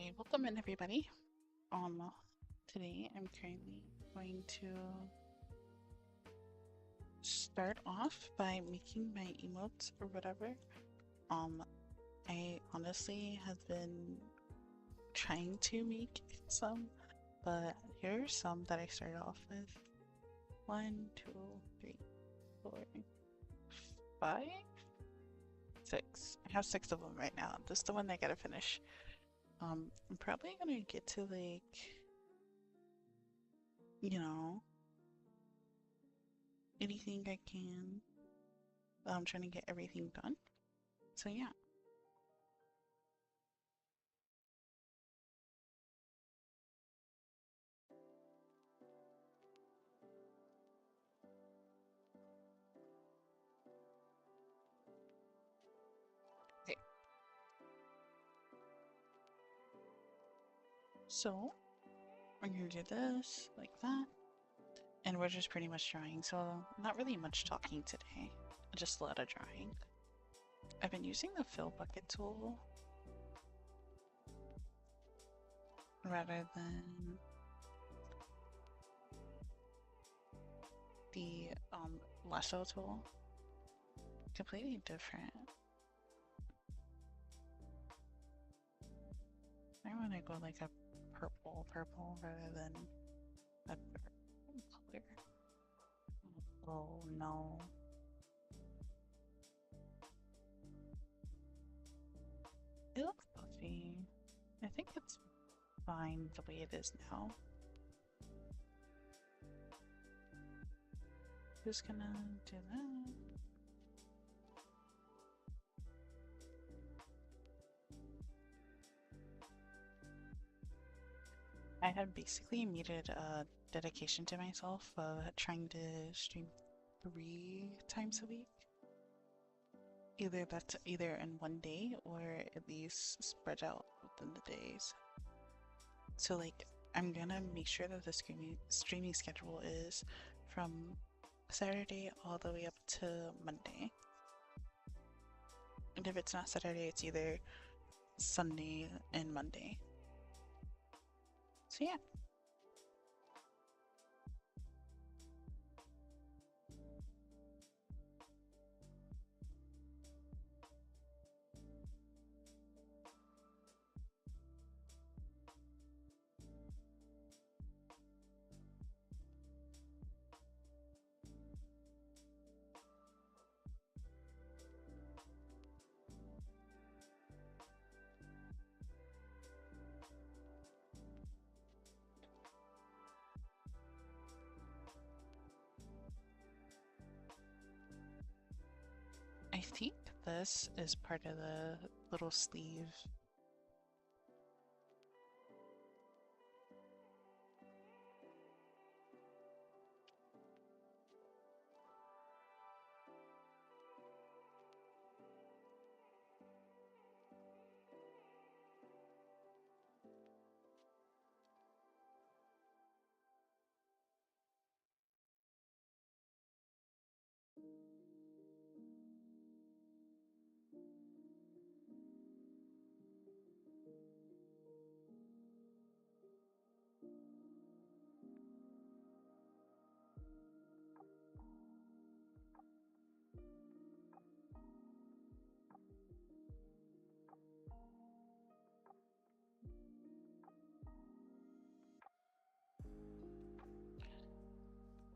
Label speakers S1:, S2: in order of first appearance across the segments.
S1: Okay, welcome in everybody. Today I'm currently going to start off by making my emotes or whatever. I honestly have been trying to make some, but here are some that I started off with. 1, 2, 3, 4, 5, 6. I have 6 of them right now. This is the one I gotta finish. I'm probably gonna get to like, you know, anything I can. I'm trying to get everything done. So yeah. Okay. So we're gonna do this like that. And we're just pretty much drawing, so not really much talking today. Just a lot of drawing. I've been using the fill bucket tool rather than the lasso tool. Completely different. I want to go like a purple rather than a color. Oh no. It looks puffy. I think it's fine the way it is now. Just gonna do that. I had basically made it a dedication to myself of trying to stream 3 times a week. That's either in one day or at least spread out within the days. So like I'm gonna make sure that the streaming schedule is from Saturday all the way up to Monday. And if it's not Saturday, it's either Sunday and Monday. So yeah. I think this is part of the little sleeve.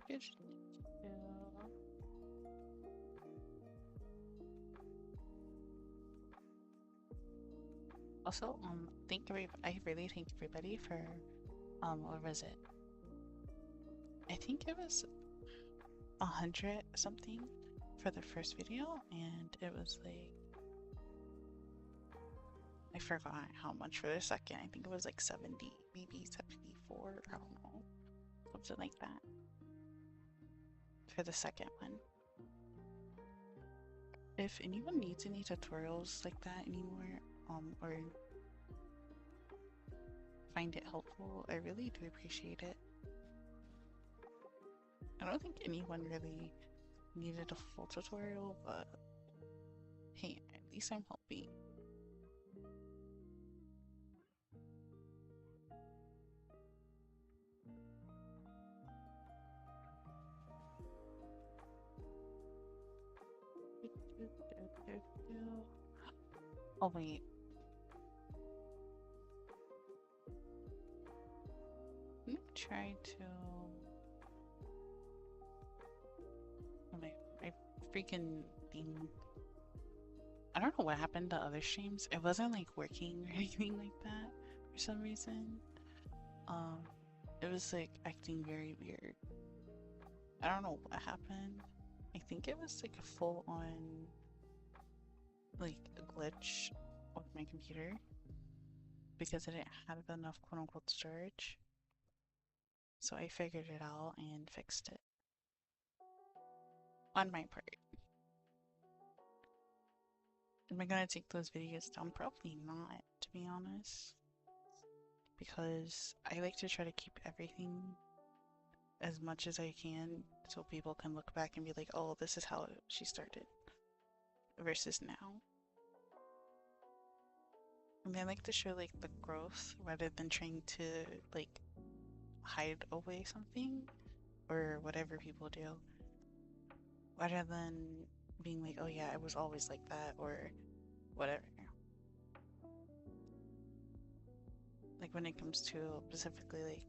S1: Good. Also, I really thank everybody for, what was it? I think it was 100 something for the first video, and it was like, I forgot how much for the second. I think it was like 70, maybe 74, I don't know. Something like that. For the second one. If anyone needs any tutorials like that anymore, or find it helpful, I really do appreciate it. I don't think anyone really needed a full tutorial, but hey, at least I'm helping. Oh wait. Let me try to. Oh my freaking thing. I don't know what happened to other streams. It wasn't like working or anything like that for some reason. It was like acting very weird. I don't know what happened. I think it was like a full on like a glitch with my computer because I didn't have enough quote unquote storage. So I figured it out and fixed it. On my part. Am I gonna take those videos down? Probably not, to be honest. Because I like to try to keep everything as much as I can so people can look back and be like, oh, this is how she started versus now. And I like to show like the growth rather than trying to like hide away something or whatever people do. Rather than being like, oh yeah, I was always like that or whatever. Like when it comes to specifically like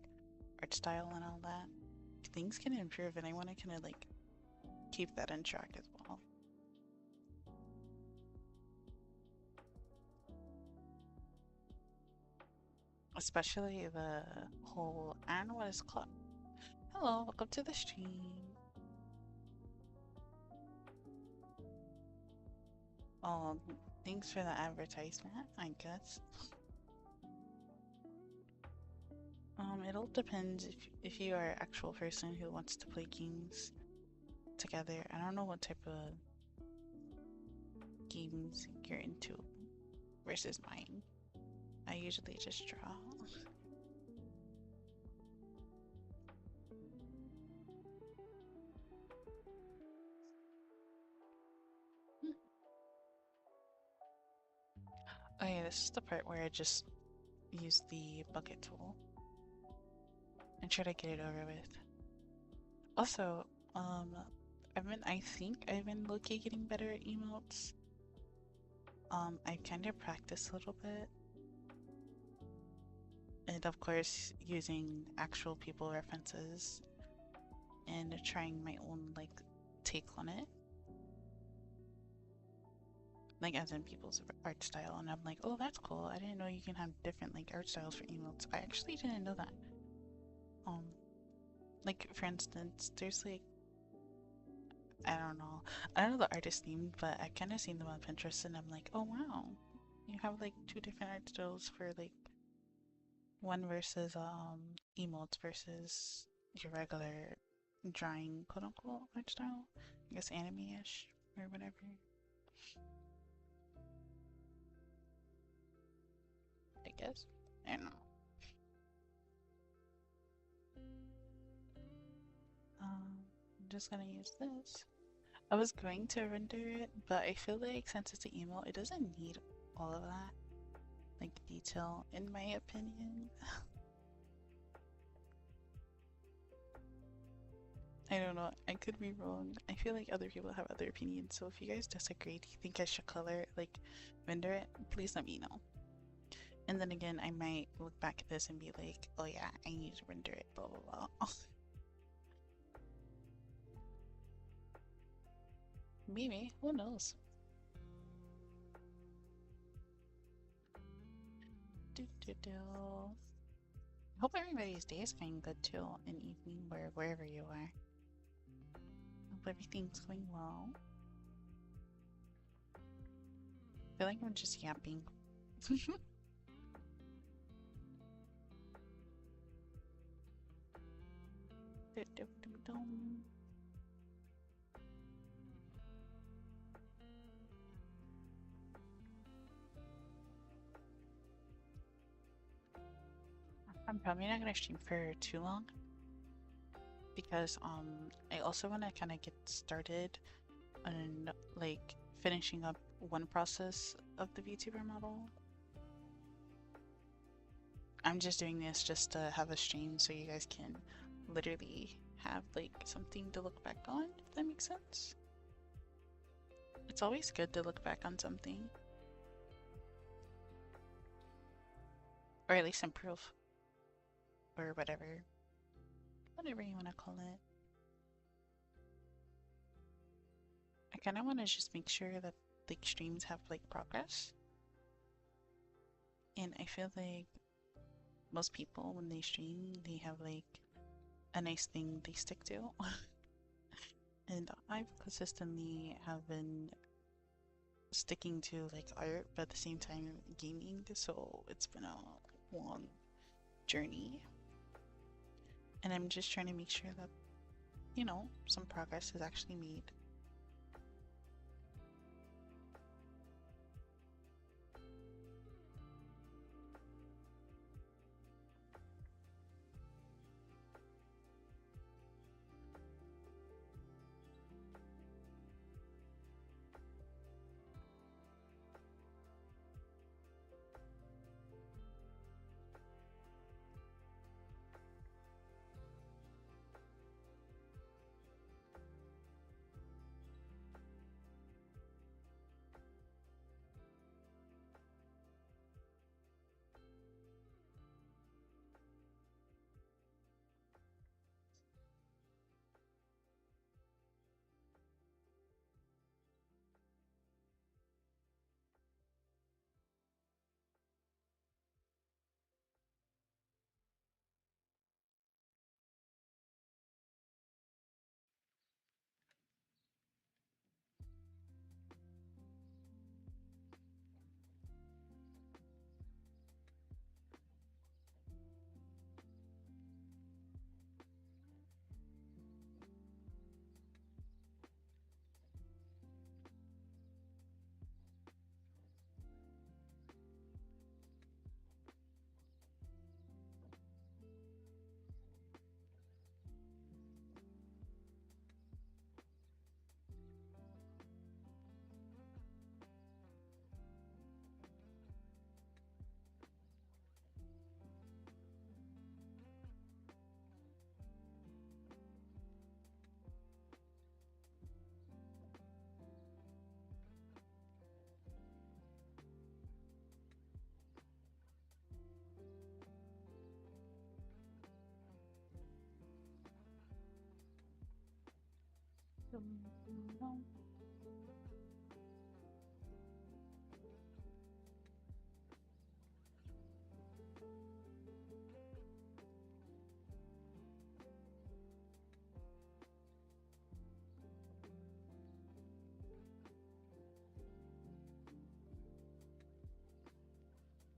S1: art style and all that, things can improve and I want to kind of like keep that in track as well. Especially the whole, I don't know what it's called. Hello, welcome to the stream. Thanks for the advertisement, I guess. It all depends if you are an actual person who wants to play games together. I don't know what type of games you're into versus mine. I usually just draw. Oh yeah, this is the part where I just use the bucket tool and try to get it over with. Also, I think I've been low-key getting better at emotes. I kind of practice a little bit. And of course, using actual people references and trying my own, like, take on it. Like, as in people's art style. And I'm like, oh, that's cool. I didn't know you can have different, like, art styles for emotes. I actually didn't know that. Like, for instance, there's, like, I don't know the artist name, but I kind of seen them on Pinterest and I'm like, oh wow, you have like 2 different art styles for like one versus emotes versus your regular drawing quote unquote art style. I guess anime-ish or whatever. I guess. I don't know. I'm just gonna use this. I was going to render it, but I feel like since it's an emote, it doesn't need all of that, like, detail, in my opinion. I don't know, I could be wrong. I feel like other people have other opinions, so if you guys disagree, do you think I should color, like, render it? Please let me know. And then again, I might look back at this and be like, oh yeah, I need to render it, blah blah blah. Maybe, who knows? Hope everybody's day is going good too, in evening, wherever you are. Hope everything's going well. I feel like I'm just yapping. I'm probably not gonna stream for too long because I also want to kind of get started on like finishing up one process of the VTuber model. I'm just doing this just to have a stream so you guys can literally have like something to look back on, if that makes sense. It's always good to look back on something, or at least improve, or whatever you want to call it. I kind of want to just make sure that like streams have like progress, and I feel like most people when they stream they have like a nice thing they stick to. And I've consistently have been sticking to like art, but at the same time gaming, so it's been a long journey. And I'm just trying to make sure that, you know, some progress is actually made.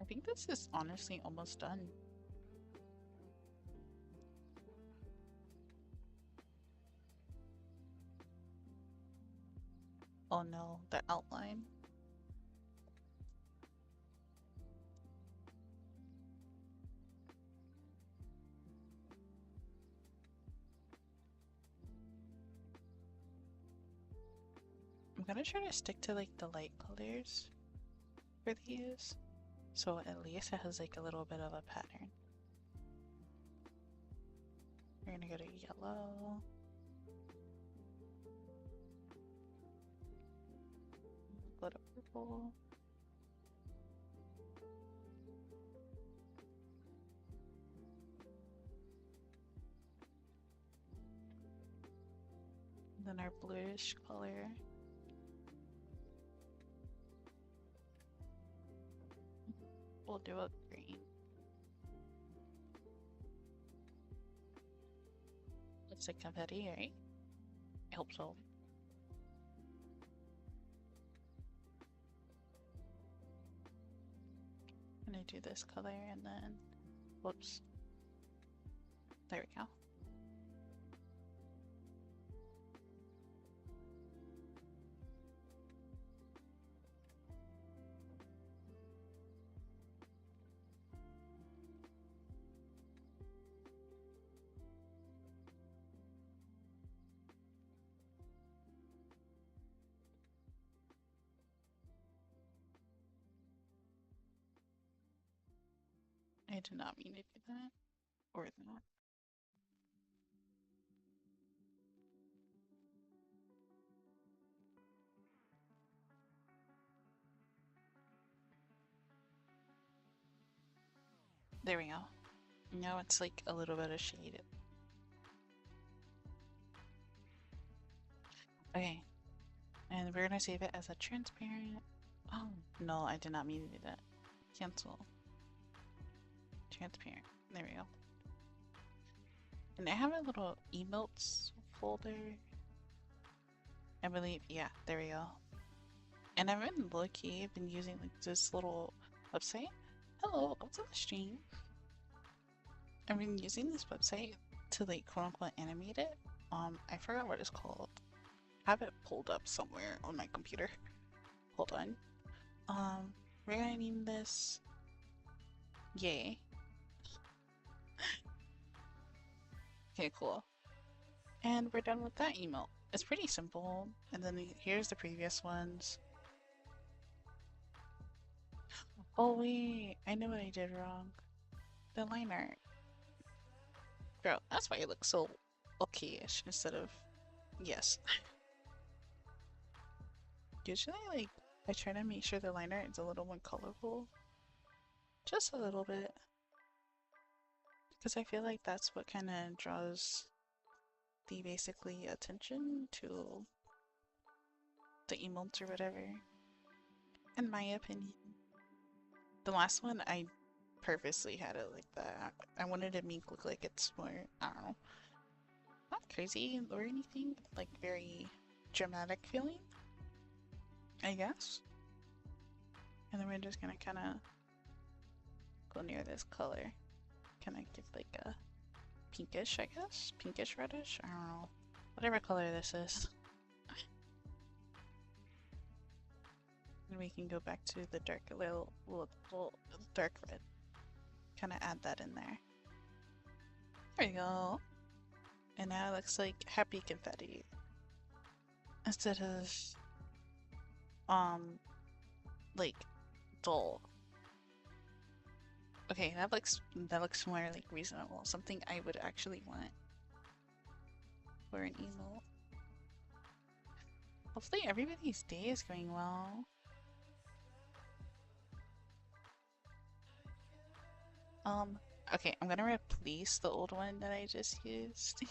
S1: I think this is honestly almost done. Oh no, the outline. I'm gonna try to stick to like the light colors for these, so at least it has like a little bit of a pattern. We're gonna go to yellow. Go to purple. And then our bluish color. We'll do a green. Looks like confetti, right? I hope so. I'm gonna do this color and then, whoops. There we go. I did not mean to do that. Or that. There we go. Now it's like a little bit of shade. Okay. And we're gonna save it as a transparent. Oh, no, I did not mean to do that. Cancel. Transparent. There we go. And I have a little emotes folder. I believe, yeah, there we go. And I've been lucky, I've been using like this little website. Hello, welcome to the stream. I've been using this website to like quote unquote animate it. I forgot what it's called. I have it pulled up somewhere on my computer. Hold on. We're gonna name this Yay. Okay, cool. And we're done with that emote. It's pretty simple. And then here's the previous ones. Oh wait, I know what I did wrong. The line art. Bro, that's why it looks so okay-ish instead of yes. Usually, like, I try to make sure the line art is a little more colorful. Just a little bit. Because I feel like that's what kind of draws the basically attention to the emotes or whatever. In my opinion. The last one, I purposely had it like that. I wanted to make look like it's more, I don't know, not crazy or anything, like very dramatic feeling, I guess. And then we're just gonna kind of go near this color. Kind of give like a pinkish, I guess? Pinkish reddish? I don't know. Whatever color this is. And we can go back to the dark, little dark red. Kind of add that in there. There we go. And now it looks like happy confetti. Instead of, like, dull. Okay, that looks more like reasonable. Something I would actually want for an emote. Hopefully everybody's day is going well. Okay, I'm gonna replace the old one that I just used.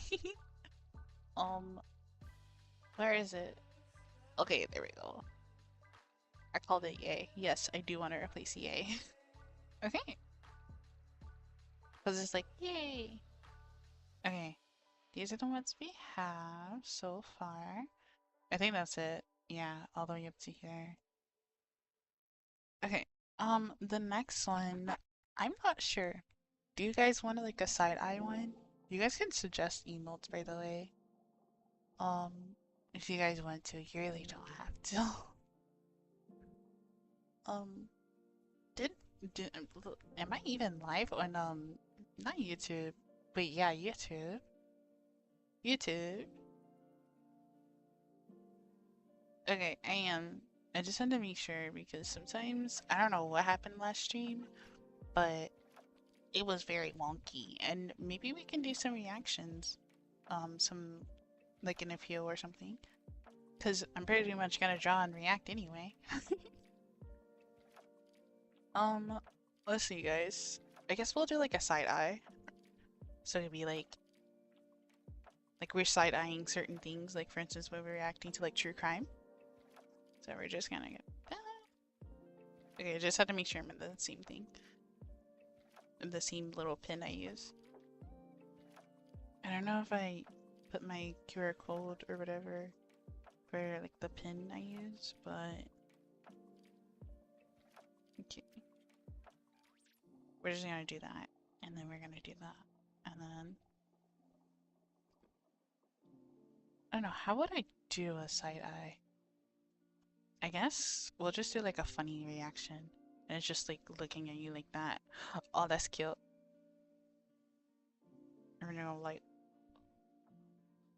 S1: Where is it? Okay, there we go. I called it Yay. Yes, I do want to replace Yay. Okay. Because it's like, yay! Okay. These are the ones we have so far. I think that's it. Yeah, all the way up to here. Okay. The next one, I'm not sure. Do you guys want like a side eye one? You guys can suggest emotes, by the way. If you guys want to, you really don't have to. Um, did am I even live on not YouTube? Wait, yeah, YouTube. YouTube. Okay, I am. I just had to make sure because sometimes I don't know what happened last stream, but it was very wonky, and maybe we can do some reactions, some like in a few or something, because I'm pretty much gonna draw and react anyway. Um, let's see, guys. I guess we'll do like a side eye, so it'd be like we're side eyeing certain things, like for instance when we're reacting to like true crime. So we're just gonna get. Okay, I just had to make sure I'm in the same thing. The same little pin I use. I don't know if I put my QR code or whatever for like the pin I use, but okay. We're just gonna do that, and then we're gonna do that, and then I don't know, how would I do a side eye? I guess we'll just do like a funny reaction, and it's just like looking at you like that. Oh, that's cute. We're gonna like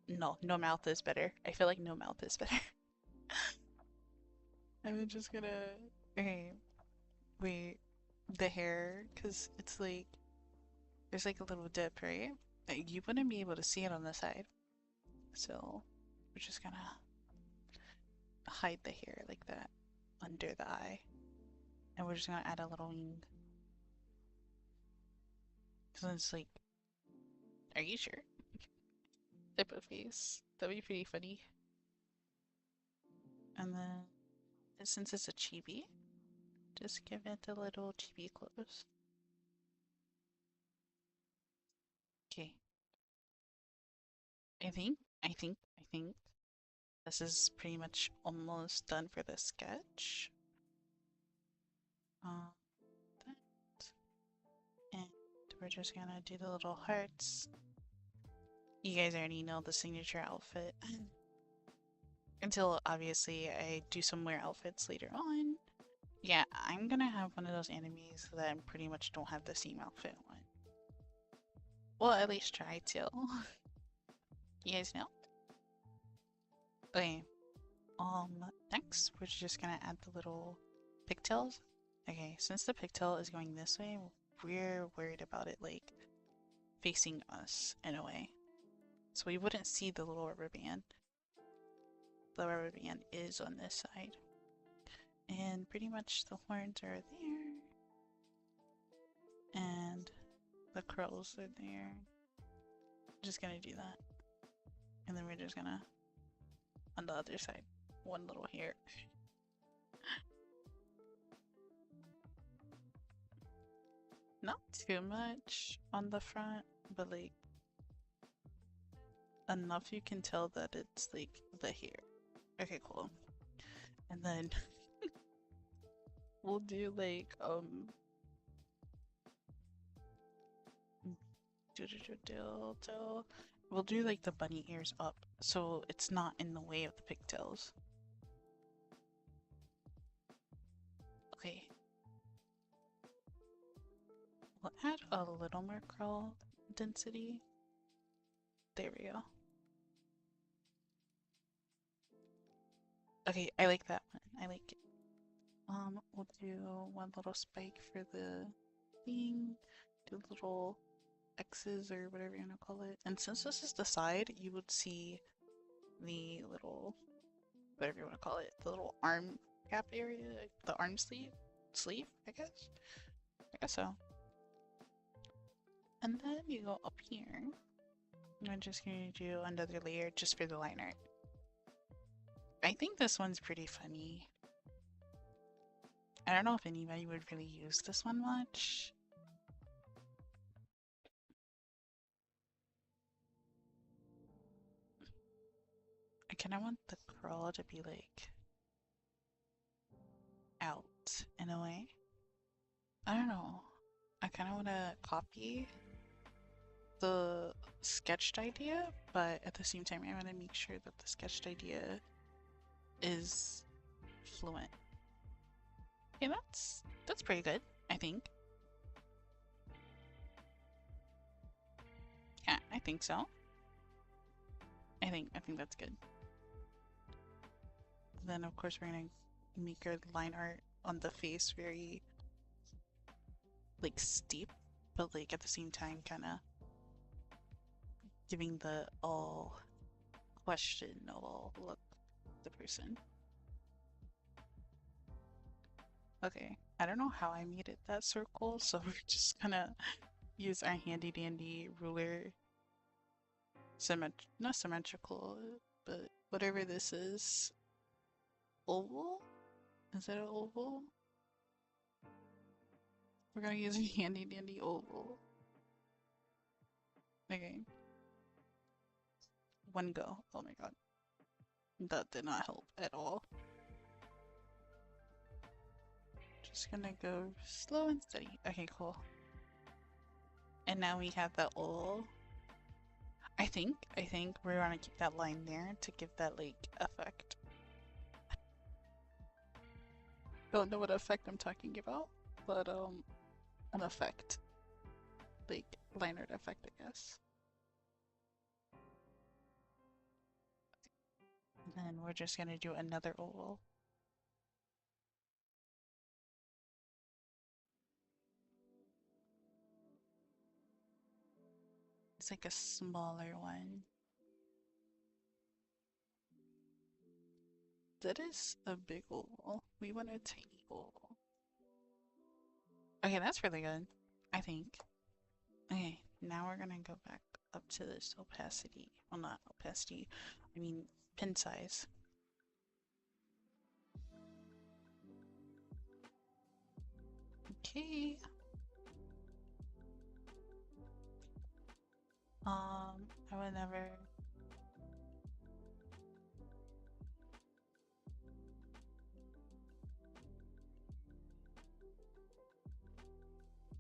S1: no mouth is better. I feel like no mouth is better. I'm just gonna okay. Wait, the hair, because it's like there's like a little dip, right? Like, you wouldn't be able to see it on the side, so we're just gonna hide the hair like that under the eye, and we're just gonna add a little wing. So it's like, are you sure? Type of face. That'd be pretty funny. And then, since it's a chibi, just give it a little chibi close. Okay. I think this is pretty much almost done for the sketch. That. And we're just gonna do the little hearts. You guys already know the signature outfit. Until obviously I do some more outfits later on. Yeah, I'm gonna have one of those enemies that I pretty much don't have the same outfit on. Well, at least try to. You guys know? Okay. Next we're just gonna add the little pigtails. Okay, since the pigtail is going this way, we're worried about it like facing us in a way. So we wouldn't see the little rubber band. The rubber band is on this side. And pretty much the horns are there. And the curls are there. Just gonna do that. And then we're just gonna, on the other side, one little hair. Not too much on the front, but like enough you can tell that it's like the hair. Okay, cool. And then we'll do like we'll do like the bunny ears up so it's not in the way of the pigtails. Okay. We'll add a little more curl density. There we go. Okay, I like that one. I like it. We'll do one little spike for the thing. Do little X's or whatever you want to call it. And since this is the side, you would see the little, whatever you want to call it, the little arm gap area, the arm sleeve, I guess? I guess so. And then you go up here. I'm just going to do another layer just for the line art. I think this one's pretty funny. I don't know if anybody would really use this one much. I kind of want the curl to be like out in a way. I don't know. I kind of want to copy the sketched idea, but at the same time I want to make sure that the sketched idea is fluent. Okay, that's pretty good, I think. Yeah, I think so. I think that's good. Then of course we're gonna make our line art on the face very like steep, but like at the same time kind of giving the all questionable look to the person. Okay, I don't know how I made it that circle, so we're just gonna use our handy dandy ruler. Not symmetrical, but whatever this is. Oval? Is that an oval? We're gonna use a handy dandy oval. Okay. One go. Oh my god. That did not help at all. Just gonna go slow and steady. Okay, cool. And now we have that oval. I think we're gonna keep that line there to give that like effect. Don't know what effect I'm talking about, but an effect. Like line art effect, I guess. And then we're just gonna do another oval. It's like a smaller one. That is a big oval. We want a tiny oval. Okay, that's really good, I think. Okay, now we're gonna go back up to this opacity. Well, not opacity, I mean pin size. Okay. I would never.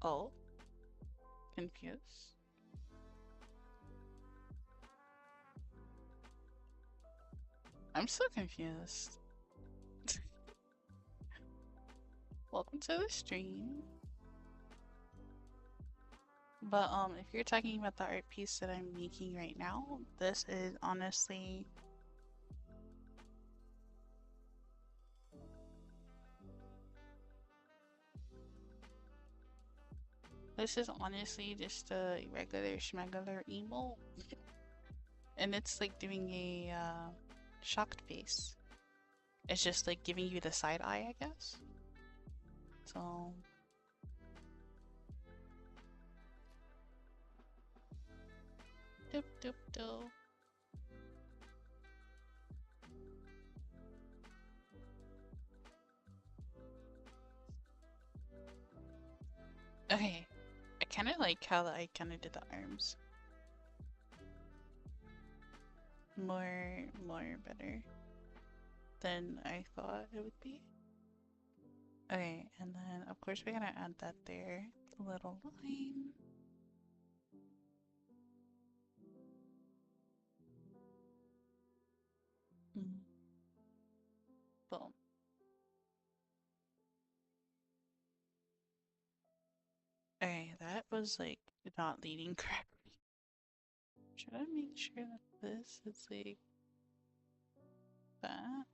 S1: Oh, confused. I'm so confused. Welcome to the stream. But if you're talking about the art piece that I'm making right now, this is honestly just a regular schmegular emo, and it's like doing a shocked face. It's just like giving you the side eye, I guess. So doop doop doop. Okay, I kind of like how I kind of did the arms. More better than I thought it would be. Okay, and then of course we're gonna add that there, a little line. Mm. Boom. Okay, that was like not leading correctly. Should I make sure that this is like that?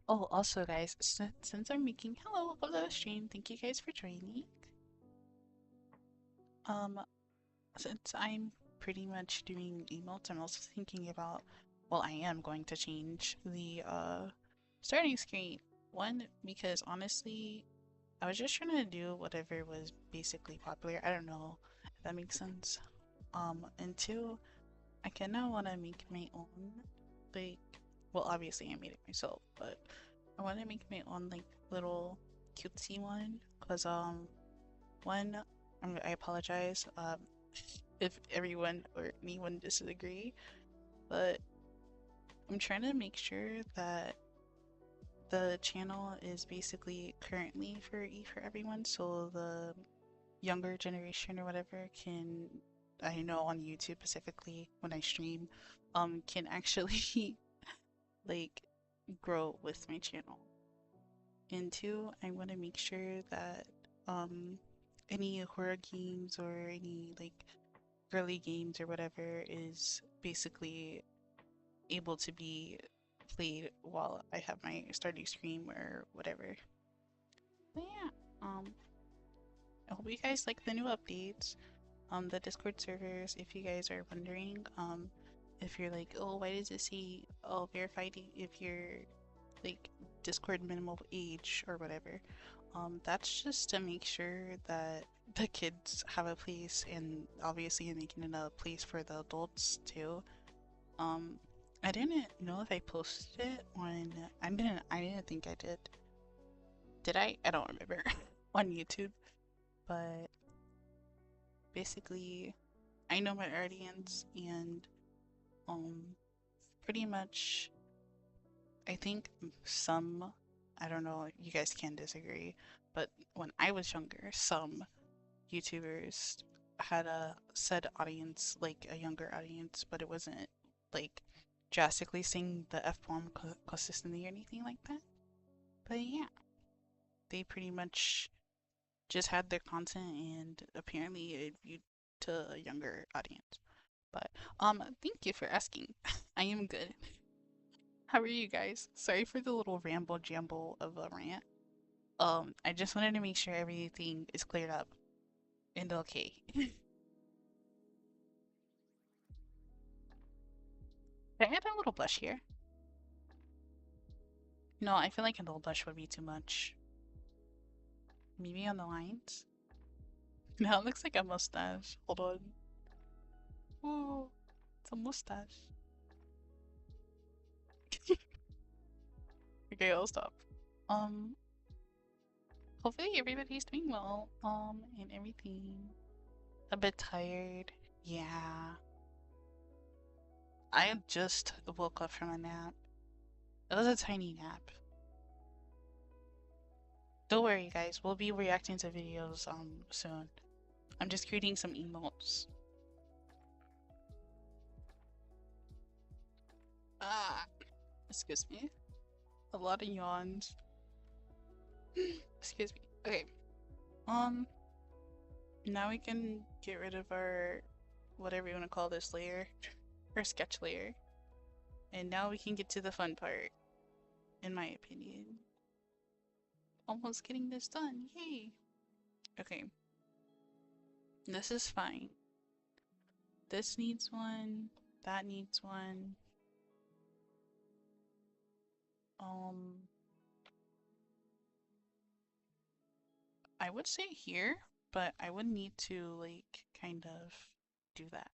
S1: Oh, also guys, since I'm making hello, welcome to the stream. Thank you guys for joining. Um, since I'm pretty much doing emotes, I'm also thinking about, well, I am going to change the starting screen. One, because honestly, I was just trying to do whatever was basically popular. I don't know if that makes sense. And two, I kinda wanna make my own, like, well, obviously I made it myself, but I wanna make my own, like, little cutesy one, cause, one, I apologize, if everyone or anyone disagree, but I'm trying to make sure that the channel is basically currently for for everyone, so the younger generation or whatever can, I know on YouTube specifically when I stream, can actually like grow with my channel. And two, I want to make sure that um any horror games or any like girly games or whatever is basically able to be played while I have my starting stream or whatever. But yeah, I hope you guys like the new updates. The Discord servers, if you guys are wondering, if you're like, oh, why does it say, oh, verified if you're like Discord minimal age or whatever, that's just to make sure that the kids have a place and obviously making it a place for the adults too. Um, I didn't know if I posted it on, I didn't think I did. Did I? I don't remember on YouTube, but basically I know my audience and um pretty much I think some, I don't know, you guys can disagree, but when I was younger, some YouTubers had a said audience, like a younger audience, but it wasn't like drastically saying the F-bomb consistently or anything like that. But yeah, they pretty much just had their content and apparently it viewed to a younger audience. But thank you for asking. I am good. How are you guys? Sorry for the little ramble jamble of a rant. I just wanted to make sure everything is cleared up and okay. Can I add a little blush here? No, I feel like a little blush would be too much. maybe on the lines. Now it looks like a mustache. Hold on. Ooh, it's a mustache. Okay, I'll stop. Hopefully everybody's doing well. And everything. A bit tired. Yeah. I just woke up from a nap. It was a tiny nap. Don't worry, guys. We'll be reacting to videos soon. I'm just creating some emotes. Ah, excuse me. A lot of yawns. Excuse me. Okay. Now we can get rid of our whatever you want to call this layer, our sketch layer, and now we can get to the fun part. In my opinion, almost getting this done. Yay! Okay. This is fine. This needs one. That needs one. I would say here, but I would need to like kind of do that.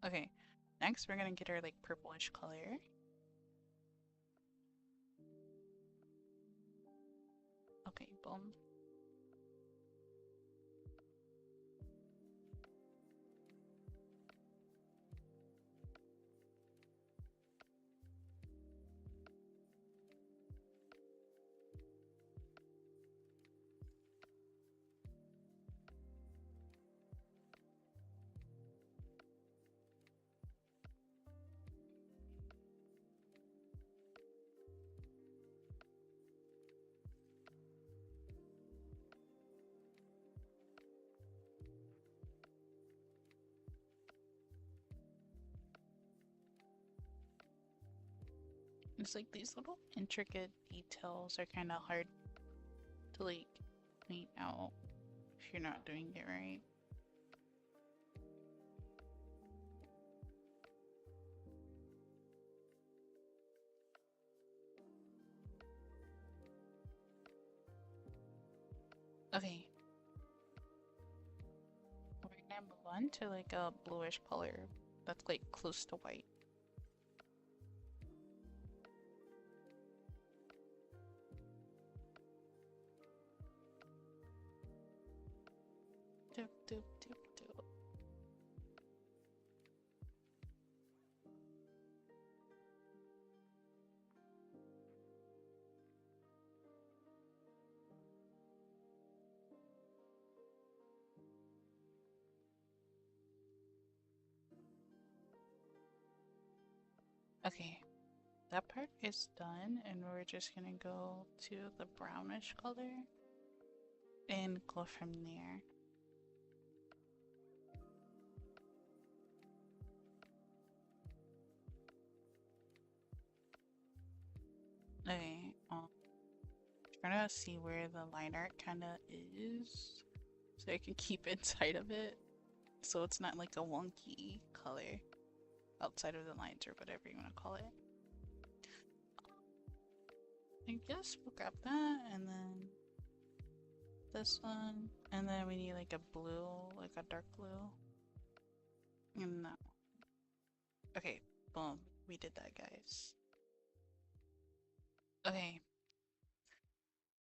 S1: Okay. Next, we're gonna get our like purplish color. Okay, boom. It's like these little intricate details are kind of hard to like point out if you're not doing it right. Okay. We're gonna move on to like a bluish color that's like close to white. Doop, doop, doop, doop. Okay, that part is done, and we're just gonna go to the brownish color and go from there. Okay, trying to see where the line art kind of is, so I can keep inside of it, so it's not like a wonky color outside of the lines or whatever you want to call it. I guess we'll grab that, and then this one, and then we need like a blue, like a dark blue, and that one. Okay, boom, we did that, guys. Okay,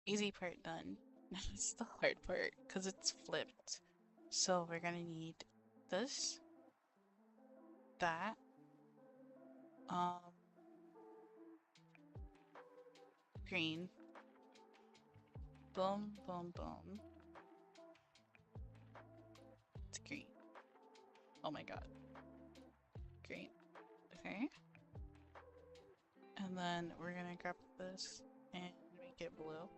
S1: easy part done. Now it's the hard part because it's flipped. So we're gonna need this, that, green, boom, boom, boom. It's green. Oh my god. Green. Okay. And then we're gonna grab this and make it blue.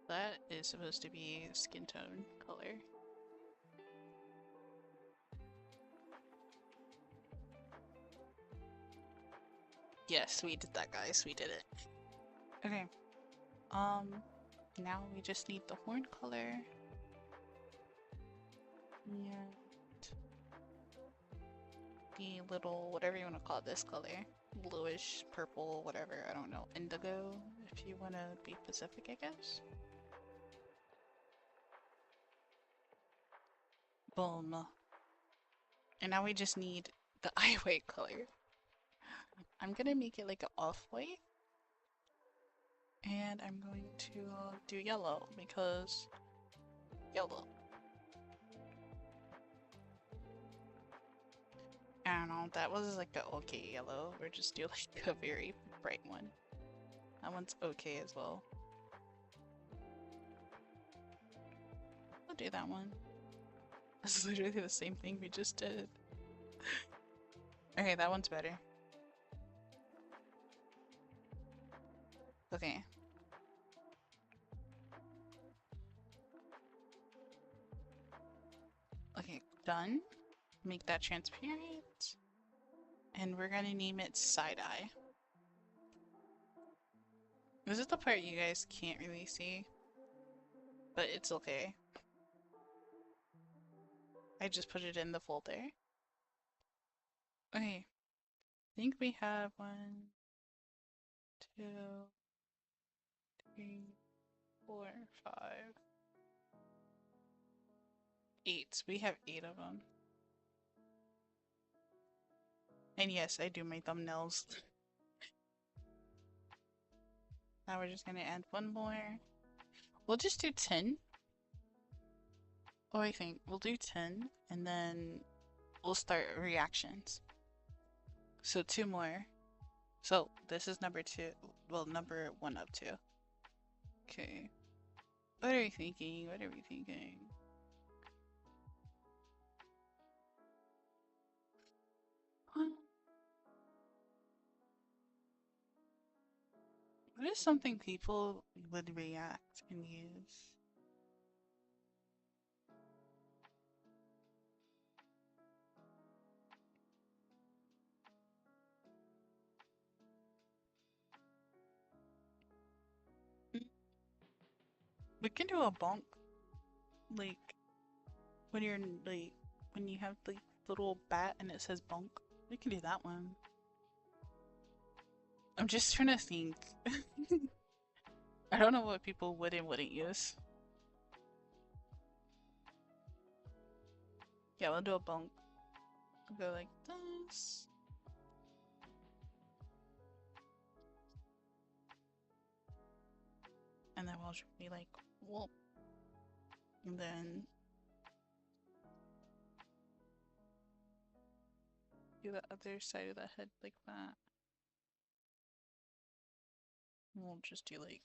S1: That is supposed to be skin tone color. Yes, we did that, guys. We did it. Okay. Now we just need the horn color. And the little, whatever you want to call this color. bluish, purple, whatever, I don't know, indigo, if you want to be specific, I guess. Boom. And now we just need the eye white color. I'm gonna make it like an off-white. And I'm going to do yellow because yellow. I don't know, that was like a okay yellow, or just do like a very bright one. That one's okay as well. I'll do that one. This is literally the same thing we just did. Okay, that one's better. Okay. Okay, done. Make that transparent. And we're gonna name it side eye. This is the part you guys can't really see, but it's okay. I just put it in the folder. Okay. I think we have 1, 2, 3, 4, 5, 8. We have 8 of them. And yes, I do my thumbnails. Now we're just gonna add one more. We'll just do 10. Oh, I think we'll do 10 and then we'll start reactions. So 2 more. So this is number 2. Well, number 1 of 2. Okay. What are we thinking? What are we thinking? What is something people would react and use? We can do a bonk. Like, when you're, like, when you have the little bat and it says bonk. We can do that one. I'm just trying to think. I don't know what people would and wouldn't use. Yeah, we'll do a bonk. We'll go like this. And then we'll just be like, whoop. And then do the other side of the head like that. And we'll just do like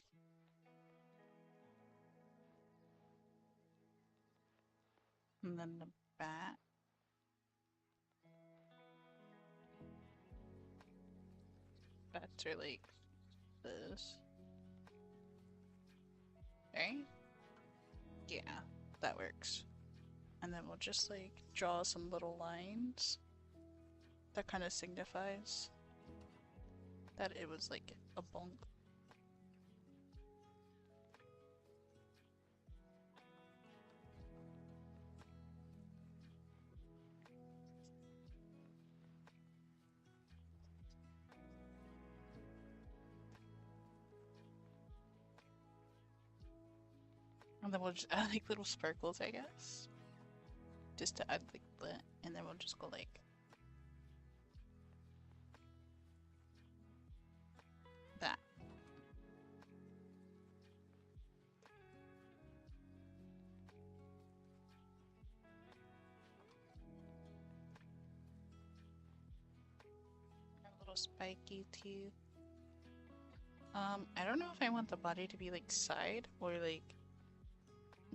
S1: and then the bat. Bats are like this. Right? Yeah, that works. And then we'll just like draw some little lines that kind of signifies that it was like a bonk. And then we'll just add like little sparkles, I guess. Just to add like the, and then we'll just go like that. Little spiky teeth. I don't know if I want the body to be like side or like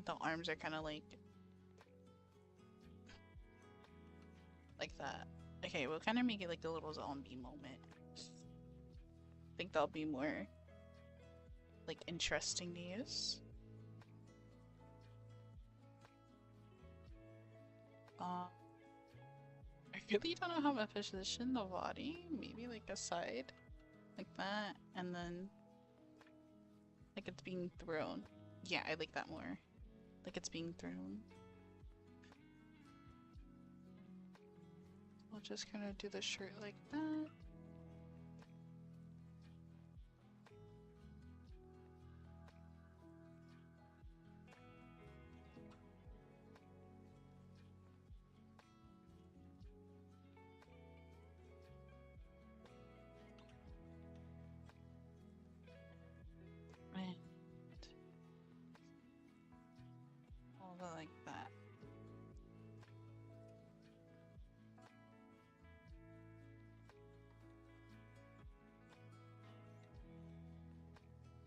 S1: the arms are kind of like that. Okay, we'll kind of make it like a little zombie moment. I think that'll be more like interesting to use. I really don't know how to position the body. Maybe like a side, like that, and then like it's being thrown. Yeah, I like that more. Like it's being thrown. We'll just kind of do the shirt like that. I'll go like that.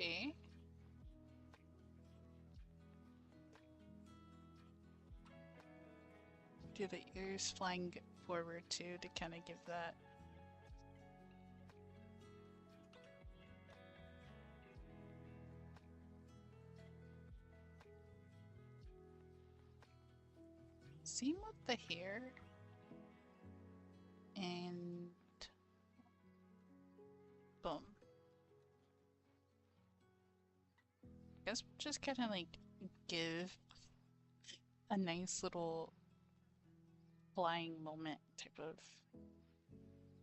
S1: Okay. Do the ears flying forward too to kind of give that. Same with the hair. And boom. I guess we'll just kind of like give a nice little flying moment type of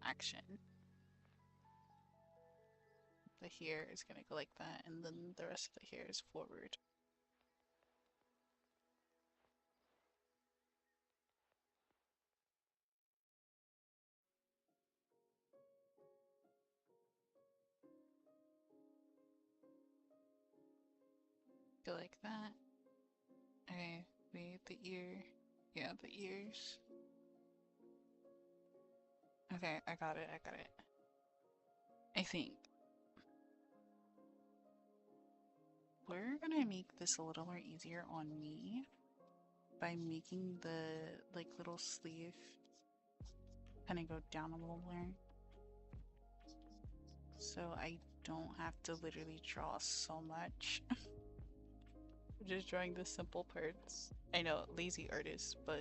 S1: action. The hair is gonna go like that, and then the rest of the hair is forward. Go like that. Okay, wait, the ear. Yeah, the ears. Okay, I got it, I got it. I think. We're gonna make this a little more easier on me by making the like little sleeve kind of go down a little more. So I don't have to literally draw so much. Just drawing the simple parts. I know, lazy artist, but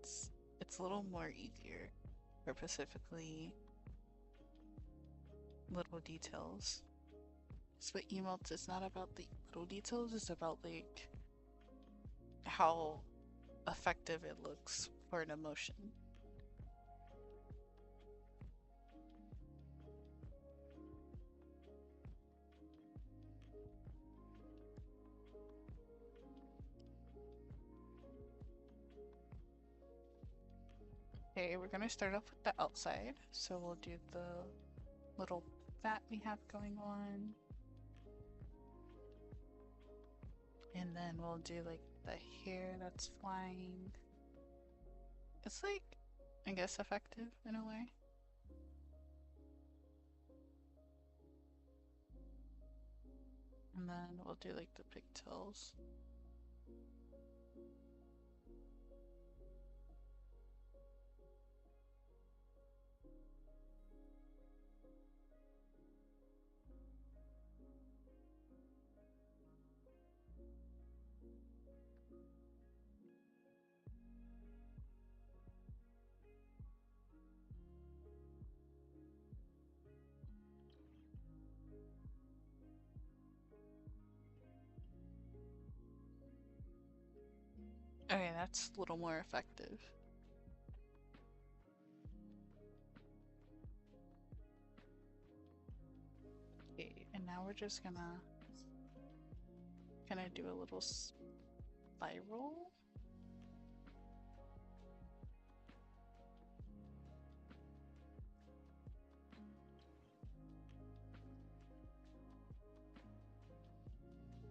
S1: it's a little more easier for specifically little details. So emotes, it's not about the little details, it's about like how effective it looks for an emotion. Okay, we're gonna start off with the outside. So we'll do the little bat we have going on. And then we'll do like the hair that's flying. It's like, I guess, effective in a way. And then we'll do like the pigtails. Okay, that's a little more effective. Okay, and now we're just gonna kind of do a little spiral.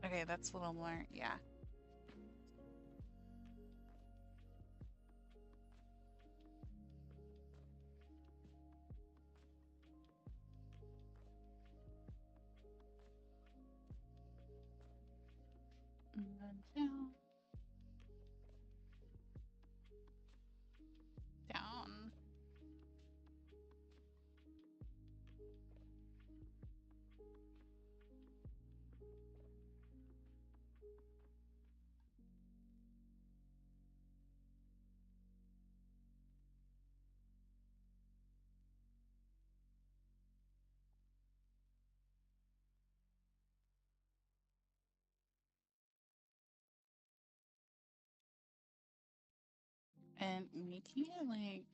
S1: Okay, that's a little more, yeah. And then down. Down. And making it like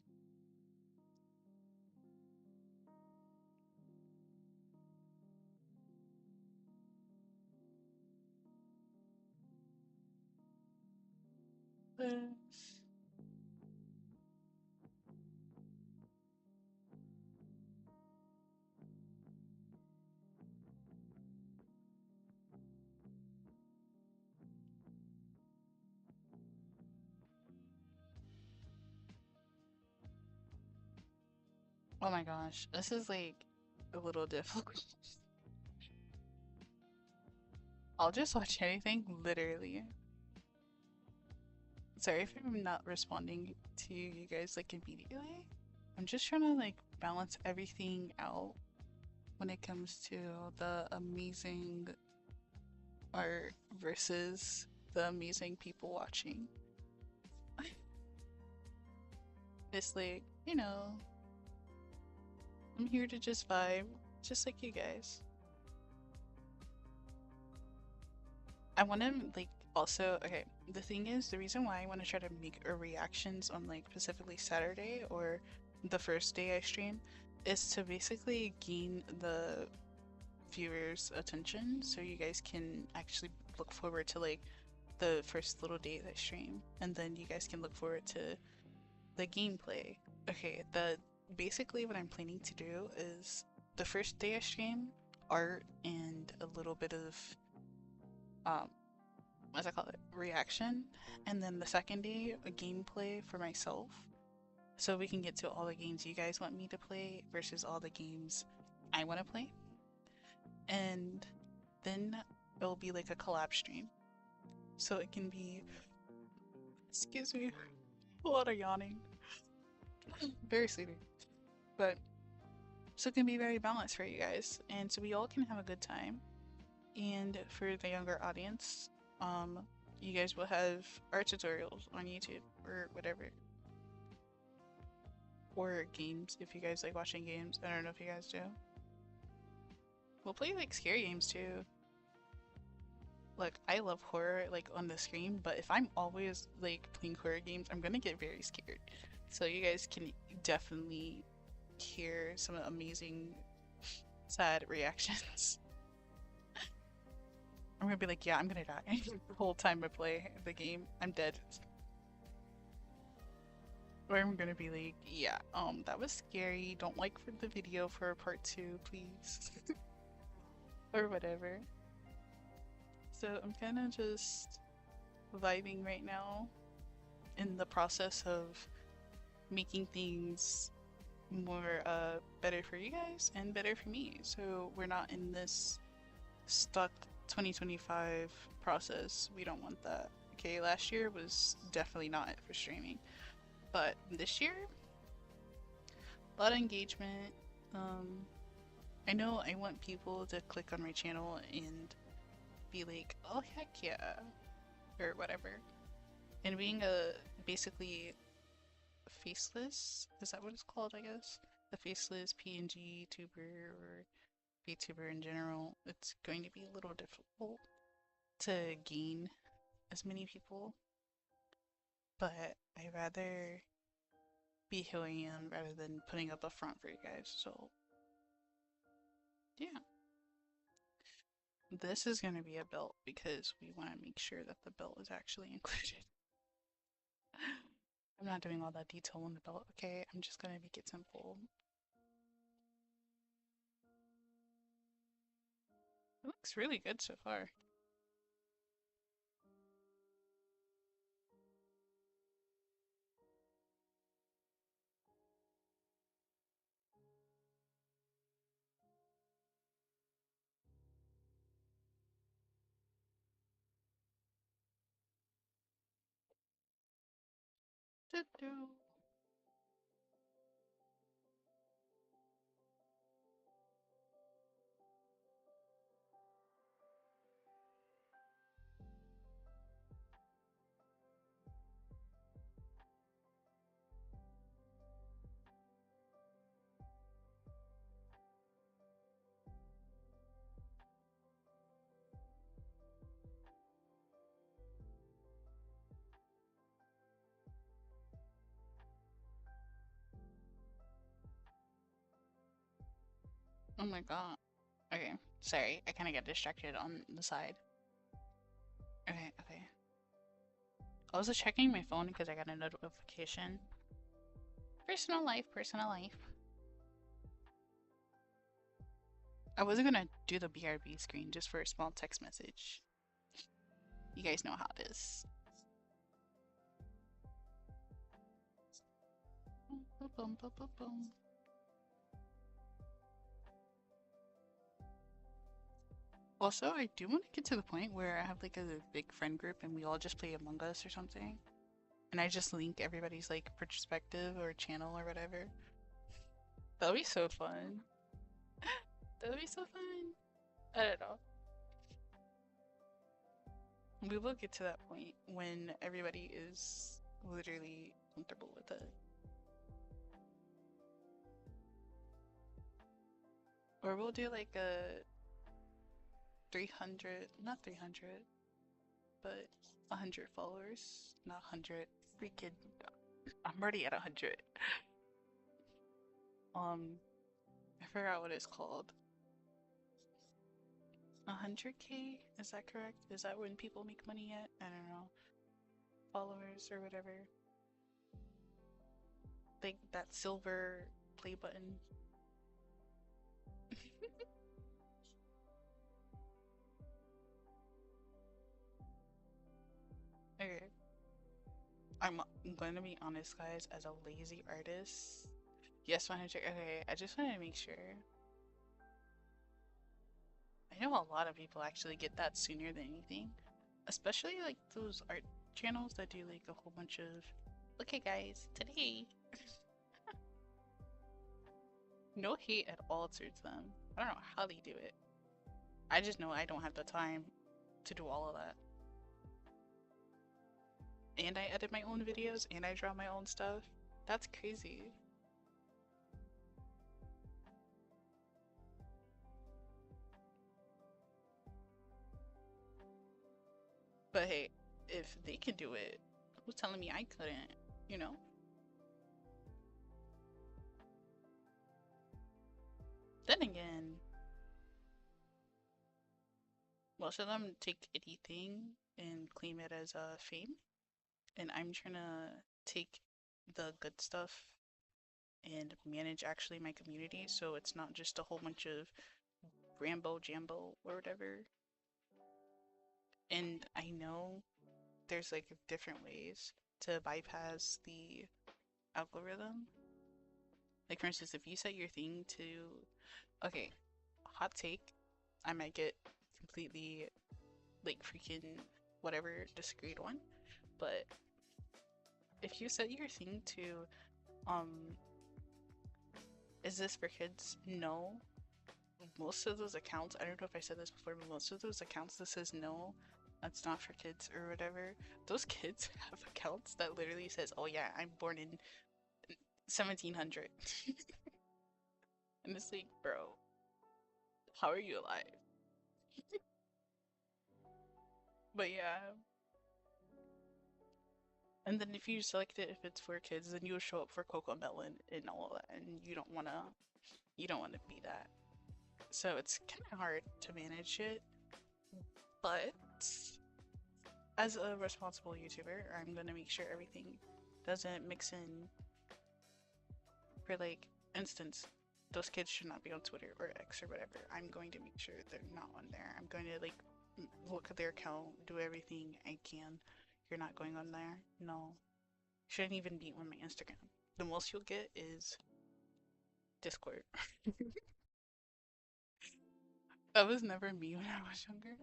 S1: this. Oh my gosh, this is like a little difficult. I'll just watch anything, literally. Sorry if I'm not responding to you guys like immediately. I'm just trying to like balance everything out when it comes to the amazing art versus the amazing people watching. It's like, I'm here to just vibe, just like you guys. I want to like also, okay, the thing is, the reason why I want to try to make a reactions on like specifically Saturday or the first day I stream is to basically gain the viewers' attention so you guys can actually look forward to like the first little day that I stream, and then you guys can look forward to the gameplay. Okay, the basically what I'm planning to do is the first day I stream, art and a little bit of um what's I call it, reaction, and then the second day a gameplay for myself, so we can get to all the games you guys want me to play versus all the games I want to play, and then it'll be like a collab stream, so it can be, excuse me, a lot of yawning, very sleepy, but so it can be very balanced for you guys, and so we all can have a good time. And for the younger audience, um, you guys will have art tutorials on YouTube or whatever. Or games, if you guys like watching games. I don't know if you guys do. We'll play like scary games too. Like, I love horror like on the screen, but if I'm always like playing horror games, I'm gonna get very scared. So you guys can definitely hear some amazing sad reactions. I'm gonna be like, yeah, I'm gonna die the whole time I play the game. I'm dead. Or I'm gonna be like, yeah, that was scary. Don't like for the video for part 2, please. Or whatever. So I'm kind of just vibing right now in the process of making things more better for you guys and better for me, so we're not in this stuck 2025 process. We don't want that. Okay, last year was definitely not it for streaming, but this year, a lot of engagement. I know I want people to click on my channel and be like, oh heck yeah, or whatever. And being a basically faceless, is that what it's called, I guess? The faceless PNG tuber or VTuber in general, it's going to be a little difficult to gain as many people, but I'd rather be who I am rather than putting up a front for you guys, so yeah. This is going to be a belt because we want to make sure that the belt is actually included. I'm not doing all that detail on the belt, okay? I'm just going to make it simple. It looks really good so far. Doo-doo. Oh my god. Okay, sorry, I kind of got distracted on the side. Okay, okay. I was just checking my phone because I got a notification. Personal life, personal life. I wasn't gonna do the BRB screen just for a small text message. You guys know how it is. Boom, boom, boom, boom, boom. Also, I do want to get to the point where I have like a big friend group and we all just play Among Us or something. And I just link everybody's like perspective or channel or whatever. That'll be so fun. That'll be so fun. I don't know. We will get to that point when everybody is literally comfortable with it. Or we'll do like a 300, not 300, but 100 followers, not 100. Freaking, I'm already at 100. I forgot what it's called. 100K? Is that correct? Is that when people make money yet? I don't know. Followers or whatever. Like that silver play button. Okay. I'm going to be honest, guys, as a lazy artist. Yes, 100. Okay, I just wanted to make sure. I know a lot of people actually get that sooner than anything. Especially like those art channels that do like a whole bunch of, okay guys, today. No hate at all towards them. I don't know how they do it. I just know I don't have the time to do all of that. And I edit my own videos and I draw my own stuff. That's crazy. But hey, if they can do it, who's telling me I couldn't, you know? Then again, most of them take anything and claim it as a fame. And I'm trying to take the good stuff and manage actually my community so it's not just a whole bunch of Rambo Jambo or whatever. And I know there's like different ways to bypass the algorithm. Like for instance, if you set your thing to, okay, hot take, I might get completely like freaking whatever disagreed one, but if you set your thing to, is this for kids? No. Most of those accounts, I don't know if I said this before, but most of those accounts that says no, that's not for kids or whatever, those kids have accounts that literally says, oh yeah, I'm born in 1700. And it's like, bro, how are you alive? But yeah. And then if you select it, if it's for kids, then you'll show up for Coco Melon and all that, and you don't wanna be that. So it's kind of hard to manage it, but as a responsible YouTuber, I'm gonna make sure everything doesn't mix in. For like instance, those kids should not be on Twitter or X or whatever. I'm going to make sure they're not on there. I'm going to like look at their account, do everything I can. You're not going on there? No. Shouldn't even be on my Instagram. The most you'll get is Discord. That was never me when I was younger.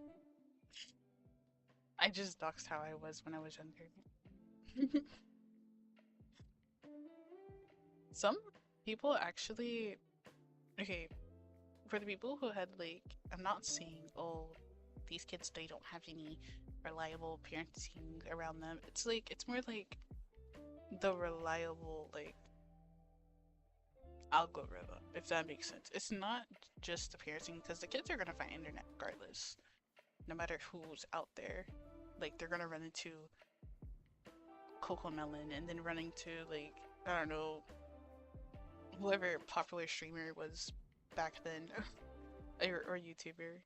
S1: I just doxed how I was when I was younger. Some people actually, okay, for the people who had like, I'm not saying, oh, these kids, they don't have any reliable parenting around them. It's like, it's more like the reliable, like, algorithm, if that makes sense. It's not just the parenting, because the kids are gonna find internet regardless, no matter who's out there. Like, they're gonna run into Coco Melon and then run into, like, I don't know, whoever popular streamer was back then, or YouTuber.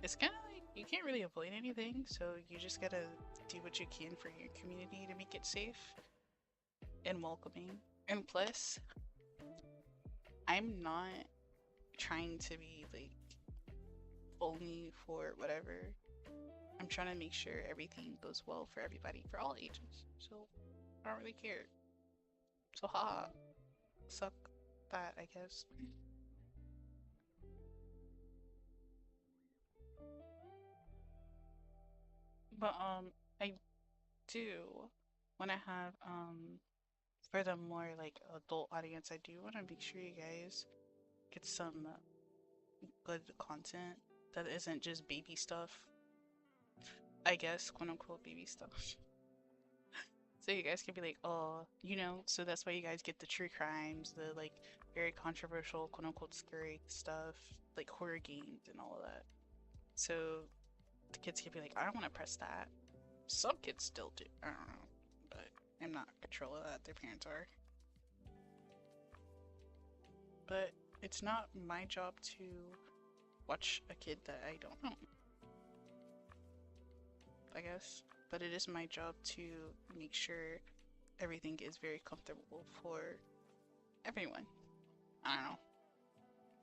S1: It's kind of like, you can't really avoid anything, so you just gotta do what you can for your community to make it safe and welcoming. And plus, I'm not trying to be like only for whatever. I'm trying to make sure everything goes well for everybody, for all ages. So I don't really care. So haha, suck that, I guess. But I do when I have for the more like adult audience, I do want to make sure you guys get some good content that isn't just baby stuff. I guess, quote unquote, baby stuff. So you guys can be like, oh, you know, so that's why you guys get the true crimes, the like very controversial, quote unquote, scary stuff, like horror games and all of that. So the kids can be like, I don't want to press that. Some kids still do. I don't know, but I'm not in control of that. Their parents are. But it's not my job to watch a kid that I don't know, I guess. But it is my job to make sure everything is very comfortable for everyone. I don't know.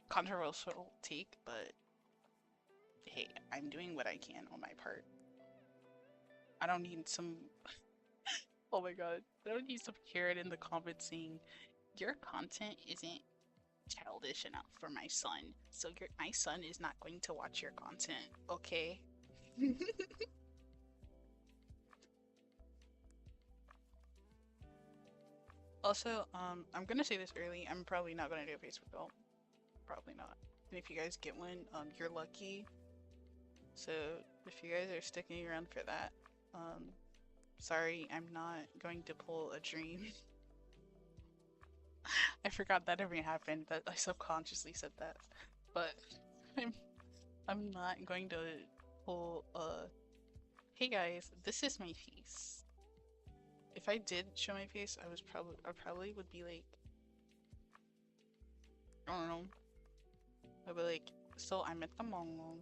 S1: Controversial take, but hey, I'm doing what I can on my part. I don't need some. Oh my god. I don't need some carrot in the comments saying, your content isn't childish enough for my son, so my son is not going to watch your content, okay? Also, I'm gonna say this early. I'm probably not gonna do a Facebook goal. Probably not. And if you guys get one, you're lucky. So if you guys are sticking around for that, sorry, I'm not going to pull a dream. I forgot that ever happened. That I subconsciously said that, but I'm not going to pull a. Hey guys, this is my face. If I did show my face, I probably would be like, I don't know. I'd be like, so I'm at the mall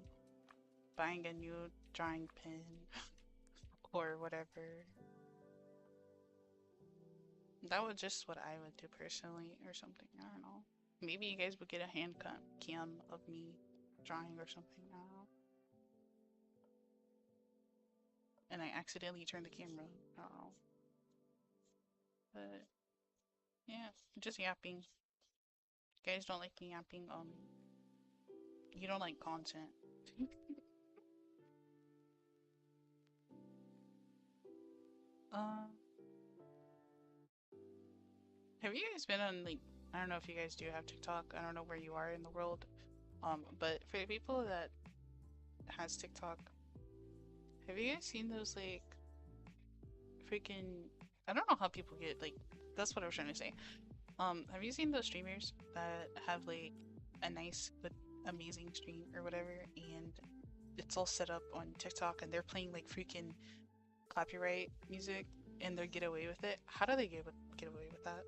S1: buying a new drawing pen or whatever. That was just what I would do personally or something. I don't know. Maybe you guys would get a hand cam of me drawing or something. I don't know. And I accidentally turned the camera. I don't know. But yeah, just yapping. You guys don't like me yapping. You don't like content. Have you guys been on like, I don't know if you guys do have TikTok. I don't know where you are in the world. But for the people that has TikTok, have you guys seen those like freaking, I don't know how people get like, that's what I was trying to say. Have you seen those streamers that have like a nice but amazing stream or whatever, and it's all set up on TikTok and they're playing like freaking copyright music and they get away with it? How do they get away with that?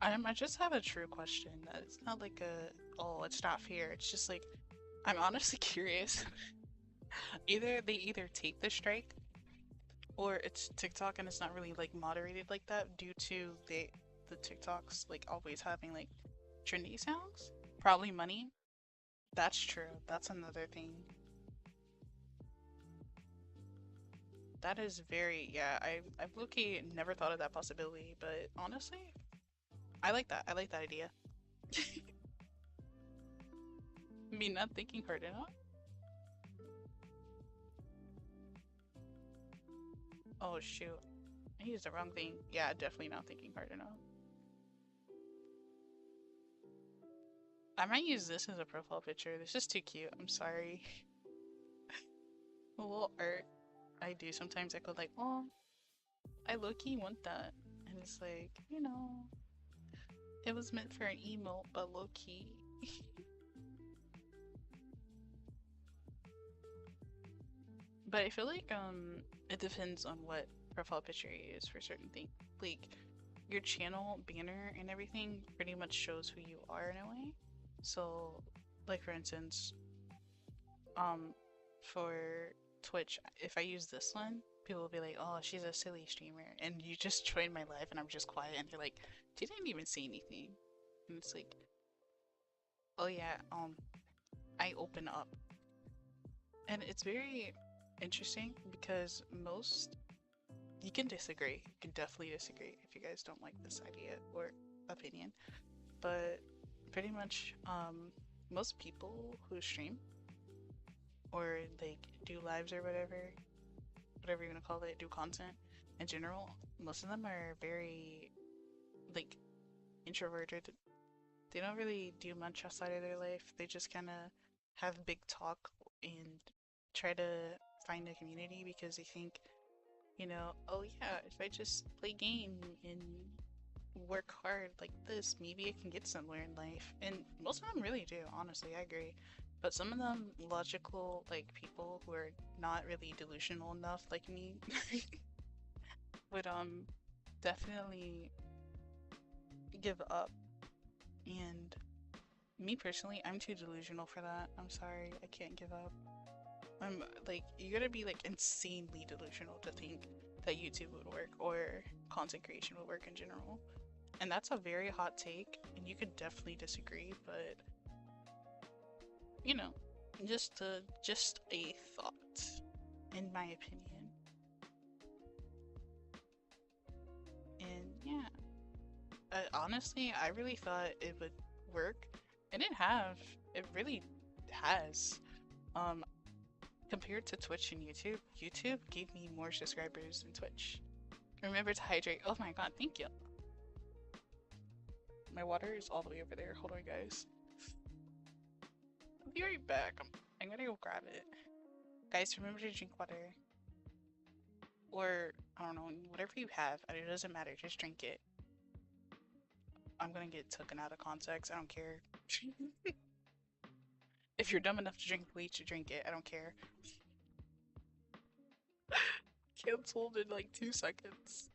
S1: I just have a true question. That it's not like a, oh, it's not fair. It's just like, I'm honestly curious. Either take the strike, or it's TikTok and it's not really like moderated like that due to the TikToks like always having like trendy sounds. Probably money. That's true. That's another thing. That is very, yeah, I've low-key never thought of that possibility, but honestly, I like that. I like that idea. Me not thinking hard enough? Oh shoot. I used the wrong thing. Yeah, definitely not thinking hard enough. I might use this as a profile picture. This is too cute. I'm sorry. A little art. I do sometimes. I go like, oh, I low-key want that. And it's like, you know, it was meant for an emote, but low-key. But I feel like it depends on what profile picture you use for certain things. Like your channel banner and everything pretty much shows who you are in a way. So like for instance, for Twitch, if I use this one, people will be like, oh, she's a silly streamer, and you just join my live and I'm just quiet and you're like, she didn't even say anything. And it's like, oh yeah, I open up. And it's very interesting because you can disagree. You can definitely disagree if you guys don't like this idea or opinion. But pretty much, most people who stream or like do lives or whatever, whatever you want to call it, do content in general, most of them are very like introverted. They don't really do much outside of their life. They just kind of have big talk and try to find a community because they think, oh yeah, if I just play game and work hard like this, maybe I can get somewhere in life. And most of them really do, honestly, I agree. But some of them logical, like people who are not really delusional enough, like me, would definitely give up. And me personally, I'm too delusional for that. I'm sorry, I can't give up. I'm like, you gotta be like insanely delusional to think that YouTube would work or content creation would work in general. And that's a very hot take, and you could definitely disagree, but you know, just a thought, in my opinion. And yeah, honestly, I really thought it would work, and it have. It really has. Um, Compared to Twitch and YouTube, YouTube gave me more subscribers than Twitch. Remember to hydrate. Oh my god, thank you. My water is all the way over there. Hold on, guys. I'll be right back. I'm gonna go grab it. Guys, remember to drink water. Or, I don't know, whatever you have. It doesn't matter. Just drink it. I'm gonna get taken out of context. I don't care. If you're dumb enough to drink bleach, drink it. I don't care. Cancelled in like 2 seconds.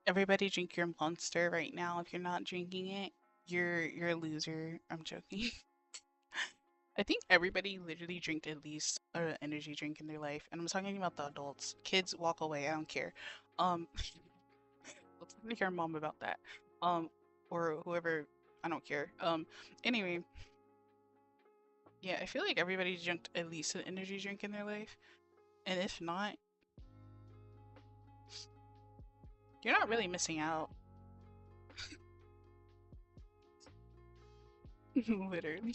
S1: Everybody drink your monster right now. If you're not drinking it, you're a loser. I'm joking. I think everybody literally drank at least an energy drink in their life, and I'm talking about the adults. Kids, walk away. I don't care. Um, let's talk to your mom about that. Or whoever. I don't care. Anyway, yeah, I feel like everybody drank at least an energy drink in their life, and if not, you're not really missing out. Literally.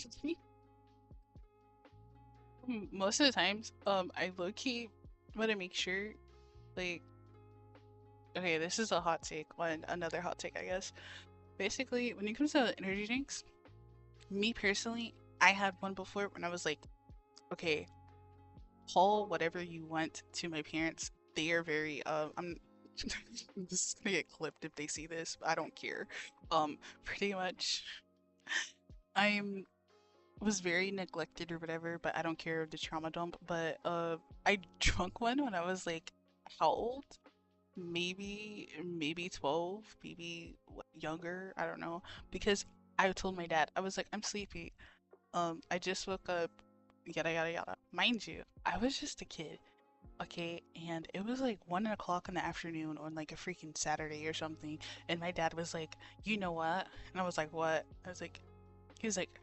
S1: Most of the times, I low-key want to make sure, like, okay, this is a hot take, another hot take, I guess. Basically, when it comes to energy drinks, me personally, I had one before when I was like, okay, haul whatever you want to my parents. They are very, this is gonna get clipped if they see this, but I don't care. Pretty much, I'm was very neglected or whatever, but I don't care of the trauma dump. But I drunk one when I was like, how old? Maybe 12, maybe younger. I don't know. Because I told my dad, I was like, I'm sleepy. I just woke up. Yada yada yada. Mind you, I was just a kid. Okay, and it was like 1 o'clock in the afternoon on like a freaking Saturday or something. And my dad was like, you know what? And I was like, what? I was like, he was like,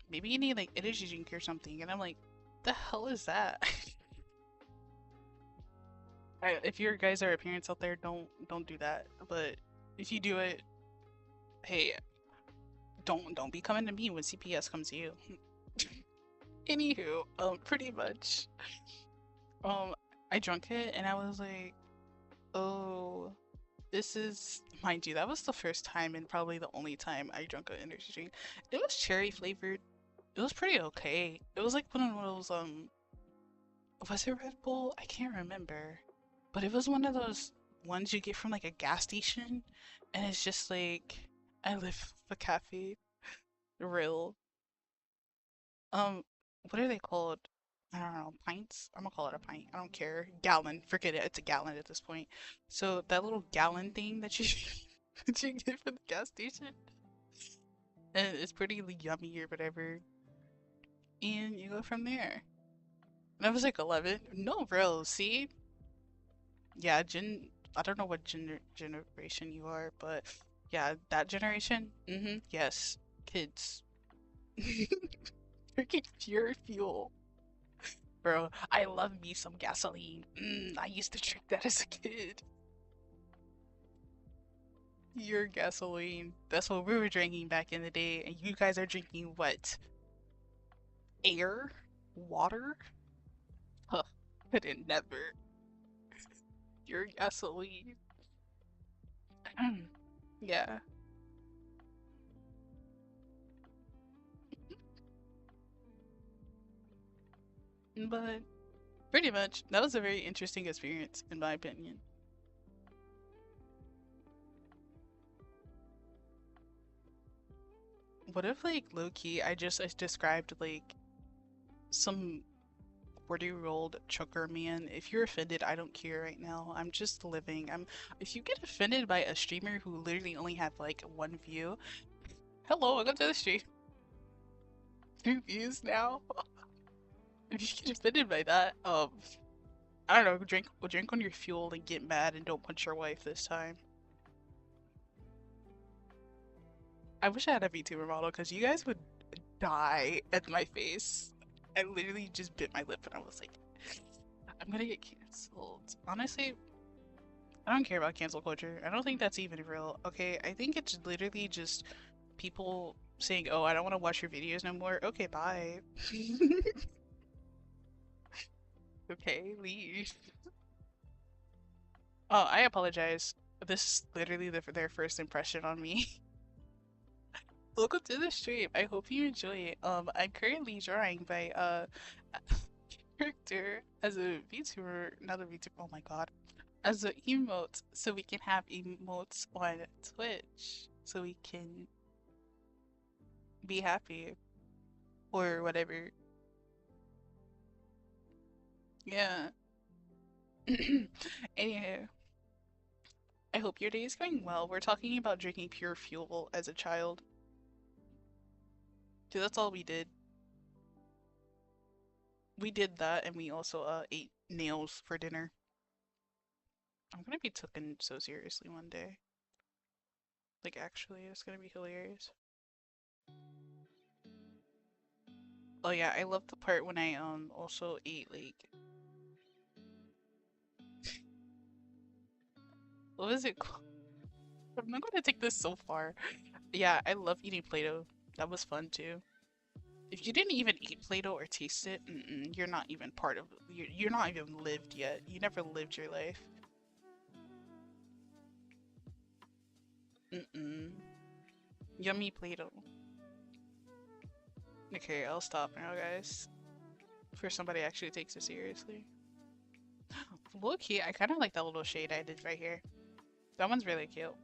S1: maybe you need like energy drink or something. And I'm like, the hell is that? If your guys are parents out there, don't do that. But if you do it, hey, don't be coming to me when CPS comes to you. Anywho, pretty much, um, I drank it and I was like, oh, this is, mind you, that was the first time and probably the only time I drank an energy drink. It was cherry flavored. It was pretty okay. It was like one of those, was it Red Bull? I can't remember. But it was one of those ones you get from like a gas station. And it's just like, I live the cafe. Real. What are they called? I don't know, pints? I'm gonna call it a pint. I don't care. Gallon. Forget it. It's a gallon at this point. So that little gallon thing that you that you get from the gas station. And it's pretty yummy or whatever. And you go from there. And I was like 11. No, bro, see? Yeah, I don't know what generation you are, but yeah, that generation. Yes, kids. Drinking pure fuel. Bro, I love me some gasoline. I used to drink that as a kid. Pure gasoline. That's what we were drinking back in the day, and you guys are drinking what? Air? Water? Huh. Could it never. Pure gasoline. Yeah. But pretty much, that was a very interesting experience, in my opinion. What if, like, low key, I described, like, some 40-year-old chucker man? If you're offended, I don't care right now. I'm just living. If you get offended by a streamer who literally only had, like, one view, hello, welcome to the stream. 2 views now? If you get offended by that, I don't know, drink on your fuel and get mad and don't punch your wife this time. I wish I had a VTuber model because you guys would die at my face. I literally just bit my lip and I was like, I'm gonna get canceled. Honestly, I don't care about cancel culture. I don't think that's even real. Okay, I think it's literally just people saying, oh, I don't want to watch your videos no more. Okay, bye. Okay, leave. Oh, I apologize. This is literally their first impression on me. Welcome to the stream. I hope you enjoy it. I'm currently drawing by character as a VTuber, not a VTuber. Oh my god, as an emote, so we can have emotes on Twitch, so we can be happy or whatever. Yeah. Anywho, I hope your day is going well. We're talking about drinking pure fuel as a child. Dude, that's all we did. We did that, and we also ate nails for dinner. I'm gonna be taken so seriously one day. Like, actually, it's gonna be hilarious. Oh yeah, I love the part when I also ate like what was it called? I'm not gonna take this so far. Yeah, I love eating Play-Doh. That was fun too. If you didn't even eat Play-Doh or taste it, you're not even part of you're not even lived yet. You never lived your life. Yummy Play-Doh. Okay, I'll stop now, guys. For somebody actually takes it seriously. Low key, I kind of like that little shade I did right here. That one's really cute.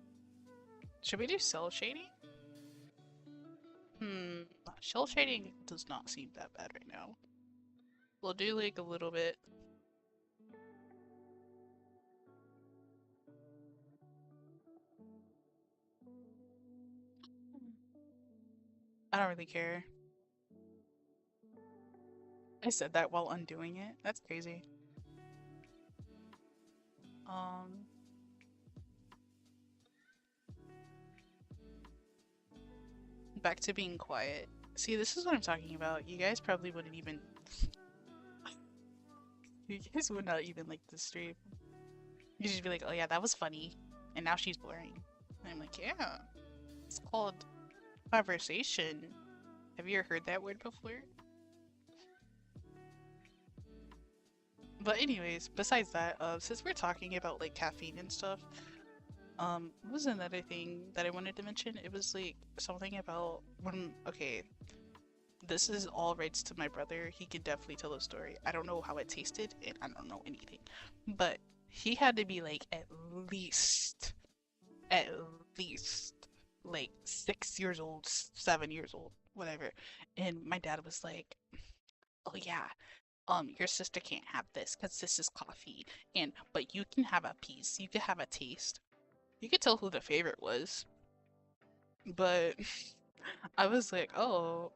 S1: Should we do cell shading? Shell shading does not seem that bad right now. We'll do like a little bit. I don't really care. I said that while undoing it. That's crazy. Back to being quiet. See, this is what I'm talking about. You guys probably wouldn't even you guys would not even like the stream. You'd just be like, oh yeah, that was funny. And now she's boring. And I'm like, yeah. It's called conversation. Have you ever heard that word before? But anyways, besides that, since we're talking about like caffeine and stuff, what was another thing that I wanted to mention? It was like something about when, okay, this is all rights to my brother. He could definitely tell a story. I don't know how it tasted, and I don't know anything. But he had to be like least, at least, like 6 years old, 7 years old, whatever. And my dad was like, oh yeah, your sister can't have this because this is coffee. But you can have a piece. You can have a taste. You could tell who the favorite was, but I was like, oh,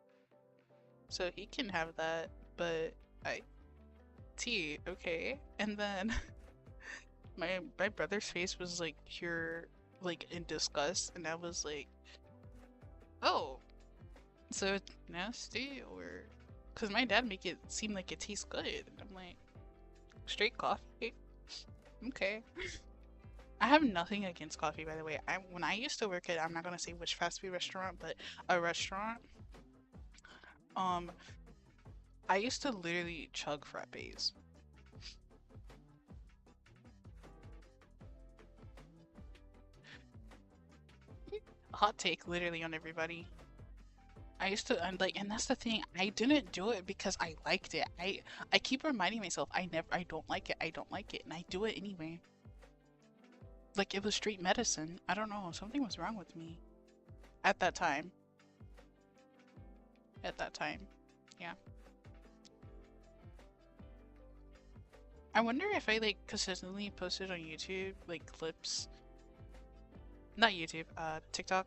S1: so he can have that, but I tea, okay. And then my brother's face was like pure like in disgust, and I was like, oh, so it's nasty or because my dad make it seem like it tastes good, and I'm like, straight coffee, okay. I have nothing against coffee, by the way. When I used to work at, I'm not gonna say which fast food restaurant, but a restaurant, um, I used to literally chug frappes. Hot take, literally on everybody. I used to and like, and that's the thing. I didn't do it because I liked it. I keep reminding myself I don't like it. I don't like it, and I do it anyway. Like it was straight medicine. I don't know. Something was wrong with me at that time. At that time, yeah. I wonder if I like consistently posted on YouTube like clips, not YouTube, TikTok.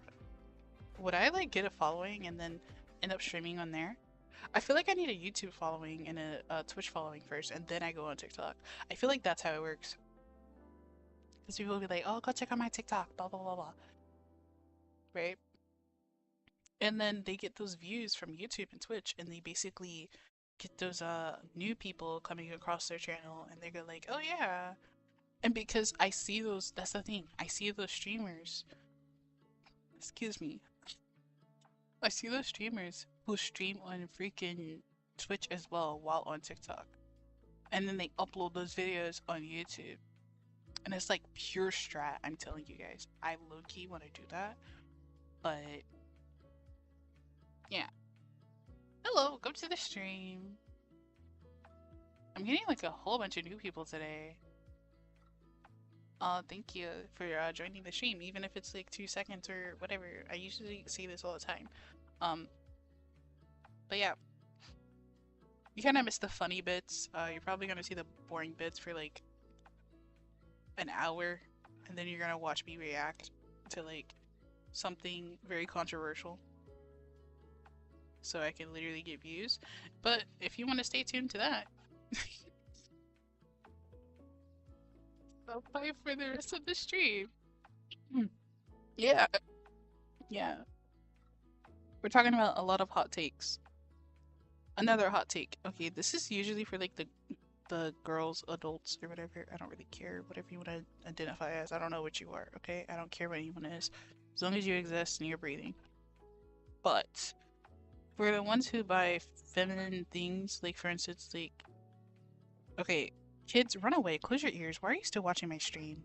S1: Would I like get a following and then end up streaming on there? I feel like I need a YouTube following and a Twitch following first, and then I go on TikTok. I feel like that's how it works. Because people will be like, oh, go check out my TikTok, blah, blah, blah, blah. Right? And then they get those views from YouTube and Twitch, and they basically get those new people coming across their channel, and they go like, oh yeah. And because I see those, that's the thing, I see those streamers, excuse me, I see those streamers who stream on freaking Twitch as well while on TikTok. And then they upload those videos on YouTube. And it's like pure strat, I'm telling you guys. I low-key want to do that. But yeah. Hello, welcome to the stream. I'm getting like a whole bunch of new people today. Thank you for joining the stream, even if it's like 2 seconds or whatever. I usually say this all the time. But yeah. You kind of miss the funny bits. You're probably gonna see the boring bits for like an hour, and then you're gonna watch me react to like something very controversial. So I can literally get views. But if you want to stay tuned to that, I'll play for the rest of the stream. Yeah, yeah. We're talking about a lot of hot takes. Another hot take. Okay, this is usually for like the girls, adults, or whatever. I don't really care. Whatever you want to identify as. I don't know what you are, okay? I don't care what anyone is. As long as you exist and you're breathing. But for the ones who buy feminine things, like for instance, like, okay, kids, run away, close your ears. Why are you still watching my stream?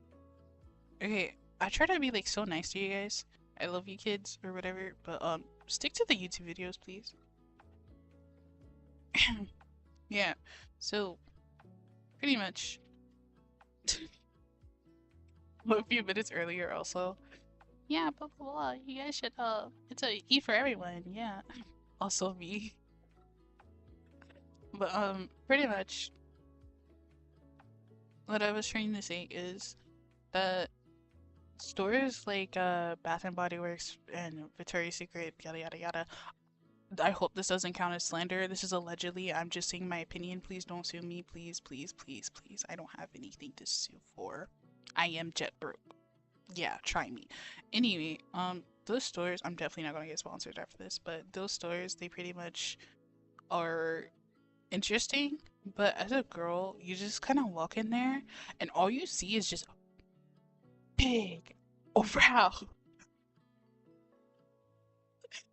S1: Okay, I try to be like so nice to you guys. I love you kids or whatever, but stick to the YouTube videos, please. Yeah, so pretty much a few minutes earlier also. Yeah, blah blah blah. You guys should it's a E for everyone, yeah. Also me. But pretty much what I was trying to say is that stores like Bath and Body Works and Victoria's Secret, yada yada yada. I hope this doesn't count as slander. This is allegedly. I'm just saying my opinion. Please don't sue me. Please, please, please, please. I don't have anything to sue for. I am jet broke. Yeah, try me. Anyway, those stores, I'm definitely not gonna get sponsored after this, but those stores, they pretty much are interesting. But as a girl, you just kind of walk in there, and all you see is just big. Oh wow.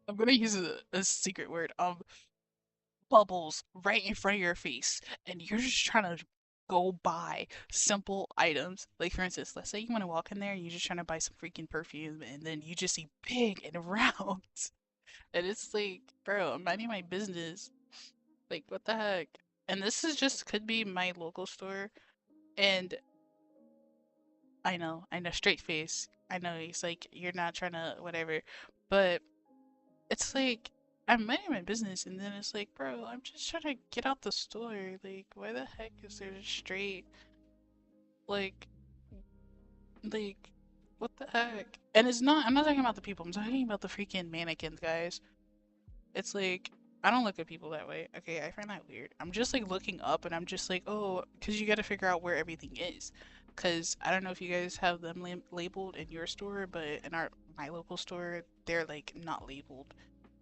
S1: I'm gonna use a secret word. Bubbles right in front of your face, and you're just trying to go buy simple items. Like for instance, let's say you want to walk in there and you're just trying to buy some freaking perfume, and then you just see big and round, and it's like, bro, I'm minding my business. Like what the heck? And this is just could be my local store, and I know, straight face. I know it's like you're not trying to whatever, but it's like I'm minding my business, and then it's like, bro, I'm just trying to get out the store. Like, why the heck is there straight, like, like What the heck? And it's not, I'm not talking about the people, I'm talking about the freaking mannequins, guys. It's like, I don't look at people that way. Okay, I find that weird. I'm just like looking up and I'm just like, oh, because you got to figure out where everything is. Because I don't know if you guys have them labeled in your store, but in my local store, they're like not labeled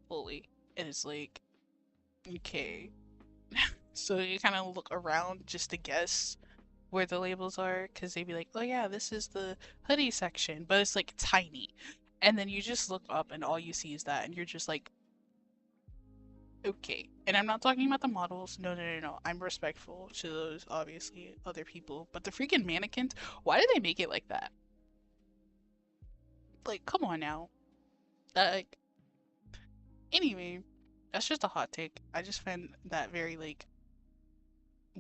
S1: fully. And it's like, okay. So you kind of look around just to guess where the labels are because they'd be like, oh yeah, this is the hoodie section, but it's like tiny. And then you just look up and all you see is that, and you're just like, okay. And I'm not talking about the models. No, no, no, no. I'm respectful to those, obviously, other people. But the freaking mannequins, why did they make it like that? Like, come on now. Like, anyway, that's just a hot take. I just find that very, like,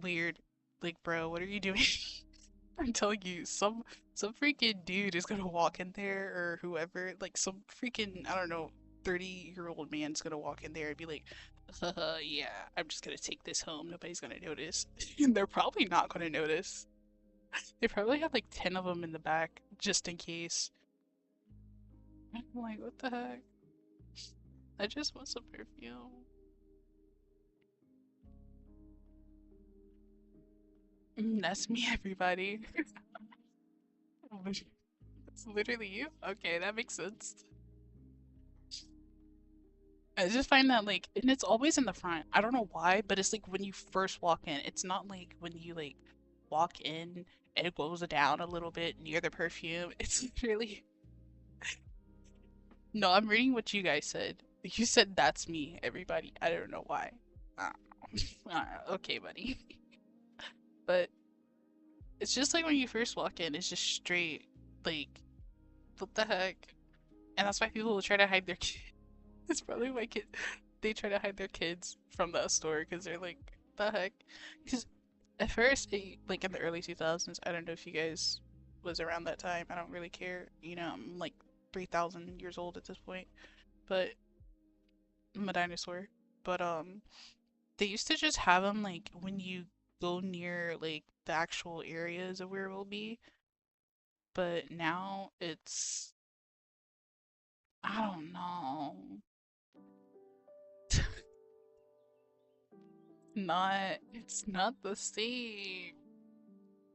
S1: weird. Like, bro, what are you doing? I'm telling you, some freaking dude is gonna walk in there or whoever, like some freaking, I don't know, 30-year-old man's gonna walk in there and be like, yeah, I'm just gonna take this home. Nobody's gonna notice. And they're probably not gonna notice. They probably have like 10 of them in the back just in case. I'm like, what the heck? I just want some perfume. That's me, everybody. It's literally you? Okay, that makes sense. I just find that like, and it's always in the front. I don't know why, but it's like when you first walk in. It's not like when you like walk in and it goes down a little bit near the perfume. It's really no. I'm reading what you guys said. You said that's me, everybody. I don't know why. I don't know. Okay, buddy. But it's just like when you first walk in, it's just straight like what the heck? And that's why people will try to hide their kids. It's probably why they try to hide their kids from that store because they're like, the heck? Because at first, like in the early 2000s, I don't know if you guys was around that time. I don't really care. You know, I'm like 3,000 years old at this point, but I'm a dinosaur. But they used to just have them like when you go near like the actual areas of where it will be. But now it's I don't know. Not it's not the same.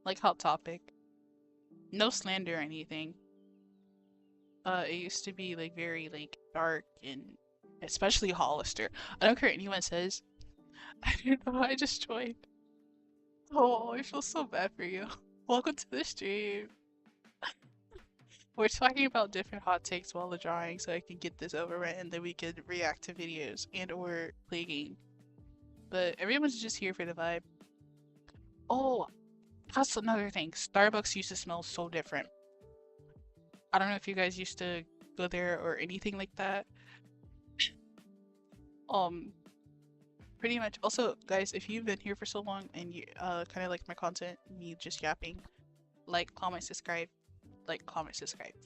S1: Like Hot Topic. No slander or anything. It used to be like very like dark and especially Hollister. I don't care what anyone says. I don't know. I just joined. Oh, I feel so bad for you. Welcome to the stream. We're talking about different hot takes while the drawing, so I can get this over with, and then we can react to videos and or play a game. But everyone's just here for the vibe. Oh, that's another thing. Starbucks used to smell so different. I don't know if you guys used to go there or anything like that. Um, Pretty much. Also, guys, if you've been here for so long and you kind of like my content, me just yapping, like, comment, subscribe,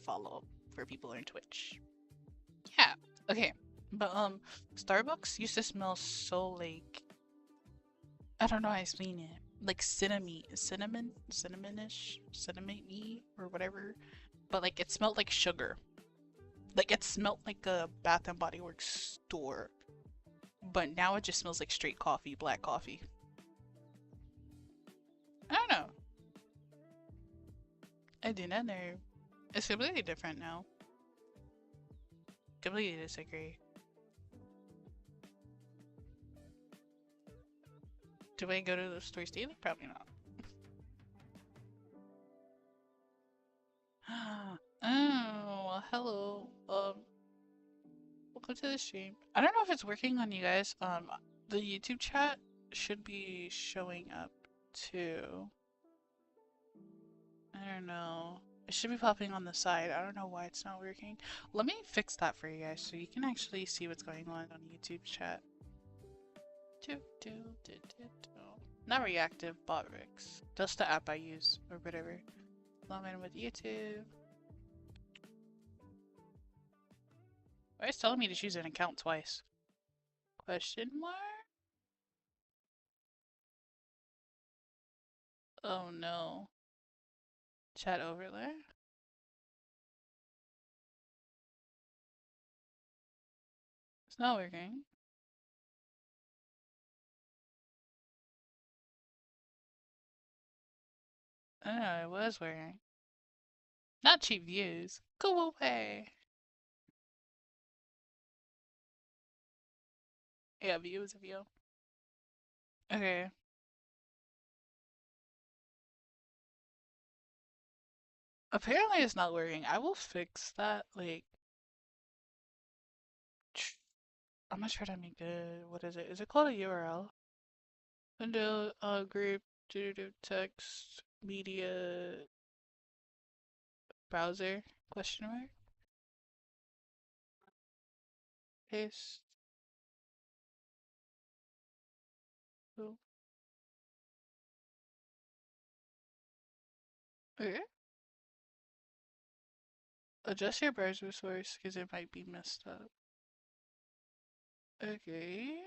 S1: follow for people on Twitch. Yeah. Okay. But Starbucks used to smell so like I don't know how to explain it. Like cinnamonish, cinnamony or whatever. But like it smelled like sugar. Like it smelled like a Bath and Body Works store. But now it just smells like straight coffee, black coffee. I don't know. I do not know. It's completely different now. Completely disagree. Do I go to those stores daily? Probably not. Oh, well, hello. Welcome to the stream. I don't know if it's working on you guys. The YouTube chat should be showing up too. I don't know. It should be popping on the side. I don't know why it's not working. Let me fix that for you guys so you can actually see what's going on YouTube chat. Not reactive, bot Rix. That's the app I use, or whatever. Log in with YouTube. Why is it telling me to choose an account twice? Question mark? Oh no. Chat overlay? It's not working. Oh, it was working. Not cheap views. Go away. Yeah, view is a view. Okay. Apparently it's not working. I will fix that. Like, I'm gonna try to make a, what is it? Is it called a URL? Window, group, text, media, browser, question mark, paste, oh, okay. Adjust your browser source because it might be messed up. Okay.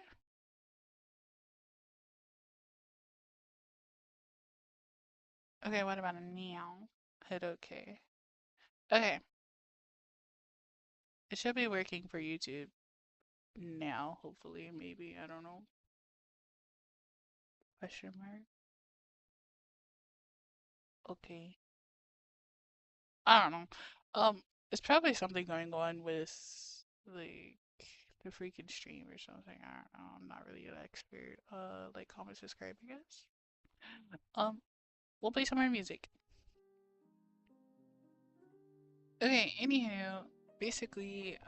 S1: Okay, what about now? Hit OK. Okay. It should be working for YouTube now, hopefully, maybe, I don't know. Question mark. Okay. I don't know. It's probably something going on with like the freaking stream or something. I don't know. I'm not really an expert. Like, comment, subscribe, I guess. We'll play some more music. Okay, anywho, basically,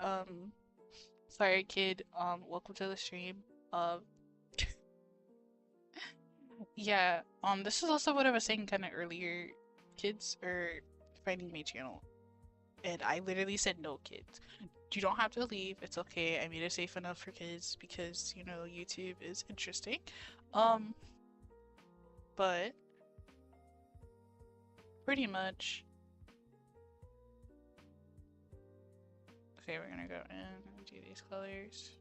S1: sorry kid, welcome to the stream. Um, yeah, this is also what I was saying kind of earlier. Kids are finding my channel, and I literally said no kids. You don't have to leave. It's okay. I made it safe enough for kids because, you know, YouTube is interesting. But pretty much. Okay, we're gonna go in and do these colors.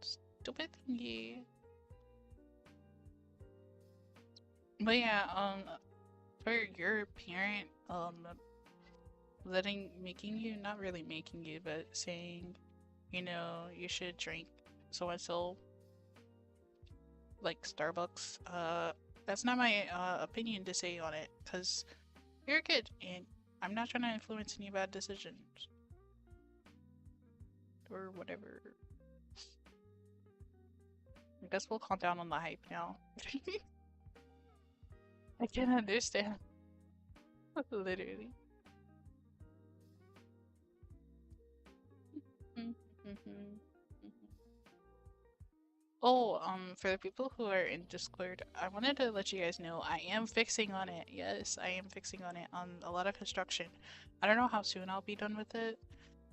S1: Stupid thingy. But yeah, for your parent, making you, not really making you, but saying, you know, you should drink so and so, like Starbucks, that's not my opinion to say on it, because you're a kid, and I'm not trying to influence any bad decisions. Or whatever. I guess we'll calm down on the hype now. I can understand. Literally. Oh, for the people who are in Discord, I wanted to let you guys know I am fixing on it. Yes, I am fixing on it on a lot of construction. I don't know how soon I'll be done with it.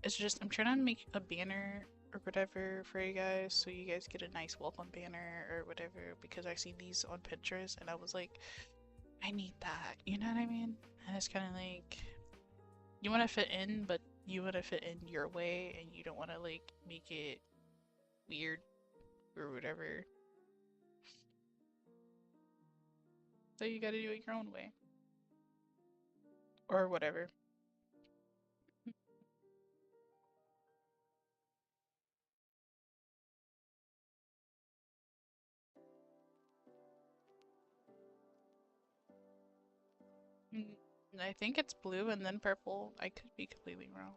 S1: It's just I'm trying to make a banner or whatever for you guys so you guys get a nice welcome banner or whatever, because I see these on Pinterest and I was like, I need that. You know what I mean? And it's kind of like, you want to fit in, but you want to fit in your way and you don't want to like make it weird or whatever. So you gotta do it your own way. Or whatever. I think it's blue and then purple. I could be completely wrong.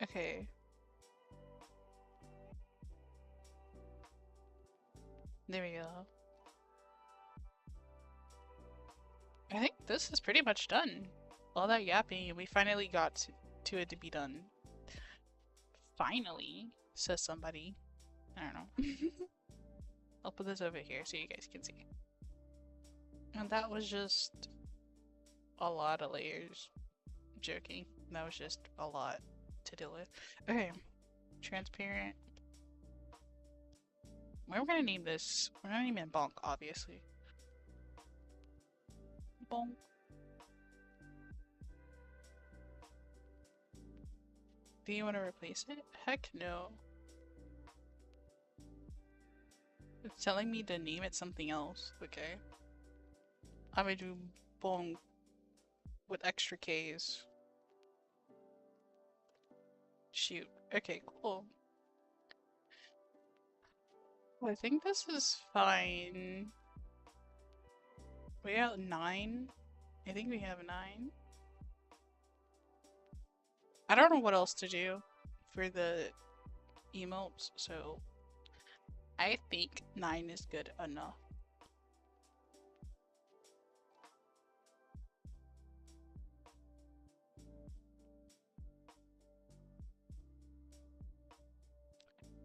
S1: Okay. There we go. I think this is pretty much done. All that yapping, we finally got to it to be done. Finally, says somebody. I don't know. I'll put this over here so you guys can see. And that was just a lot of layers. Joking. That was just a lot to deal with. Okay. Transparent. We're gonna name this. We're gonna name it Bonk, obviously. Bonk. Do you want to replace it? Heck no. It's telling me to name it something else. Okay. I'm gonna do bong with extra K's. Shoot. Okay, cool. I think this is fine. We have 9. I think we have 9. I don't know what else to do for the emotes, so I think 9 is good enough.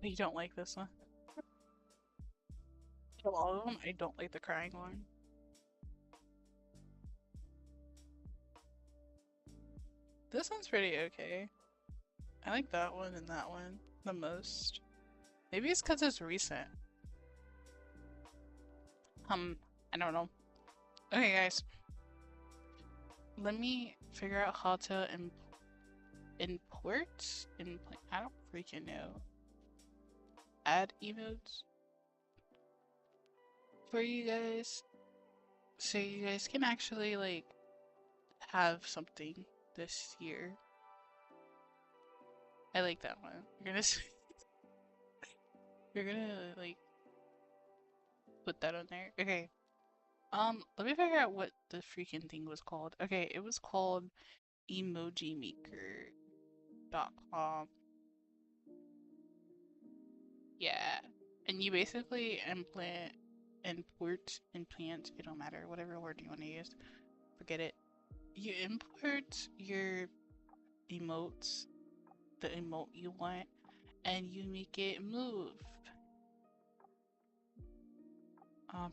S1: You don't like this one? Out of all of them, I don't like the crying one. This one's pretty okay. I like that one and that one the most. Maybe it's because it's recent. I don't know. Okay, guys. Let me figure out how to import? I don't freaking know. Add emotes for you guys. So you guys can actually, like, have something this year. I like that one. You're gonna like put that on there. Okay. Let me figure out what the freaking thing was called. Okay, it was called emojimaker.com. Yeah. And you basically import, it don't matter, whatever word you want to use. Forget it. You import your emotes, the emote you want, and you make it move.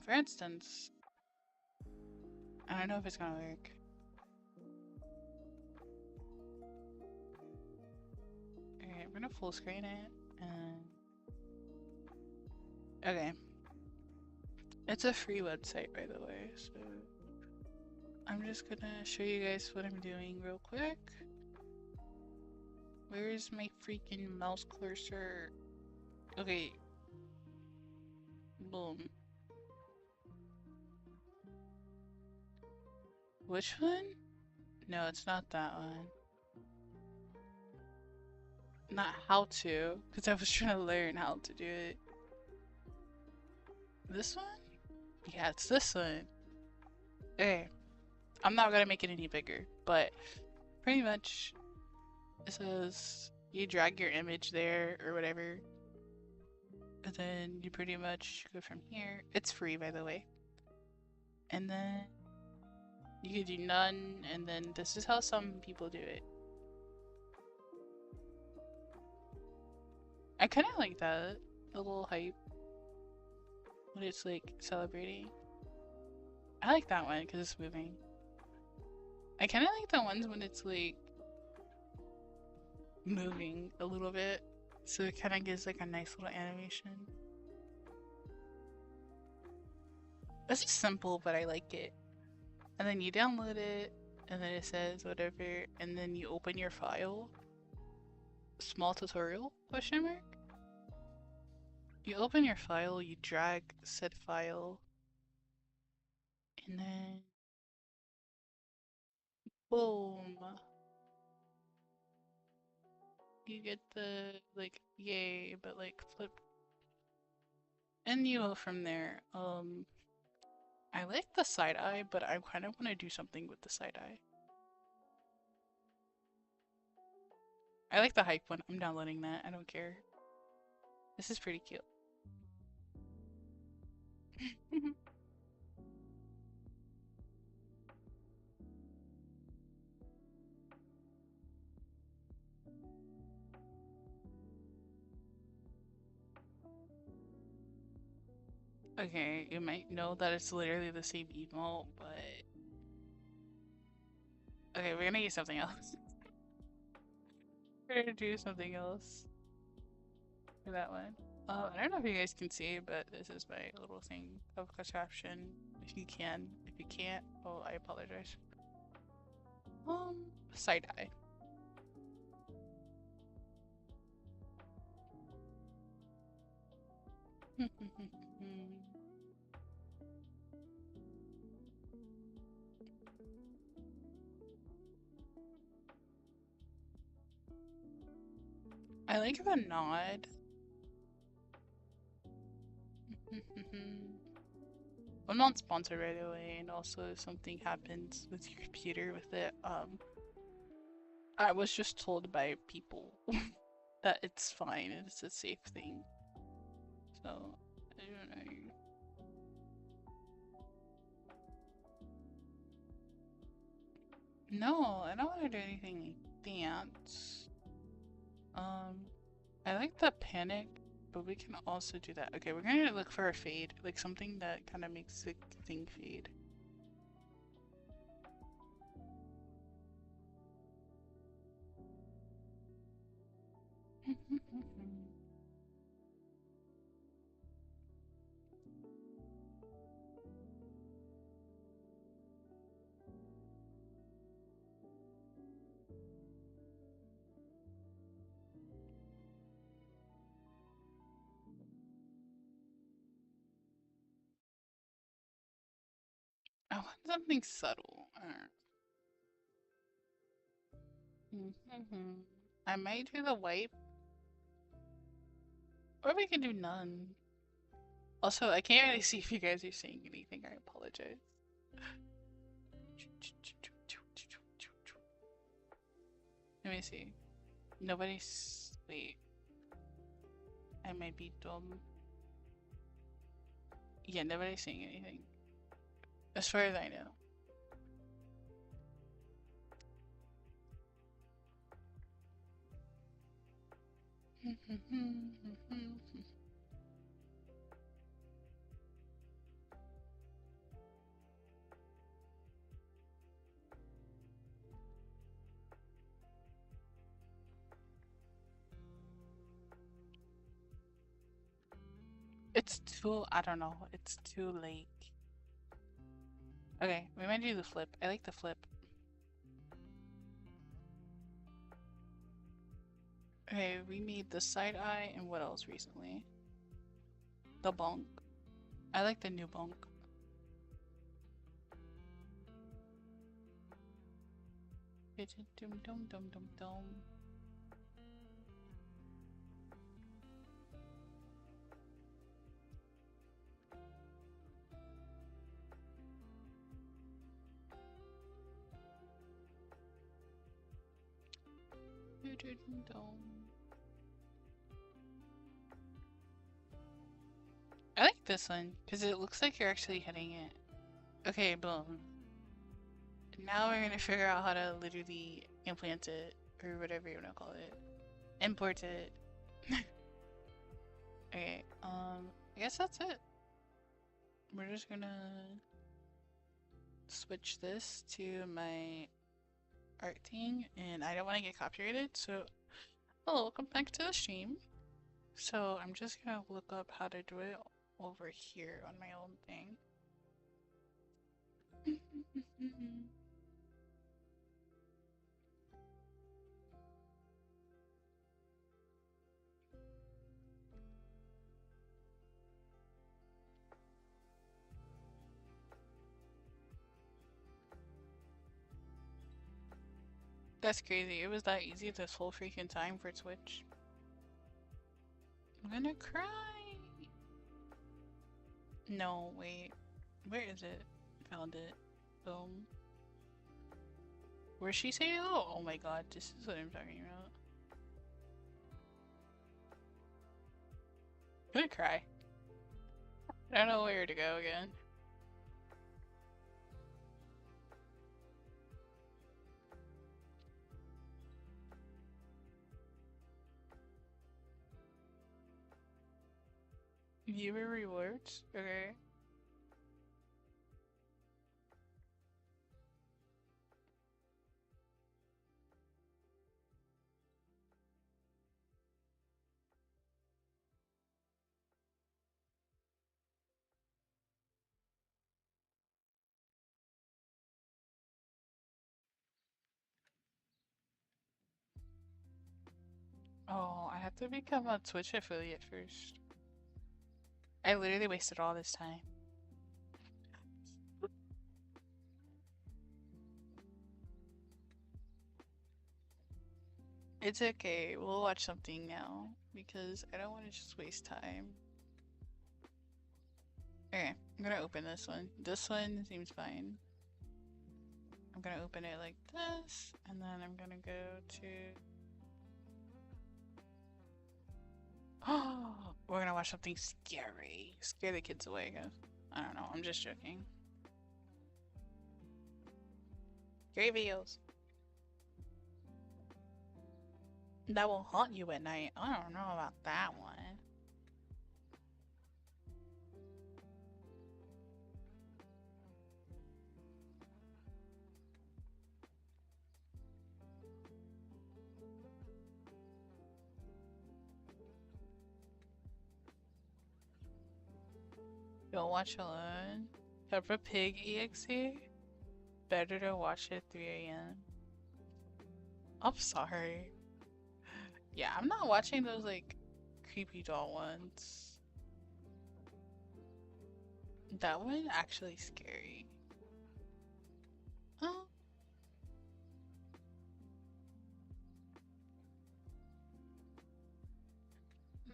S1: For instance, I don't know if it's gonna work. Okay, I'm gonna full screen it, and okay. It's a free website, by the way, so I'm just gonna show you guys what I'm doing real quick. Where is my freaking mouse cursor? Okay. Boom. Which one? No, it's not that one. Not how to, because I was trying to learn how to do it. This one? Yeah, it's this one. Okay. I'm not gonna make it any bigger, but pretty much it says you drag your image there or whatever, and then you pretty much go from here. It's free, by the way. And then you can do none, and then this is how some people do it. I kind of like that, the little hype when it's like celebrating. I like that one because it's moving. I kind of like the ones when it's like moving a little bit, so it kind of gives like a nice little animation. This is simple, but I like it. And then you download it, and then it says whatever, and then you open your file. Small tutorial, question mark? You open your file, you drag said file, and then boom. You get the, like, yay, but like flip. And you go from there. I like the side eye, but I kind of want to do something with the side eye. I like the hype one. I'm downloading that. I don't care. This is pretty cute. Okay, you might know that it's literally the same emote, but... Okay, we're gonna use something else. We're gonna do something else for that one. I don't know if you guys can see, but this is my little thing of contraption. If you can. If you can't, oh, I apologize. Side eye. I like the nod. I'm not sponsored right away, and also if something happens with your computer with it, I was just told by people that it's fine, it's a safe thing. So, I don't know. No, I don't want to do anything like dance. I like the panic, but we can also do that. Okay, we're gonna look for a fade, like something that kind of makes the thing fade. I want something subtle. I might do the wipe, or we can do none. Also, I can't really see if you guys are saying anything. I apologize. Let me see. Nobody's. Wait. I might be dumb. Yeah, nobody's saying anything. As far as I know. It's too, I don't know, it's too late. Okay, we might do the flip. I like the flip. Okay, we made the side eye and what else recently? The bonk. I like the new bonk. Dum dum dum dum dum. I like this one because it looks like you're actually hitting it. Okay, boom. Now we're gonna figure out how to literally implant it or whatever you want to call it. Import it. Okay, I guess that's it. We're just gonna switch this to my art thing, and I don't want to get copyrighted, so hello, welcome back to the stream. So I'm just gonna look up how to do it over here on my own thing. That's crazy. It was that easy this whole freaking time for Twitch. I'm gonna cry. No, wait. Where is it? Found it. Boom. Where's she saying hello? Oh my god, this is what I'm talking about. I'm gonna cry. I don't know where to go again. Viewer rewards? Okay. Oh, I have to become a Twitch affiliate first. I literally wasted all this time. It's okay. We'll watch something now because I don't want to just waste time. Okay, I'm gonna open this one. This one seems fine. I'm gonna open it like this, and then I'm gonna go to... Oh, we're gonna watch something scary. Scare the kids away, guys. I don't know, I'm just joking. Scary videos. That will haunt you at night. I don't know about that one. Don't watch alone. Peppa Pig EXE? Better to watch it 3 a.m. I'm sorry. Yeah, I'm not watching those like creepy doll ones. That one actually scary. Oh.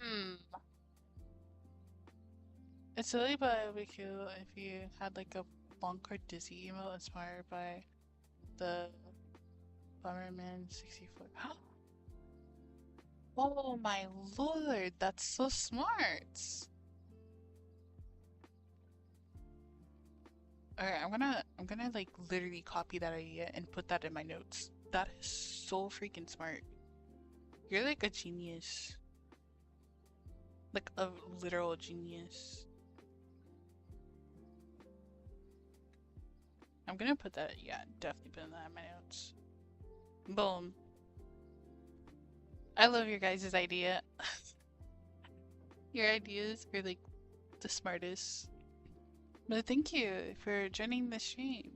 S1: Hmm. It's really but it would be cool if you had like a bonk or dizzy emote inspired by the Bummerman 64. Oh my lord, that's so smart. Alright, I'm gonna like literally copy that idea and put that in my notes. That is so freaking smart. You're like a genius. Like a literal genius. I'm gonna put that, yeah, definitely put that in my notes. Boom. I love your guys' idea. Your ideas are like the smartest. But thank you for joining the stream.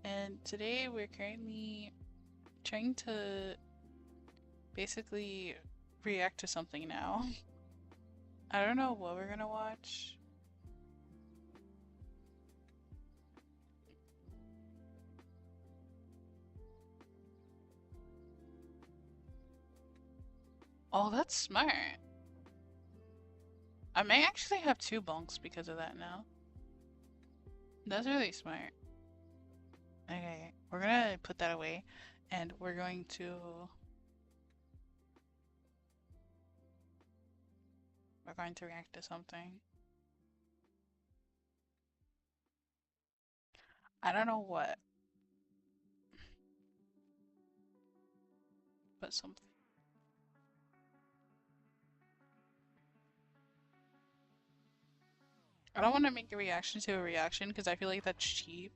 S1: And today we're currently trying to basically react to something now. I don't know what we're gonna watch. Oh, that's smart. I may actually have 2 bonks because of that now. That's really smart. Okay, we're gonna put that away and we're going to react to something. I don't know what, but something. I don't want to make a reaction to a reaction because I feel like that's cheap.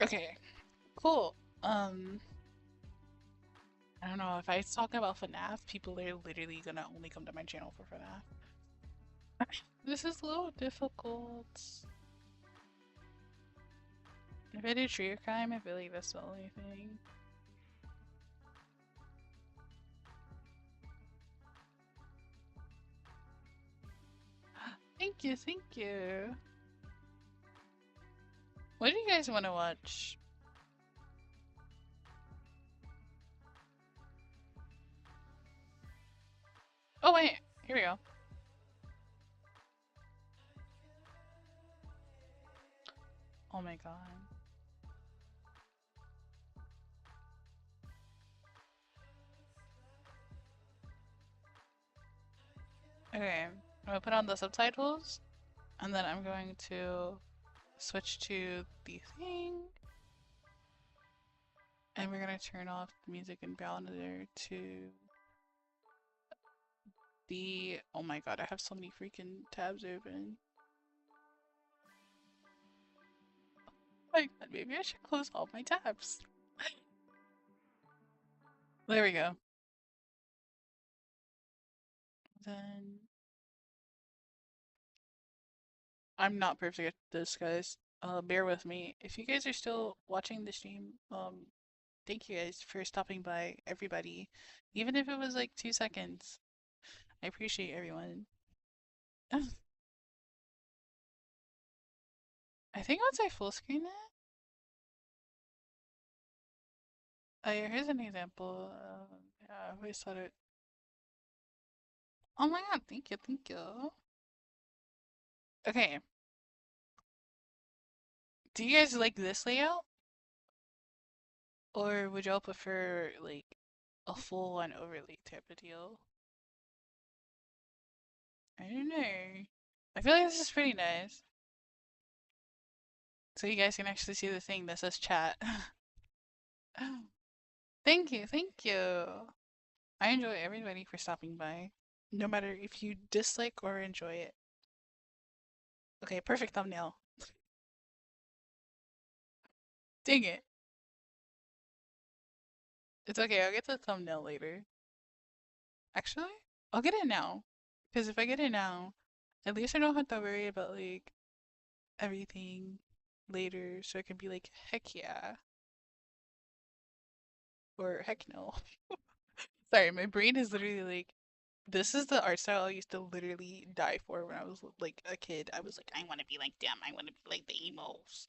S1: Okay, cool. I don't know, if I talk about FNAF, people are literally gonna only come to my channel for FNAF. This is a little difficult. If I do true crime, I feel like that's the only thing. Thank you, thank you. What do you guys want to watch? Oh wait, here we go. Oh my god. Okay, I'm gonna put on the subtitles, and then I'm going to switch to the thing, and we're gonna turn off the music and balance to the... Oh my god, I have so many freaking tabs open. Oh my god, maybe I should close all my tabs. There we go. Then... I'm not perfect at this, guys. Bear with me. If you guys are still watching the stream, Thank you guys for stopping by, everybody. Even if it was like 2 seconds. I appreciate everyone. I think once I full screen it, yeah, here's an example. Yeah, I always thought it. Oh my god, thank you, thank you. Okay, do you guys like this layout? Or would y'all prefer like a full on overlay type of deal? I don't know. I feel like this is pretty nice. So you guys can actually see the thing that says chat. Thank you, thank you. I enjoy everybody for stopping by, no matter if you dislike or enjoy it. Okay, perfect thumbnail. Dang it. It's okay, I'll get the thumbnail later. Actually, I'll get it now. Because if I get it now, at least I don't have to worry about like everything later. So it can be like, heck yeah. Or heck no. Sorry, my brain is literally like, this is the art style I used to literally die for when I was like a kid. I was like, I want to be like them. I want to be like the emos.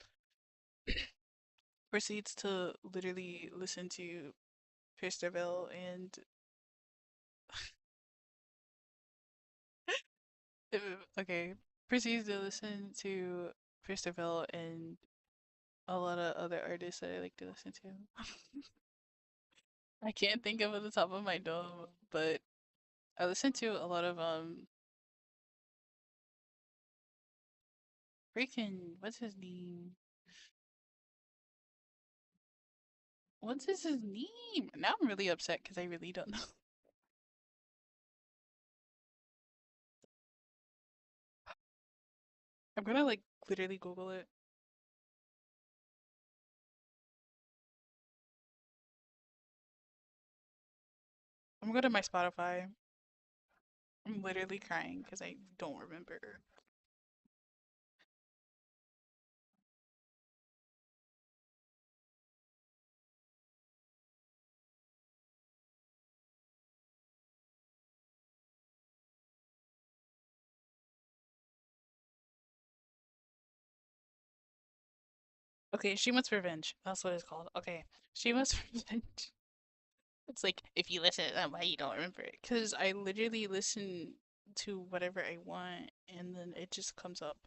S1: Proceeds to literally listen to Christabel and okay, proceeds to listen to Christabel and a lot of other artists that I like to listen to. I can't think of at the top of my dome, but I listen to a lot of freaking what's his name? What's his name? Now I'm really upset because I really don't know. I'm gonna like literally Google it. I'm gonna go to my Spotify. I'm literally crying because I don't remember. Okay, She Wants Revenge. That's what it's called. Okay, She Wants Revenge. It's like if you listen to that, why you don't remember it? Because I literally listen to whatever I want and then it just comes up.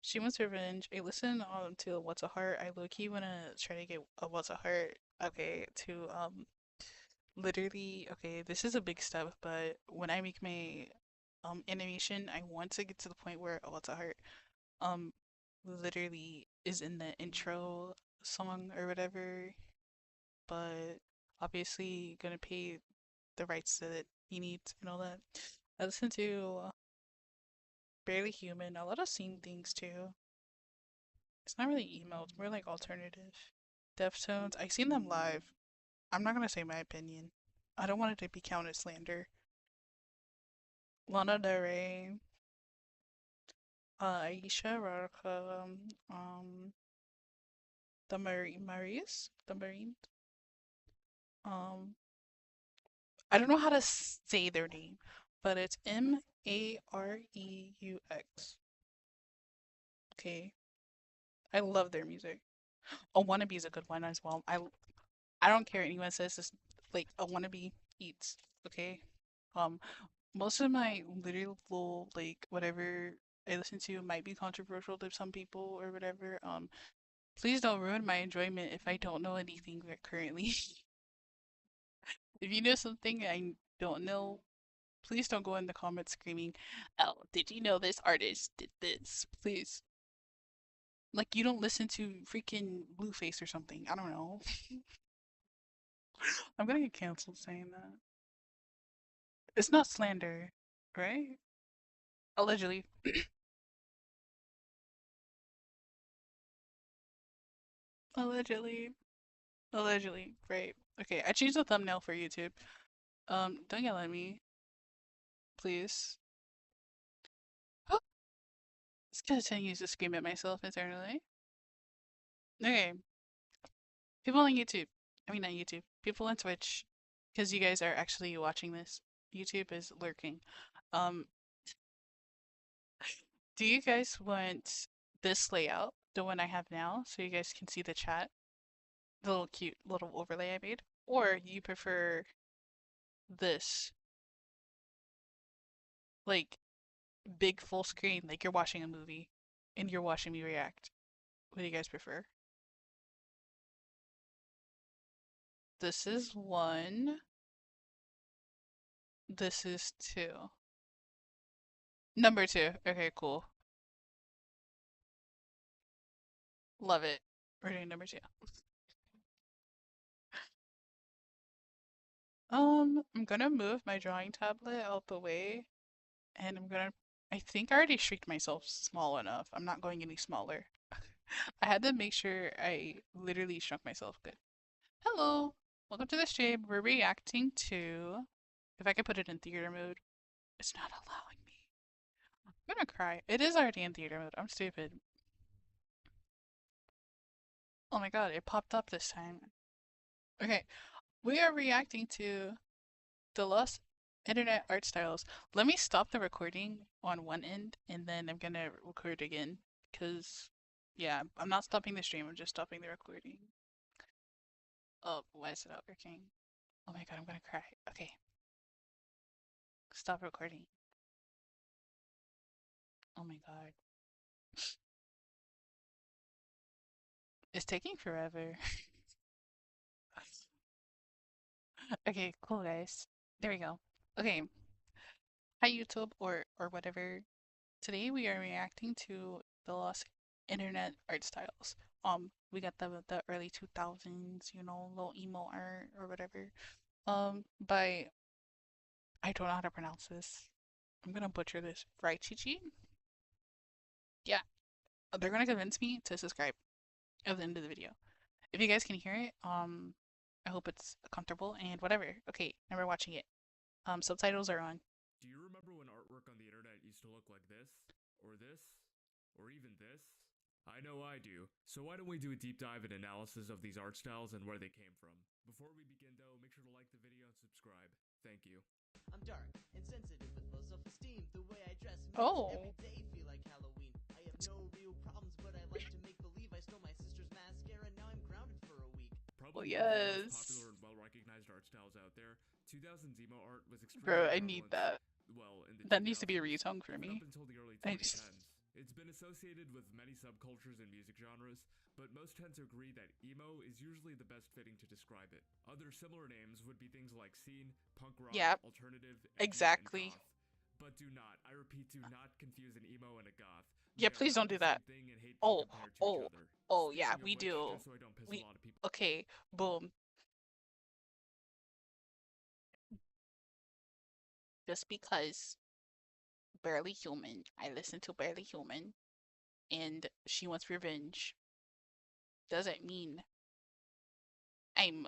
S1: She Wants Revenge. I listen to What's a Heart. I low key wanna try to get a What's a Heart. Okay, to literally okay, this is a big step, but when I make my animation, I want to get to the point where What's a Heart um literally is in the intro song or whatever, but obviously gonna pay the rights that he needs and all that. I listen to Barely Human, a lot of scene things too. It's not really emo, it's more like alternative. Deftones, I seen them live. I'm not gonna say my opinion. I don't want it to be counted slander. Lana Del Rey, Aisha, Rarka, the Maries, the Marines. Um, I don't know how to say their name, but it's Mareux. Okay, I love their music. A Wannabe is a good one as well. I don't care what anyone says. This like a Wannabe eats. Okay, um, most of my literal like whatever I listen to might be controversial to some people or whatever. Please don't ruin my enjoyment if I don't know anything currently. If you know something I don't know, please don't go in the comments screaming, "Oh, did you know this artist did this?" Please. Like you don't listen to freaking Blueface or something. I don't know. I'm gonna get canceled saying that. It's not slander, right? Allegedly. Allegedly. Allegedly. Right. Okay, I changed the thumbnail for YouTube. Don't yell at me, please. It's continues to scream at myself internally. Okay, people on YouTube. I mean, not YouTube. People on Twitch, because you guys are actually watching this. YouTube is lurking. Um, do you guys want this layout, the one I have now, so you guys can see the chat, the little cute little overlay I made, or you prefer this, like big full screen, like you're watching a movie and you're watching me react? What do you guys prefer? This is one. This is two. Number two. Okay, cool. Love it. We're doing number two. I'm gonna move my drawing tablet out the way, and I think I already shrieked myself small enough. I'm not going any smaller. I had to make sure I literally shrunk myself good. Hello! Welcome to the stream. We're reacting to... If I could put it in theater mode. It's not allowing me. I'm gonna cry. It is already in theater mode. I'm stupid. Oh my god, it popped up this time. Okay, we are reacting to the lost internet art styles. Let me stop the recording on one end and then I'm gonna record again. Cause yeah, I'm not stopping the stream, I'm just stopping the recording. Oh, why is it not working? Oh my god, I'm gonna cry. Okay. Stop recording. Oh my god. It's taking forever. Okay, cool guys. There we go. Okay. Hi YouTube or whatever. Today we are reacting to the lost internet art styles. We got the early 2000s, you know, little emo art or whatever. By I don't know how to pronounce this. I'm gonna butcher this. Raichichi? Yeah, they're gonna convince me to subscribe at the end of the video. If you guys can hear it, I hope it's comfortable and whatever. Okay, now we're watching it. Subtitles are on.
S2: Do you remember when artwork on the internet used to look like this? Or this? Or even this? I know I do. So why don't we do a deep dive and analysis of these art styles and where they came from. Before we begin though, make sure to like the video and subscribe. Thank you.
S3: I'm dark, insensitive with low self-esteem. The way I dress makes
S1: Oh.
S3: every day feel like Halloween. I have no real problems, but I like to make believe I stole my sister's mascara. Now I'm grounded for a week.
S2: Probably
S1: yes.
S2: one of the most popular and well-recognized art styles out there. 2000s emo art was extremely
S1: Bro, I
S2: prevalent.
S1: need that.
S2: Well, in the
S1: That needs to be a
S2: 2000s,
S1: retong for
S2: even
S1: me.
S2: up until the early 2010s. It's been associated with many subcultures and music genres, but most tend to agree that emo is usually the best fitting to describe it. Other similar names would be things like scene, punk rock,
S1: Yep.
S2: alternative,
S1: Exactly.
S2: and goth. But do not, I repeat, do not confuse an emo and a goth.
S1: Yeah, please don't do that. Oh, yeah, we do. Okay, boom. Just because Barely Human, I listen to Barely Human, and she wants revenge, doesn't mean I'm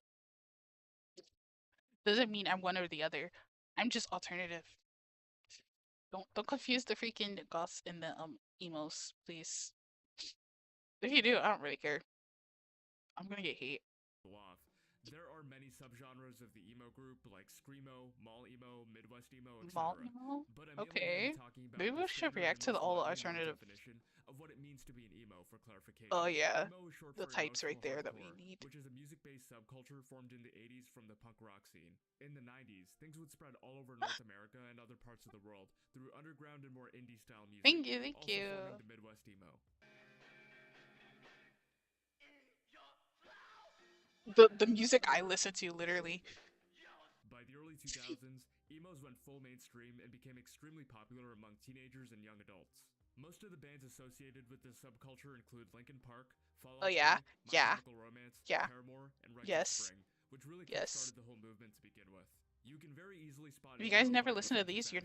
S1: one or the other. I'm just alternative. Don't confuse the freaking goths and the emos, please. If you do, I don't really care. I'm gonna get hate.
S2: There are many subgenres of the emo group, like screamo, mall emo, midwest emo, etc.
S1: Mall emo?
S2: But I'm
S1: okay.
S2: talking about
S1: Maybe we should react to all the alternative
S2: definition of what it means to be an emo for clarification.
S1: Oh yeah,
S2: the
S1: types right there that we need.
S2: Which is a music-based subculture formed in the 80s from the punk rock scene. In the 90s, things would spread all over North America and other parts of the world through underground and more indie-style music.
S1: Thank you.
S2: Forming the Midwest emo.
S1: The music I listen to, literally.
S2: By the early 2000s, emos went full mainstream and became extremely popular among teenagers and young adults. Most of the bands associated with this subculture include Linkin Park, Fall Out Boy, My Chemical Romance, Paramore, and Red Spring, which really kickstarted the whole movement to begin with. You can very easily spot.
S1: If you guys never listen to these, you're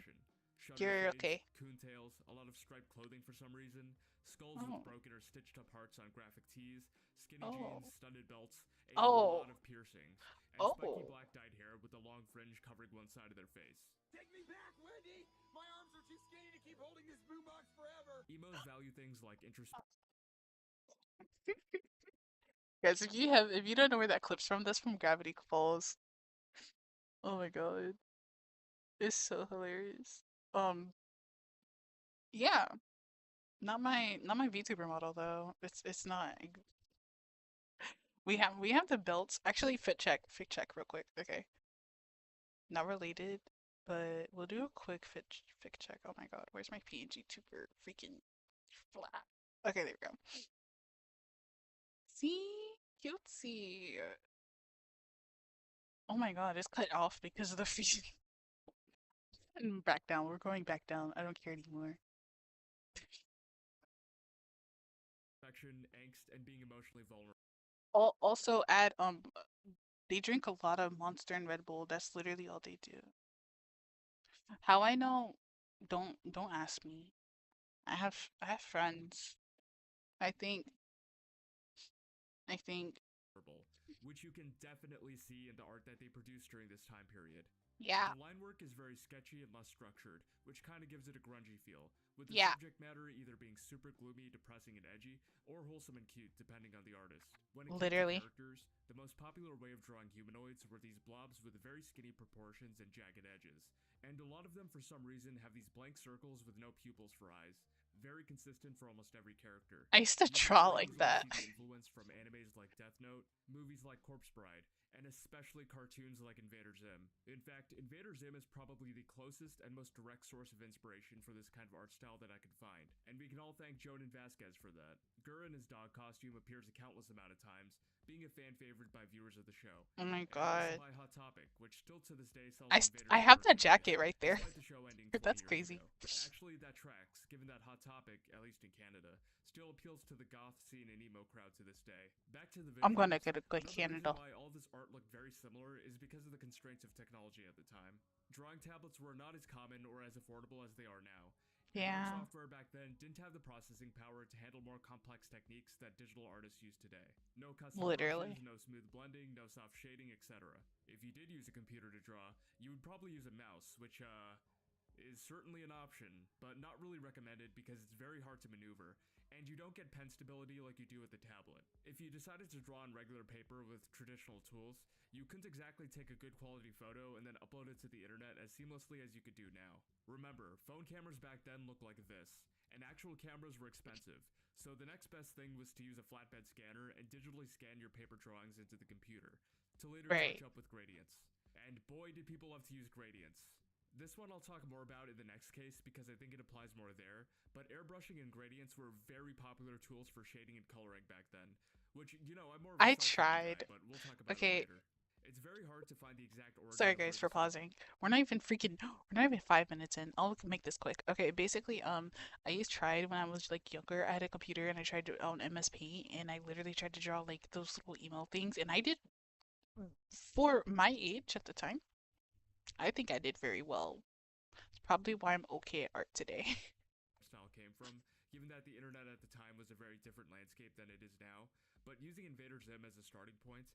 S1: okay.
S2: Coontails, a lot of striped clothing for some reason, skulls with broken or stitched up hearts on graphic tees, skinny jeans, studded belts, a lot of piercings, and spiky black dyed hair with a long fringe covering one side of their face.
S4: Take me back, Wendy! My arms are too skinny to keep holding this boombox forever!
S2: Emos value things like
S1: Guys, if you don't know where that clip's from, that's from Gravity Falls. Oh my god. It's so hilarious. Yeah. Not my VTuber model though. It's not. We have the belts. Actually, fit check real quick. Okay. Not related, but we'll do a quick fit check. Oh my god, where's my PNG tuber freaking flat? Okay, there we go. See? Cutesy. Oh my god, it's cut off because of the feet. And back down. We're going back down. I don't care anymore.
S2: Angst, and being emotionally vulnerable.
S1: Also add they drink a lot of Monster and Red Bull. That's literally all they do. How I know? Don't ask me. I have friends. I think
S2: Which you can definitely see in the art that they produced during this time period.
S1: yeah.
S2: The line work is very sketchy and less structured, which kind of gives it a grungy feel, with the subject matter either being super gloomy, depressing, and edgy, or wholesome and cute, depending on the artist. When it comes to characters, the most popular way of drawing humanoids were these blobs with very skinny proportions and jagged edges, and a lot of them for some reason have these blank circles with no pupils for eyes. Very consistent for almost every character.
S1: I used to draw like that.
S2: Influence from animes like Death Note, movies like Corpse Bride, and especially cartoons like Invader Zim. In fact, Invader Zim is probably the closest and most direct source of inspiration for this kind of art style that I could find, and we can all thank Jonan Vasquez for that. Gurr in his dog costume appears a countless amount of times, being a fan favorite by viewers of the show.
S1: Oh my god.
S2: By Hot Topic, which still to this day sells
S1: I have that jacket right there. That's crazy.
S2: Actually, that tracks, given that Hot Topic, at least in Canada, still appeals to the goth scene and emo crowd to this day. Back to the video.
S1: I'm gonna get a good Canada.
S2: Why all this art looked very similar is because of the constraints of technology at the time. Drawing tablets were not as common or as affordable as they are now.
S1: Yeah.
S2: Software back then didn't have the processing power to handle more complex techniques that digital artists use today. No custom brushes, no smooth blending, no soft shading, etc. If you did use a computer to draw, you would probably use a mouse, which is certainly an option, but not really recommended because it's very hard to maneuver, and you don't get pen stability like you do with the tablet. If you decided to draw on regular paper with traditional tools, you couldn't exactly take a good quality photo and then upload it to the internet as seamlessly as you could do now. Remember, phone cameras back then looked like this, and actual cameras were expensive, so the next best thing was to use a flatbed scanner and digitally scan your paper drawings into the computer, to later touch up with gradients. And boy did people love to use gradients. This one I'll talk more about in the next case because I think it applies more there, but airbrushing and gradients were very popular tools for shading and coloring back then, which, you know, I'm more of a
S1: tried.
S2: Guy, but we'll talk about it later. It's very hard to find the exact order.
S1: Sorry guys for pausing. We're not even 5 minutes in. I'll make this quick. Okay, basically, I tried when I was like younger. I had a computer and I tried to own MS Paint, and I literally tried to draw like those little emo things, and I did, for my age at the time, I think I did very well. It's probably why I'm okay at art today.
S2: Style came from, given that the internet at the time was a very different landscape than it is now, but using Invader Zim as a starting point,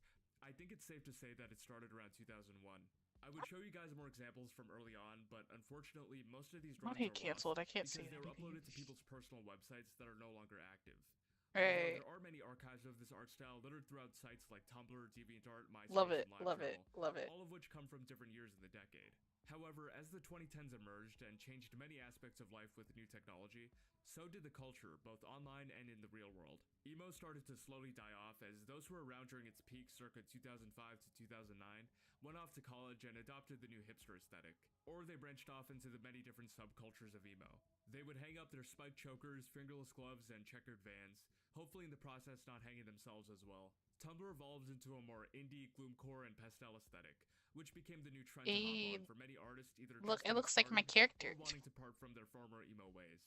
S2: I think it's safe to say that it started around 2001. I would show you guys more examples from early on, but unfortunately, most of these drawings are
S1: canceled. I can't see
S2: because they were
S1: anything.
S2: uploaded to people's personal websites that are no longer active.
S1: Right.
S2: There are many archives of this art style littered throughout sites like Tumblr, DeviantArt, MySpace,
S1: love it,
S2: and LiveJournal,
S1: love it.
S2: all of which come from different years in the decade. However, as the 2010s emerged and changed many aspects of life with new technology, so did the culture, both online and in the real world. Emo started to slowly die off as those who were around during its peak circa 2005 to 2009 went off to college and adopted the new hipster aesthetic, or they branched off into the many different subcultures of emo. They would hang up their spiked chokers, fingerless gloves, and checkered Vans, hopefully in the process not hanging themselves as well. Tumblr evolved into a more indie, gloomcore, and pastel aesthetic, which became the new trend to hop on for many artists, either
S1: look, it looks like my character,
S2: or wanting to part from their former emo ways.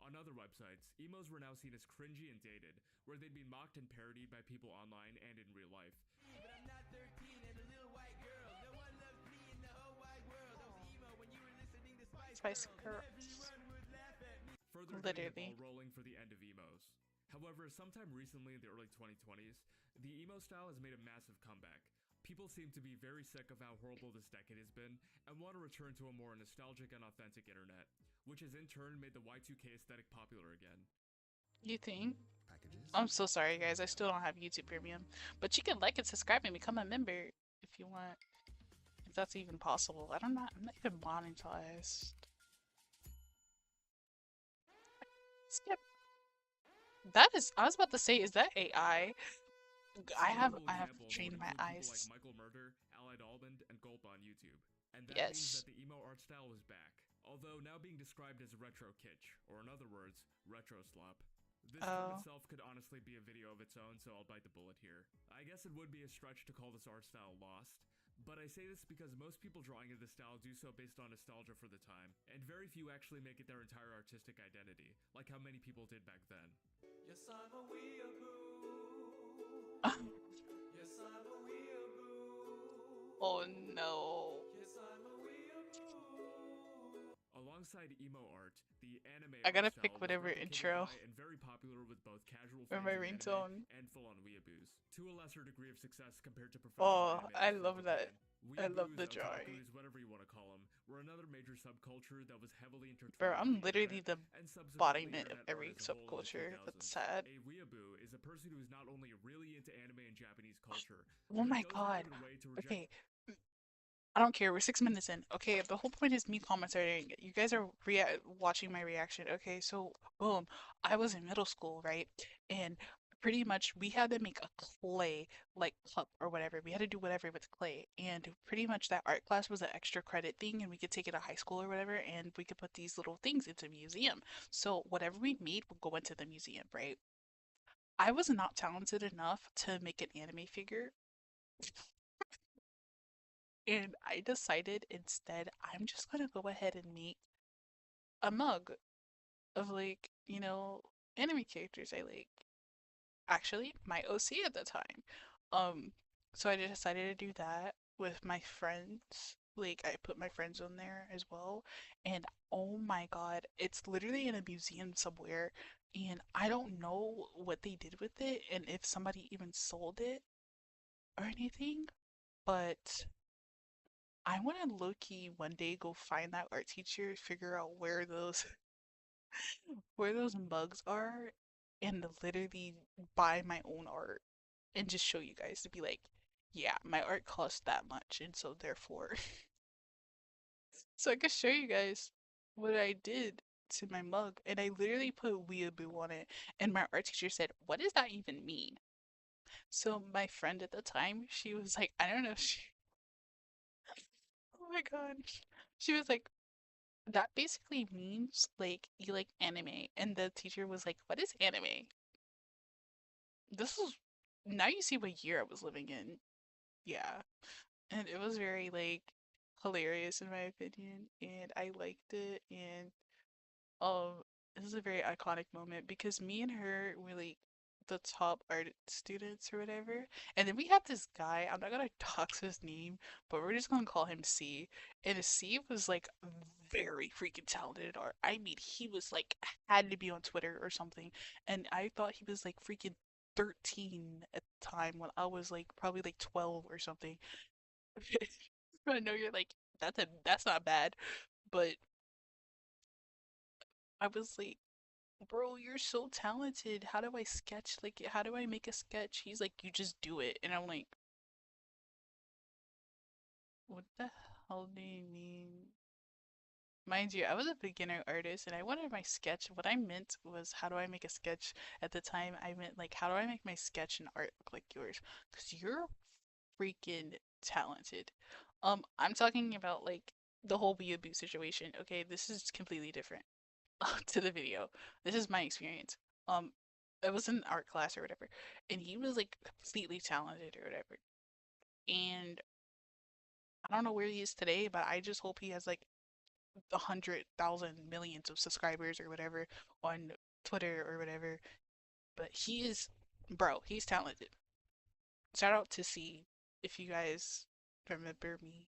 S2: On other websites, emos were now seen as cringy and dated, where they'd be mocked and parodied by people online and in real life.
S4: But I'm not 13 and a little white girl. No one loves me in the whole wide world. I was emo when you were listening to Spice Girls. Everyone would laugh at me.
S2: Further getting the ball rolling for the end of emos. However, sometime recently in the early 2020s, the emo style has made a massive comeback. People seem to be very sick of how horrible this decade has been and want to return to a more nostalgic and authentic internet, which has in turn made the Y2K aesthetic popular again.
S1: You think?
S5: I
S1: I'm so sorry, guys. I still don't have YouTube Premium, but you can like and subscribe and become a member if you want. If that's even possible. I'm not even monetized. Skip. That is. I was about to say, is that AI? I have trained my eyes.
S2: Like Michael Murder, Allied Almond, and Gulp on YouTube. And that means
S1: Yes.
S2: that the emo art style is back. Although now being described as retro kitsch, or in other words, retro slop. This term itself could honestly be a video of its own, so I'll bite the bullet here. I guess it would be a stretch to call this art style lost, but I say this because most people drawing in this style do so based on nostalgia for the time, and very few actually make it their entire artistic identity, like how many people did back then.
S4: Yes, I'm a weeaboo. Yes, I'm a weeaboo.
S1: Oh no.
S4: Yes, I'm a weeaboo.
S2: Alongside emo art, the anime
S1: I gotta
S2: art
S1: pick
S2: style
S1: whatever
S2: was replicated
S1: intro.
S2: by and very popular with both casual
S1: Or
S2: fans
S1: my
S2: of anime
S1: ringtone.
S2: and full-on weeaboos, to a lesser degree of success compared to professional
S1: Oh,
S2: anime
S1: I
S2: from
S1: love that.
S2: Japan.
S1: I love
S2: Weeaboos,
S1: the drawing.
S2: otakus, whatever you want to call them, were another major subculture that was heavily intertwined
S1: Bro,
S2: with
S1: I'm
S2: the
S1: literally
S2: internet
S1: the
S2: and subsequently
S1: embodiment of
S2: internet art
S1: every
S2: as a whole in the
S1: subculture.
S2: 2000s.
S1: That's sad.
S2: A weeaboo is a person who is not only really into anime and Japanese culture,
S1: Oh
S2: but
S1: my
S2: goes
S1: god.
S2: out of their way to reject
S1: Okay. I don't care. We're 6 minutes in. Okay, the whole point is me commentating. You guys are watching my reaction. Okay, so boom. I was in middle school, right? And pretty much we had to make a clay like cup or whatever. We had to do whatever with clay. And pretty much that art class was an extra credit thing and we could take it to high school or whatever and we could put these little things into a museum. So whatever we made would go into the museum, right? I was not talented enough to make an anime figure. And I decided instead I'm just gonna go ahead and make a mug of like, anime characters I like. Actually, my OC at the time. Um, so I just decided to do that with my friends. Like I put my friends on there as well. And oh my god, it's literally in a museum somewhere. And I don't know what they did with it and if somebody even sold it or anything, but I want to low-key one day go find that art teacher, figure out where those where those mugs are, and literally buy my own art and just show you guys to be like, yeah, my art costs that much, and so therefore, so I can show you guys what I did to my mug, and I literally put weeaboo on it, and my art teacher said, "What does that even mean?" So my friend at the time, she was like, I don't know, oh my god, she was like, that basically means like you like anime. And the teacher was like, what is anime? This is now you see what year I was living in. Yeah. And it was very like hilarious in my opinion. And I liked it. And this is a very iconic moment because me and her were like the top art students or whatever. And then we had this guy, I'm not gonna dox his name, but we're just gonna call him C. And C was like very freaking talented at art. I mean, he was like had to be on Twitter or something. And I thought he was like freaking 13 at the time when I was like probably like 12 or something. I know you're like, that's not bad, but I was like, bro, you're so talented. How do I sketch? Like, how do I make a sketch? He's like, you just do it. And I'm like, what the hell do you mean? Mind you, I was a beginner artist and I wanted my sketch. What I meant was, how do I make a sketch? At the time, I meant, like, how do I make my sketch and art look like yours? Because you're freaking talented. I'm talking about, like, the whole weeaboo situation. Okay, this is completely different to the video. This is my experience. Um, it was an art class or whatever, and he was like completely talented or whatever. And I don't know where he is today, but I just hope he has like 100,000 millions of subscribers or whatever on Twitter or whatever. But he is, bro, he's talented. Shout out to C if you guys remember me.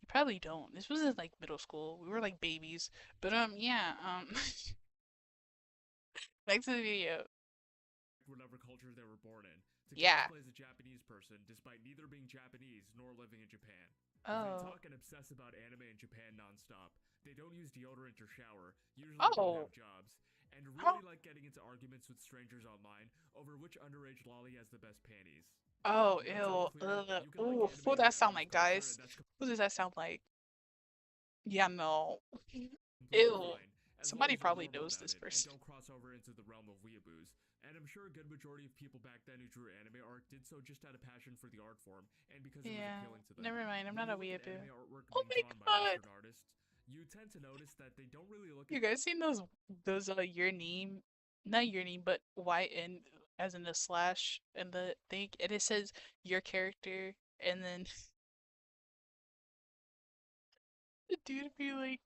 S1: You probably don't. This was in like middle school. We were like babies. But yeah, back to the video.
S2: Whatever culture they were born in, to
S1: Yeah.
S2: cosplay as a Japanese person despite neither being Japanese nor living in Japan. They
S1: Oh.
S2: talk and obsess about anime in Japan nonstop. They don't use deodorant or shower, usually
S1: Oh.
S2: don't have jobs, and
S1: Huh?
S2: really like getting into arguments with strangers online over which underage lolly has the best panties.
S1: Oh,
S2: Now, to be
S1: ew.
S2: clear, you can
S1: Ooh,
S2: like
S1: who
S2: anime
S1: does
S2: and
S1: that sound
S2: Japanese
S1: like,
S2: culture,
S1: guys?
S2: and that's
S1: Who does that sound like? Yeah, no.
S2: completely
S1: Ew.
S2: fine, as long
S1: Somebody
S2: as you're
S1: probably
S2: normal
S1: knows
S2: about
S1: this
S2: it and
S1: person.
S2: don't cross over into the realm of weeaboos. And I'm sure a good majority of people back then who drew anime art did so just out of passion for the art form and because it was
S1: Yeah.
S2: appealing to them.
S1: Never mind, I'm
S2: When
S1: not
S2: you
S1: a
S2: look at
S1: weeaboo.
S2: anime artwork
S1: Oh
S2: being
S1: my
S2: drawn by
S1: god!
S2: Western artists, you tend to notice that they don't really look
S1: You
S2: at
S1: guys seen those your name, not your name, but YN as in the slash and the thing, and it says your character, and then the dude be like,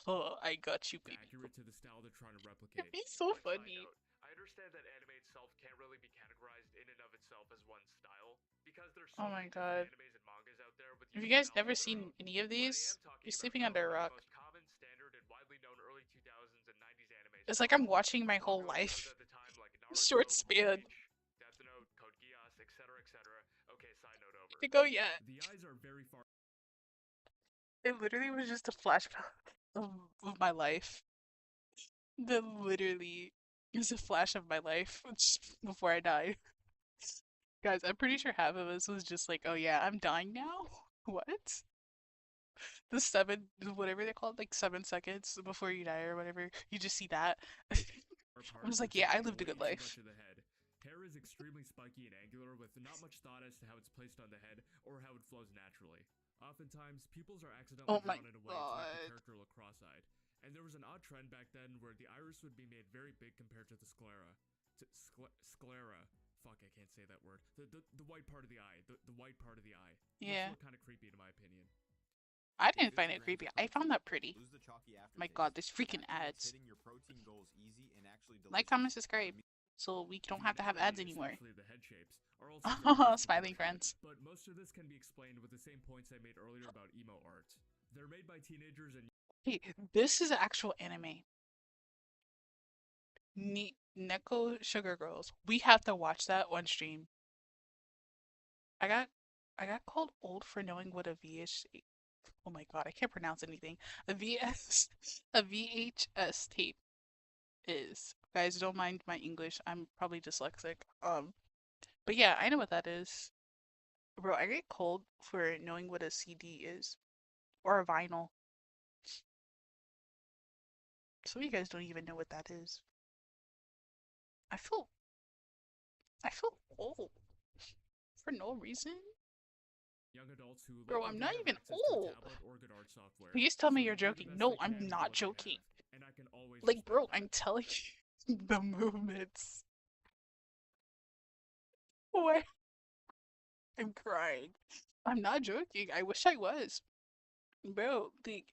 S1: "Oh, I got you, baby."
S2: accurate to the style they're trying to
S1: It'd
S2: replicate.
S1: be so
S2: Quick side
S1: funny.
S2: note, I understand that anime itself can't really be categorized in and of itself as one style, because there's so
S1: Oh my
S2: many different
S1: god.
S2: animes and mangas out there with
S1: Have you
S2: unique
S1: guys
S2: styles
S1: never
S2: of their
S1: seen
S2: own.
S1: any of
S2: What I
S1: these?
S2: am talking
S1: You're
S2: about,
S1: sleeping
S2: though,
S1: under a
S2: are the
S1: rock.
S2: most common, standard, and widely known early 2000s and 90s animes
S1: It's
S2: from
S1: like I'm
S2: all
S1: watching my
S2: from
S1: whole
S2: popular shows
S1: life.
S2: at the time like
S1: Short
S2: Naruto,
S1: span.
S2: Bleach, Death Note, Code Geass, etc., etc. Okay, side note over.
S1: To go yet.
S2: The eyes are very far.
S1: It literally was just a flashback of my life. That literally is a flash of my life just before I died. Guys, I'm pretty sure half of us was just like, oh yeah, I'm dying now? What? The seven, whatever they call it, like 7 seconds before you die or whatever. You just see that. I'm just like, yeah, I lived a good life.
S2: Much of the head. Hair is extremely spiky and angular with not much thought as to how it's placed on the head or how it flows naturally. Oftentimes, pupils are accidentally
S1: Oh my
S2: drawn in a way to make the
S1: god.
S2: character look cross-eyed. And there was an odd trend back then where the iris would be made very big compared to the sclera. Sclera. Fuck, I can't say that word. The white part of the eye. The white part of the eye.
S1: Yeah.
S2: Which looked kind of creepy in my opinion.
S1: I didn't find it creepy. I found that pretty. My god, this freaking ads. Like, comment, subscribe, so we don't have to have ads anymore.
S2: Especially the head shapes, are also
S1: Smiling friends.
S2: But most of this can be explained with the same points I made earlier about emo art. They're made by teenagers and
S1: Hey, this is actual anime. Neko Sugar Girls. We have to watch that one stream. I got called old for knowing what a VHS. Oh my god, I can't pronounce anything. A VHS tape is. Guys, don't mind my English. I'm probably dyslexic. But yeah, I know what that is. Bro, I get cold for knowing what a CD is. Or a vinyl. Some of you guys don't even know what that is. I feel old. For no reason.
S2: young adults who
S1: Bro,
S2: likely
S1: I'm
S2: don't
S1: not
S2: have
S1: even
S2: access to a
S1: old.
S2: tablet or good art software.
S1: Please tell me
S2: So
S1: you're
S2: they do the
S1: joking.
S2: best
S1: No,
S2: they
S1: I'm
S2: can with
S1: not
S2: what they
S1: joking.
S2: have, and I can always
S1: Like, bro,
S2: respect that.
S1: I'm telling you the movements. What? I'm crying. I'm not joking. I wish I was. Bro, like,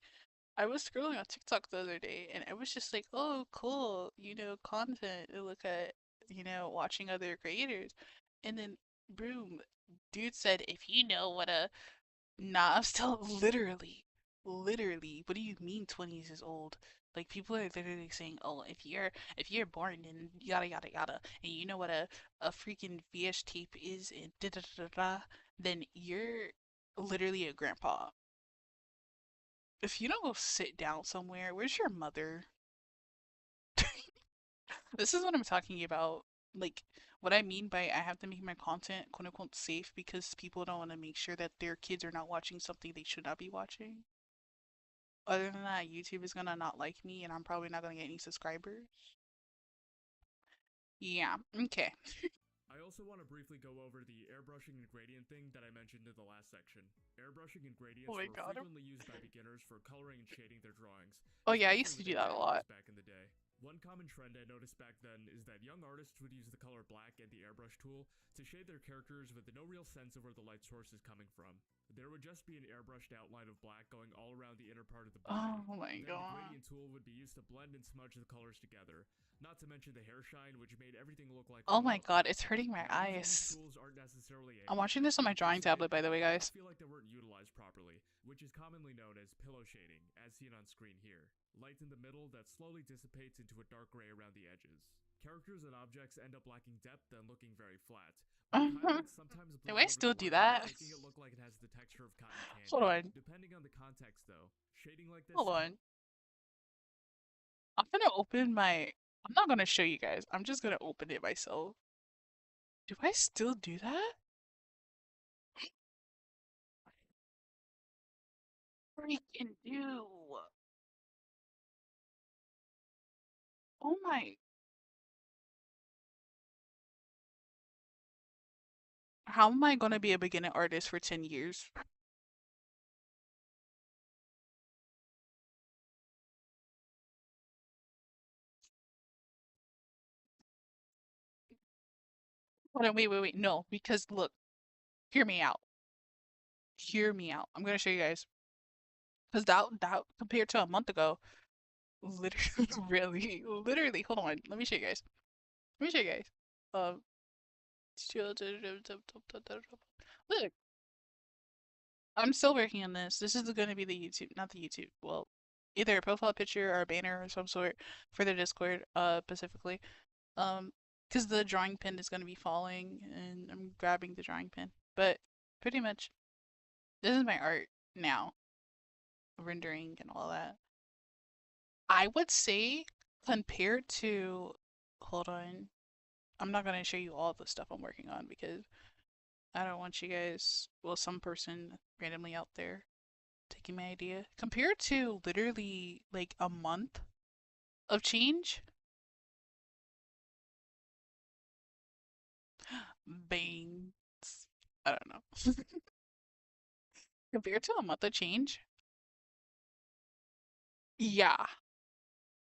S1: I was scrolling on TikTok the other day and I was just like, oh, cool, content to look at, watching other creators. And then, boom, dude said, if you know what a. Nah, I'm still literally, what do you mean 20s is old? Like, people are literally saying, oh, if you're born in yada yada yada, and you know what a freaking VH tape is and da da da da da, then you're literally a grandpa. If you don't go sit down somewhere, where's your mother? This is what I'm talking about. Like, what I mean by I have to make my content quote unquote safe because people don't want to make sure that their kids are not watching something they should not be watching. Other than that, YouTube is gonna not like me and I'm probably not gonna get any subscribers. Yeah, okay.
S2: I also want to briefly go over the airbrushing and gradient thing that I mentioned in the last section. Airbrushing and gradients
S1: Oh my
S2: were
S1: god.
S2: frequently used by beginners for coloring and shading their drawings.
S1: Oh yeah, I used to do that a lot.
S2: Back in the day. One common trend I noticed back then is that young artists would use the color black and the airbrush tool to shade their characters with no real sense of where the light source is coming from. There would just be an airbrushed outline of black going all around the inner part of the body.
S1: Oh my
S2: Then
S1: god.
S2: the gradient tool would be used to blend and smudge the colors together. Not to mention the hair shine, which made everything look like
S1: Oh my god, it's hurting my eyes. I'm watching this on my drawing tablet, by the way, guys.
S2: I feel like they weren't utilized properly, which is commonly known as pillow shading, as seen on screen here. Light in the middle that slowly dissipates into a dark gray around the edges. Characters and objects end up lacking depth and looking very flat. Sometimes
S1: Do I still do that?
S2: making it look like it has the texture of cotton candy.
S1: Hold on.
S2: Depending on the context, though, shading like this.
S1: Hold on. I'm gonna open my I'm not gonna show you guys. I'm just gonna open it myself. Do I still do that? Freaking do. Oh my. How am I gonna be a beginner artist for 10 years? Hold on, wait. No, because look, hear me out. Hear me out. I'm gonna show you guys. Because that compared to a month ago, literally, literally, hold on. Let me show you guys. Let me show you guys. Um, look, I'm still working on this. This is going to be the YouTube, not the YouTube. Well, either a profile picture or a banner of some sort for the Discord, specifically. Because the drawing pin is going to be falling, and I'm grabbing the drawing pin. But pretty much, this is my art now, rendering and all that. I would say compared to, hold on, I'm not going to show you all the stuff I'm working on because I don't want you guys, well, some person randomly out there taking my idea. Compared to literally like a month of change, bangs. I don't know. Compared to a month of change, yeah,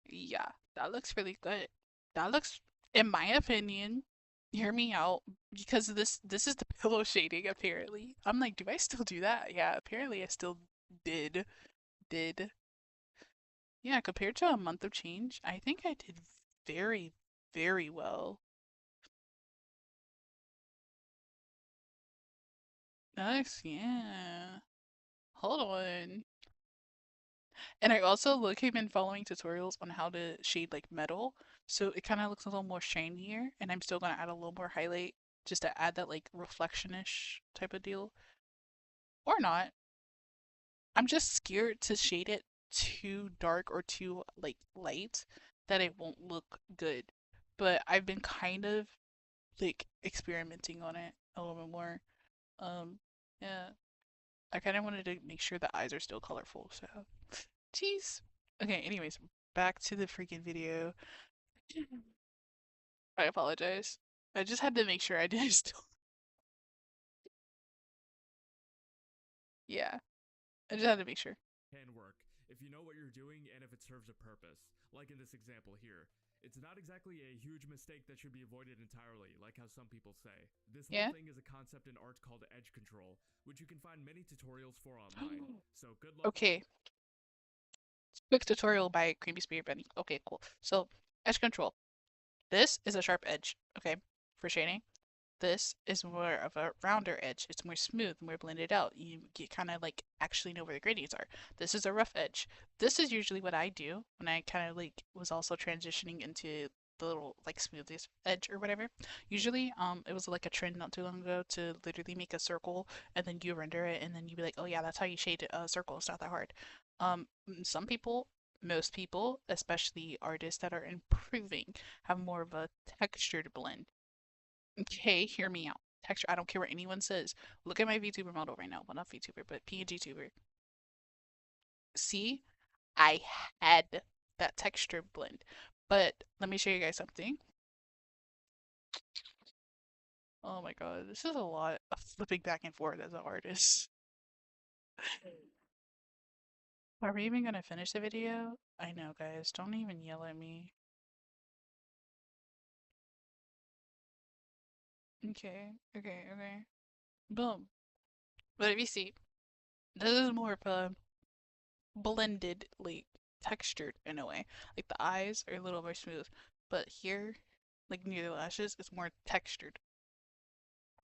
S1: yeah, that looks really good. That looks, in my opinion, hear me out, because this is the pillow shading apparently. I'm like, do I still do that? Yeah, apparently I still did. Did. Yeah, compared to a month of change, I think I did very, very well. Nice, yeah. Hold on. And I also have been following tutorials on how to shade like metal, so it kind of looks a little more shinier, and I'm still gonna add a little more highlight just to add that like reflection-ish type of deal. Or not. I'm just scared to shade it too dark or too like light that it won't look good. But I've been kind of like experimenting on it a little bit more. Um, yeah. I kind of wanted to make sure the eyes are still colorful, so. Jeez. Okay, anyways, back to the freaking video. I apologize. I just had to make sure I did still. Yeah, I just had to make sure.
S2: Can work if you know what you're doing and if it serves a purpose. Like in this example here. It's not exactly a huge mistake that should be avoided entirely, like how some people say. This whole
S1: Yeah?
S2: thing is a concept in art called edge control, which you can find many tutorials for online. So good luck.
S1: Okay, quick tutorial by Kreamyspiritbunni. Okay, cool. So, edge control. This is a sharp edge, okay, for shading. This is more of a rounder edge. It's more smooth, more blended out. You get kind of like actually know where the gradients are. This is a rough edge. This is usually what I do when I kind of like was also transitioning into the little like smoothest edge or whatever. Usually, it was like a trend not too long ago to literally make a circle and then you render it and then you be like, oh yeah, that's how you shade a circle. It's not that hard. Some people, most people, especially artists that are improving, have more of a textured blend. Okay, hear me out. Texture, I don't care what anyone says. Look at my VTuber model right now. Well, not VTuber, but PNG tuber. See, I had that texture blend. But let me show you guys something. Oh my god, this is a lot of flipping back and forth as an artist. Are we even gonna finish the video? I know, guys. Don't even yell at me. Okay. Boom. But if you see, this is more of a blended, like textured in a way. Like the eyes are a little more smooth, but here, like near the lashes, it's more textured.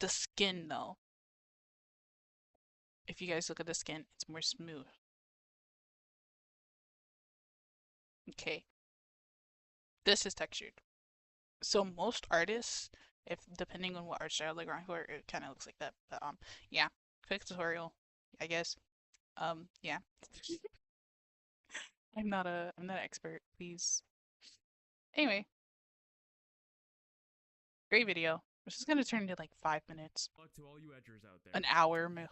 S1: The skin, though, if you guys look at the skin, it's more smooth. Okay, this is textured. So most artists, if depending on what art style they're going for, it kind of looks like that. But yeah, quick tutorial, I guess. Yeah. I'm not an expert, please. Anyway, great video. This is gonna turn into like 5 minutes.
S2: Luck to all you edgers out there.
S1: An hour.
S2: Yeah,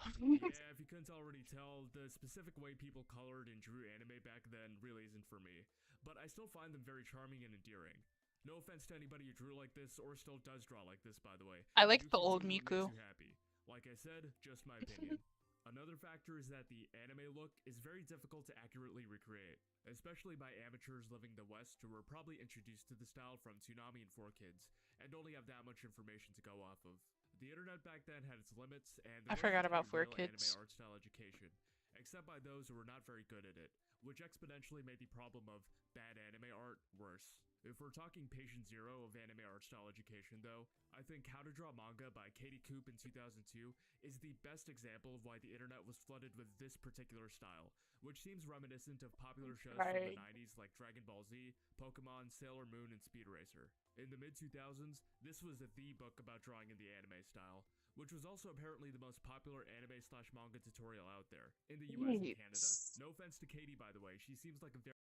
S2: if you couldn't already tell, the specific way people colored and drew anime back then really isn't for me. But I still find them very charming and endearing. No offense to anybody who drew like this or still does draw like this, by the way.
S1: I like
S2: You
S1: the old
S2: continue what
S1: Miku.
S2: makes you happy. Like I said, just my opinion. Another factor is that the anime look is very difficult to accurately recreate, especially by amateurs living in the West who were probably introduced to the style from Toonami and 4Kids, and only have that much information to go off of. The internet back then had its limits, and
S1: I
S2: there
S1: forgot
S2: wasn't
S1: about
S2: any real
S1: 4Kids.
S2: anime art style education, except by those who were not very good at it, which exponentially made the problem of bad anime art worse. If we're talking patient zero of anime art style education, though, I think How to Draw Manga by Katie Coop in 2002 is the best example of why the internet was flooded with this particular style, which seems reminiscent of popular shows from the 90s like Dragon Ball Z, Pokemon, Sailor Moon, and Speed Racer. In the mid-2000s, this was the book about drawing in the anime style, which was also apparently the most popular anime/manga tutorial out there, in the US and Canada. No offense to Katie, by the way, she seems like a very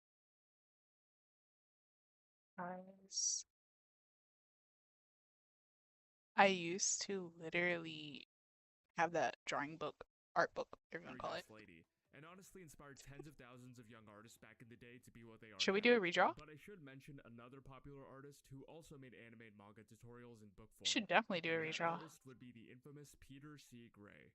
S1: I used to literally have that drawing book, art book, whatever you want to call it.
S2: lady, and honestly inspired tens of thousands of young artists back in the day to be what they are
S1: Should we
S2: now.
S1: do a redraw?
S2: But I should mention another popular artist who also made anime and manga tutorials in book form.
S1: We should definitely do a
S2: That
S1: redraw.
S2: artist would be the infamous Peter C. Gray.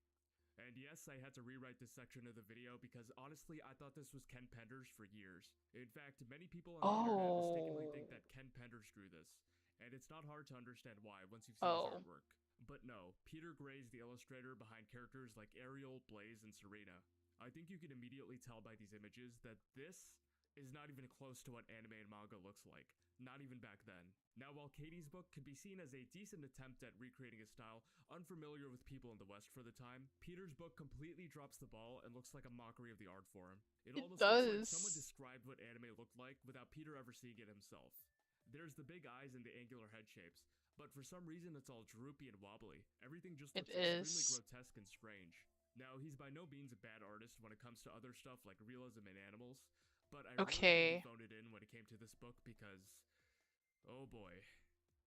S2: And yes, I had to rewrite this section of the video because honestly, I thought this was Ken Penders for years. In fact, many people on the internet mistakenly think that Ken Penders drew this, and it's not hard to understand why once you've seen his artwork. But no, Peter Gray is the illustrator behind characters like Ariel, Blaze, and Serena. I think you can immediately tell by these images that this is not even close to what anime and manga looks like, not even back then. Now, while Katie's book could be seen as a decent attempt at recreating a style unfamiliar with people in the West for the time, Peter's book completely drops the ball and looks like a mockery of the art form. It almost looks like someone described what anime looked like without Peter ever seeing it himself. There's the big eyes and the angular head shapes, but for some reason it's all droopy and wobbly. Everything just looks extremely grotesque and strange. Now, he's by no means a bad artist when it comes to other stuff like realism and animals, but I really think he phoned it in when it came to this book because, oh boy.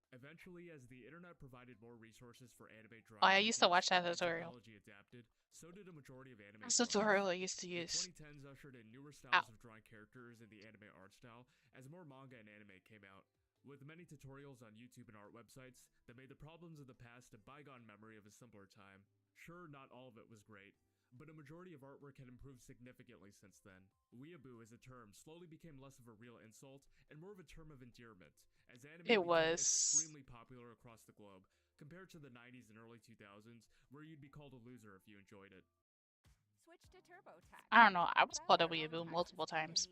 S2: Eventually, as the internet provided more resources for anime drawing,
S1: I used to watch that tutorial.
S2: Technology adapted, so did a majority of anime.
S1: That's the tutorial I used to use.
S2: The 2010s ushered in newer styles of drawing characters in the anime art style as more manga and anime came out, with many tutorials on YouTube and art websites that made the problems of the past a bygone memory of a simpler time. Sure, not all of it was great, but a majority of artwork had improved significantly since then. Weeaboo as a term slowly became less of a real insult and more of a term of endearment, as anime became extremely popular across the globe, compared to the 90s and early 2000s, where you'd be called a loser if you enjoyed it.
S5: Switch to TurboTax.
S1: I don't know, I was called a weeaboo multiple times.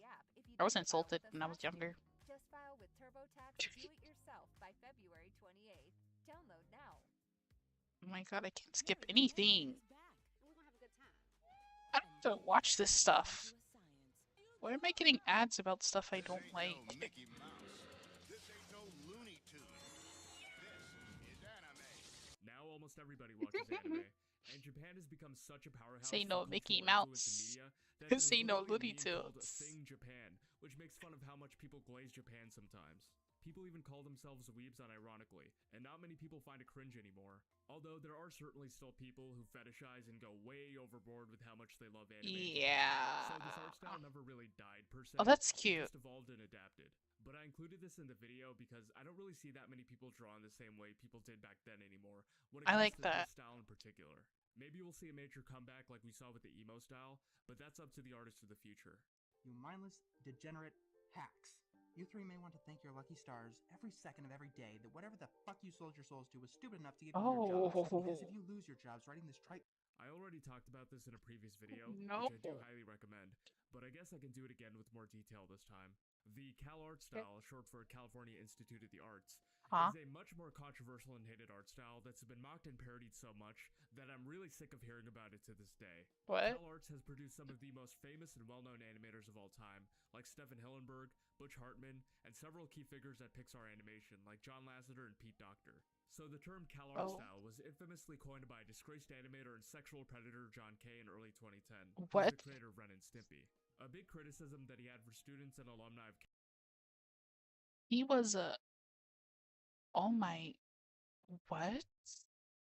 S1: I was insulted when I was younger.
S5: Just file with TurboTax and do it yourself by February 28th. Download now.
S1: Oh my god, I can't skip anything. I don't watch this stuff. Why am I getting ads about stuff I don't like?
S2: Now almost everybody watches anime, and Japan has become such a powerhouse.
S1: Say no Mickey Mouse. Say no Looney Tunes.
S2: Thing Japan, which makes fun of how much people glaze Japan sometimes. People even call themselves weebs unironically, and not many people find it cringe anymore. Although there are certainly still people who fetishize and go way overboard with how much they love anime.
S1: Yeah.
S2: So this art style never really died per se.
S1: Oh, that's cute.
S2: It just evolved and adapted. But I included this in the video because I don't really see that many people draw in the same way people did back then anymore. When it comes to this style in particular. Maybe we'll see a major comeback like we saw with the emo style, but that's up to the artists of the future.
S6: You mindless, degenerate hacks. You three may want to thank your lucky stars every second of every day that whatever the fuck you sold your souls to was stupid enough to give you your jobs. Because if you lose your jobs writing this
S2: I already talked about this in a previous video, which I do highly recommend, but I guess I can do it again with more detail this time. The Cal Art style, short for California Institute of the Arts, is a much more controversial and hated art style that's been mocked and parodied so much that I'm really sick of hearing about it to this day. Cal Arts has produced some of the most famous and well-known animators of all time, like Stephen Hillenburg, Butch Hartman, and several key figures at Pixar Animation, like John Lasseter and Pete Docter. So the term Cal Art style was infamously coined by disgraced animator and sexual predator John Kay in early 2010, who's the creator of Ren and Stimpy. A big criticism that he had for students and alumni of
S1: He was a. Oh my. What?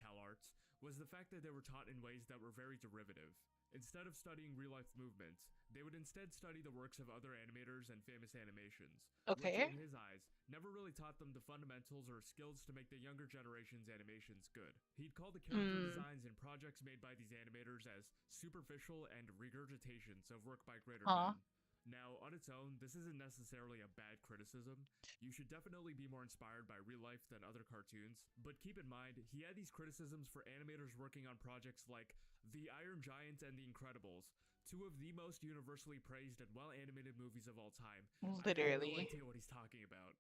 S2: CalArts was the fact that they were taught in ways that were very derivative. Instead of studying real-life movements, they would instead study the works of other animators and famous animations, which,
S1: Okay.
S2: in his eyes, never really taught them the fundamentals or skills to make the younger generation's animations good. He'd call the character designs and projects made by these animators as superficial and regurgitations of work by greater
S1: Huh.
S2: men. Now, on its own, this isn't necessarily a bad criticism. You should definitely be more inspired by real life than other cartoons, but keep in mind, he had these criticisms for animators working on projects like The Iron Giant and The Incredibles, two of the most universally praised and well-animated movies of all time. I have no
S1: Literally.
S2: idea what he's talking about.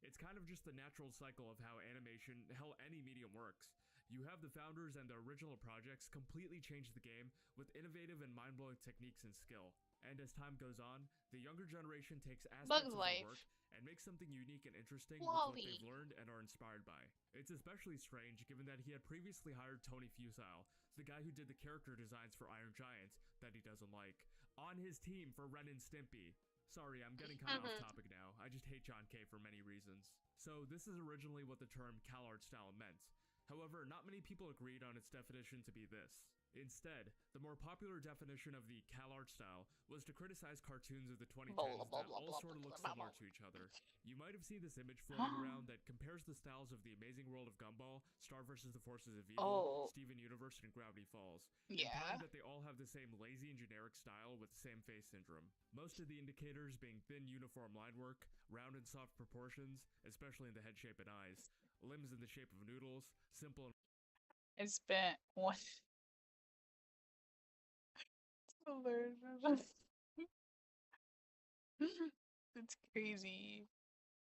S2: It's kind of just the natural cycle of how animation, hell, any medium works. You have the founders and the original projects completely change the game with innovative and mind-blowing techniques and skill. And as time goes on, the younger generation takes aspects
S1: Bug's
S2: of
S1: Life.
S2: their work and makes something unique and interesting with what
S1: Wally.
S2: they've learned and are inspired by. It's especially strange given that he had previously hired Tony Fusile, the guy who did the character designs for Iron Giant that he doesn't like, on his team for Ren and Stimpy. Sorry, I'm getting kind of off topic now. I just hate John K for many reasons. So this is originally what the term CalArt style meant. However, not many people agreed on its definition to be this. Instead, the more popular definition of the CalArt style was to criticize cartoons of the 2010s that all sort of look similar to each other. You might have seen this image floating around that compares the styles of The Amazing World of Gumball, Star vs. the Forces of Evil,
S1: Oh.
S2: Steven Universe, and Gravity Falls,
S1: Yeah.
S2: implying that they all have the same lazy and generic style with same face syndrome. Most of the indicators being thin uniform line work, round and soft proportions, especially in the head shape and eyes, limbs in the shape of noodles, simple and
S1: I spent one. It's crazy.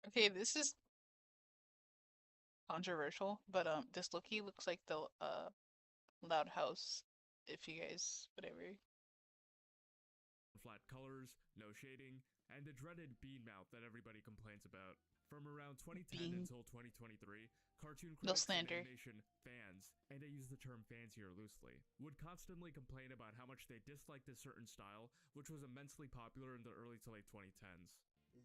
S1: Okay, this is controversial, but this Loki looks like the Loud House. If you guys, whatever.
S2: flat colors, no shading, and the dreaded bean mouth that everybody complains about. From around 2010 until 2023, cartoon
S1: No
S2: critics and
S1: slander.
S2: animation fans, and I use the term fans here loosely, would constantly complain about how much they disliked this certain style, which was immensely popular in the early to late 2010s.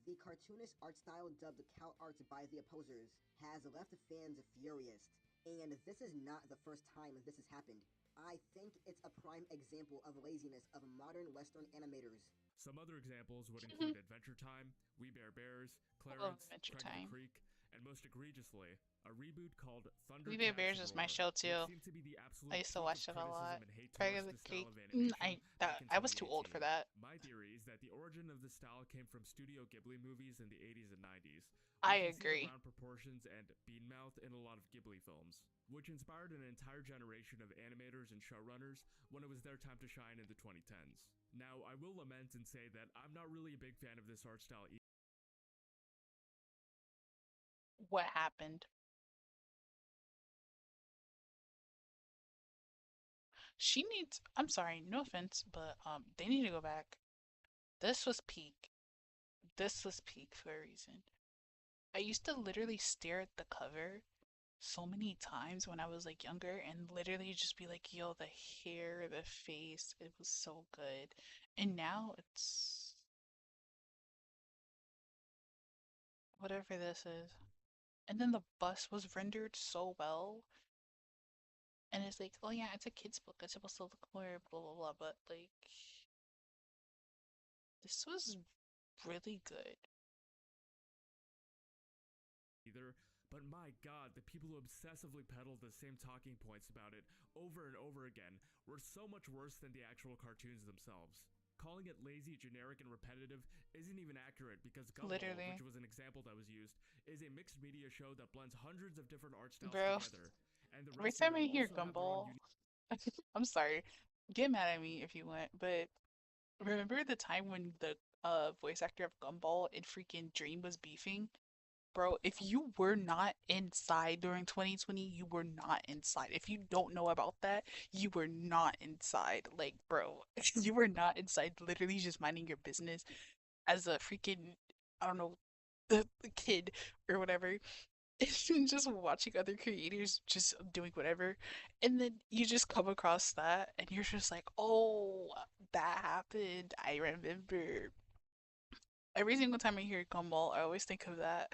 S7: The cartoonist art style dubbed CalArt by the opposers has left fans furious, and this is not the first time this has happened. I think it's a prime example of laziness of modern Western animators.
S2: Some other examples would include Adventure Time, We Bear Bears, Clarence,
S1: Adventure
S2: Craig
S1: Time.
S2: the Creek, and most egregiously, a reboot called Thunder
S1: We Bear Bears is my show too.
S2: Seemed to be the absolute
S1: I used to
S2: peak
S1: watch
S2: of
S1: it a lot.
S2: criticism and hate
S1: Craig
S2: towards
S1: the
S2: the style
S1: Creek.
S2: of animation back in
S1: I was too old for
S2: 2018.
S1: that.
S2: My theory is that the origin of the style came from Studio Ghibli movies in the 80s and 90s.
S1: I
S2: We can see
S1: agree.
S2: the round proportions and bean mouth in a lot of Ghibli films, which inspired an entire generation of animators and showrunners when it was their time to shine in the 2010s. Now, I will lament and say that I'm not really a big fan of this art style either.
S1: What happened? She needs. I'm sorry, no offense, but they need to go back. This was peak. This was peak for a reason. I used to literally stare at the cover so many times when I was like younger and literally just be like, yo, the hair, the face, it was so good. And now it's whatever this is. And then the bus was rendered so well. And it's like, oh yeah, it's a kid's book. It's supposed to look more blah blah blah, but like this was really good.
S2: But my god, the people who obsessively peddled the same talking points about it over and over again were so much worse than the actual cartoons themselves. Calling it lazy, generic, and repetitive isn't even accurate because Gumball,
S1: Literally.
S2: which was an example that was used, is a mixed media show that blends hundreds of different art styles
S1: Bro,
S2: together. And the
S1: every
S2: rest of
S1: time I
S2: them
S1: hear
S2: also have their own
S1: Gumball,
S2: unique
S1: I'm sorry. Get mad at me if you want, but remember the time when the voice actor of Gumball and freaking Dream was beefing? Bro, if you were not inside during 2020, you were not inside. If you don't know about that, you were not inside. Like, bro, you were not inside, literally just minding your business as a freaking, I don't know, the kid or whatever. And just watching other creators just doing whatever. And then you just come across that and you're just like, oh, that happened. I remember. Every single time I hear Gumball, I always think of that.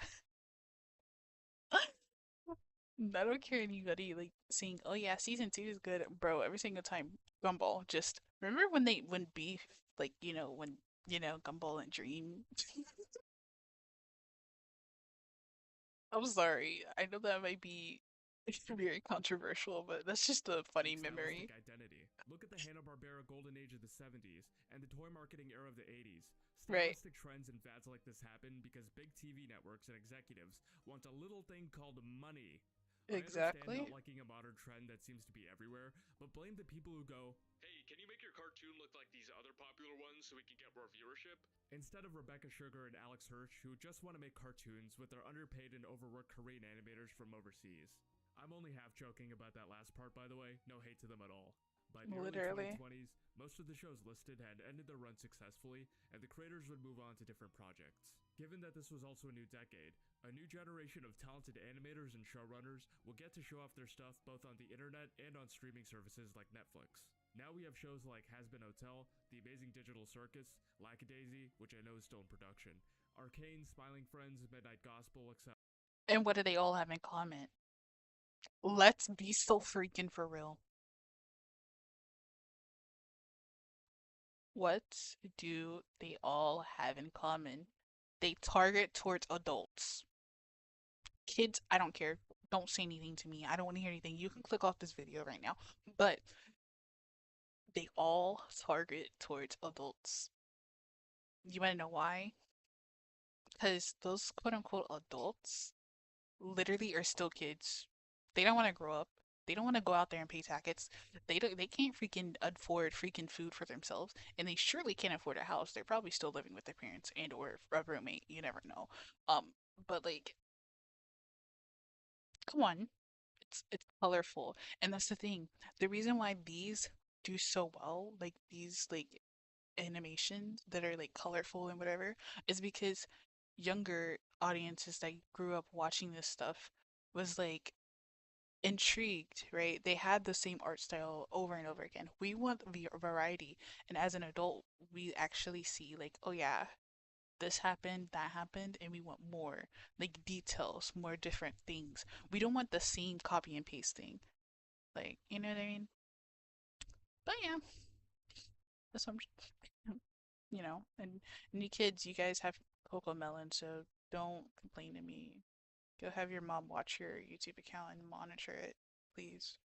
S1: I don't care anybody like saying, "Oh yeah, season 2 is good," bro. Every single time, Gumball. Just remember when Beef, like when Gumball and Dream. I'm sorry. I know that might be very controversial, but that's just a funny memory.
S2: Stylistic identity. Look at the Hanna-Barbera golden age of the 70s and the toy marketing era of the 80s.
S1: Right.
S2: Stylistic trends and fads like this happen because big TV networks and executives want a little thing called money. I understand
S1: Exactly.
S2: not liking a modern trend that seems to be everywhere, but blame the people who go, "Hey, can you make your cartoon look like these other popular ones so we can get more viewership?" Instead of Rebecca Sugar and Alex Hirsch, who just want to make cartoons with their underpaid and overworked Korean animators from overseas. I'm only half joking about that last part, by the way. No hate to them at all. By the early
S1: Literally.
S2: 2020s, most of the shows listed had ended their run successfully, and the creators would move on to different projects. Given that this was also a new decade, a new generation of talented animators and showrunners will get to show off their stuff both on the internet and on streaming services like Netflix. Now we have shows like Has-Been Hotel, The Amazing Digital Circus, Lackadaisy, which I know is still in production, Arcane, Smiling Friends, Midnight Gospel, etc.
S1: And what do they all have in common? Let's be so freaking for real. What do they all have in common? They target towards adults. Kids, I don't care. Don't say anything to me. I don't want to hear anything. You can click off this video right now. But they all target towards adults. You want to know why? Because those quote unquote adults literally are still kids. They don't want to grow up. They don't want to go out there and pay taxes. They can't freaking afford freaking food for themselves, and they surely can't afford a house. They're probably still living with their parents and or a roommate. You never know. But like, come on, it's colorful, and that's the thing. The reason why these do so well, like these like animations that are like colorful and whatever, is because younger audiences that grew up watching this stuff was like intrigued, right? They had the same art style over and over again. We want variety, and as an adult, we actually see like, oh yeah, this happened, that happened, and we want more, like details, more different things. We don't want the same copy and paste thing, like you know what I mean? But yeah, that's what and you kids, you guys have Coco Melon, so don't complain to me. Go have your mom watch your YouTube account and monitor it, please.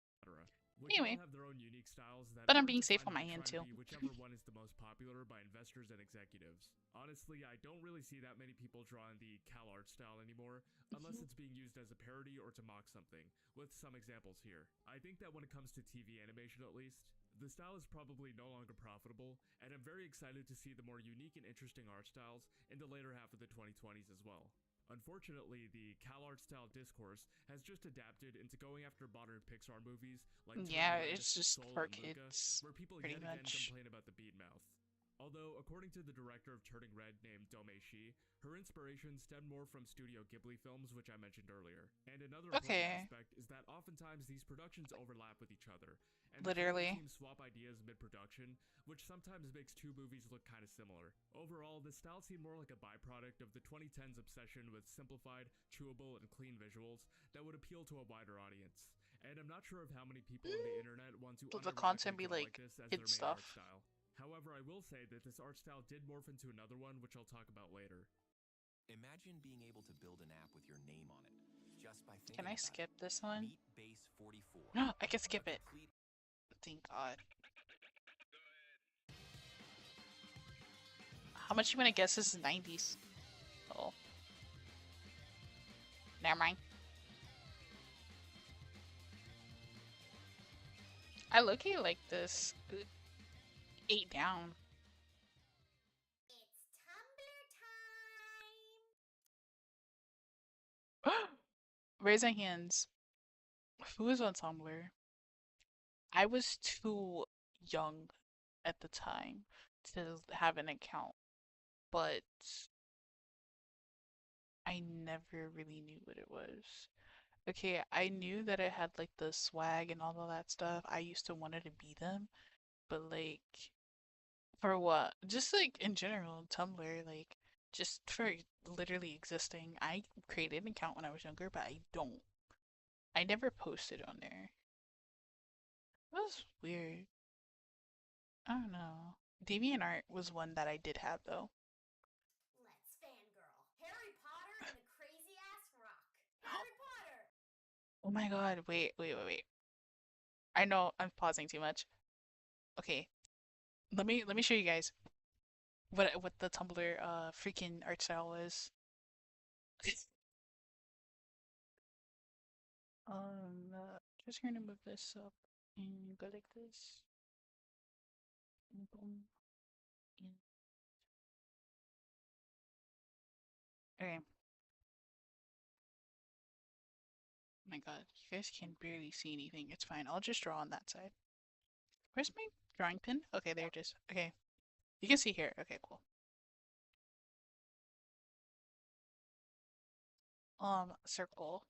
S2: Which all
S1: Anyway,
S2: have their own unique styles that
S1: but I'm
S2: aren't
S1: being safe
S2: defined
S1: on my
S2: by
S1: hand
S2: trying to
S1: too.
S2: be whichever one is the most popular by investors and executives. Honestly, I don't really see that many people drawing the Cal art style anymore, unless it's being used as a parody or to mock something, with some examples here. I think that when it comes to TV animation at least, the style is probably no longer profitable, and I'm very excited to see the more unique and interesting art styles in the later half of the 2020s as well. Unfortunately, the CalArt style discourse has just adapted into going after modern Pixar movies like
S1: Yeah,
S2: Turning Red,
S1: it's just
S2: Soul,
S1: for
S2: and Luca,
S1: kids,
S2: where people
S1: pretty
S2: yet again
S1: much.
S2: complain about the beat mouth. Although, according to the director of Turning Red named Domei Shi, her inspiration stemmed more from Studio Ghibli films, which I mentioned earlier. And another important
S1: Okay,
S2: aspect is that oftentimes these productions overlap with each other, and the creative
S1: literally.
S2: teams swap ideas mid-production, which sometimes makes two movies look kinda similar. Overall, the style seemed more like a byproduct of the 2010s obsession with simplified, chewable, and clean visuals that would appeal to a wider audience. And I'm not sure of how many people on the internet want to
S1: The
S2: unironically
S1: content be
S2: draw like
S1: like
S2: this as
S1: kid
S2: their main art
S1: stuff.
S2: style. However, I will say that this art style did morph into another one, which I'll talk about later.
S8: Imagine being able to build an app with your name on it, just by thinking
S1: Can I
S8: about
S1: skip
S8: it.
S1: this one?
S8: Meet Base 44.
S1: No, I can skip
S8: A
S1: it.
S8: complete
S1: Thank God. How much you want to guess this is 90s? Oh, never mind. I look at you like this. 8 down.
S5: It's Tumblr time!
S1: Raise my hands. Who is on Tumblr? I was too young at the time to have an account, but I never really knew what it was. Okay, I knew that it had like the swag and all of that stuff. I used to wanted to be them, but like for what? Just like in general, Tumblr, like just for literally existing. I created an account when I was younger, but I never posted on there. It was weird. I don't know. DeviantArt was one that I did have though.
S9: Let's fangirl. Harry Potter and the crazy ass rock. Harry Potter!
S1: Oh my god, wait. I know I'm pausing too much. Okay. Let me show you guys what the Tumblr freaking art style was. Just gonna move this up and go like this. And boom. And okay. Oh my god, you guys can barely see anything. It's fine. I'll just draw on that side. Where's my drawing pin? Okay, there it is. Okay. You can see here. Okay, cool. Circle.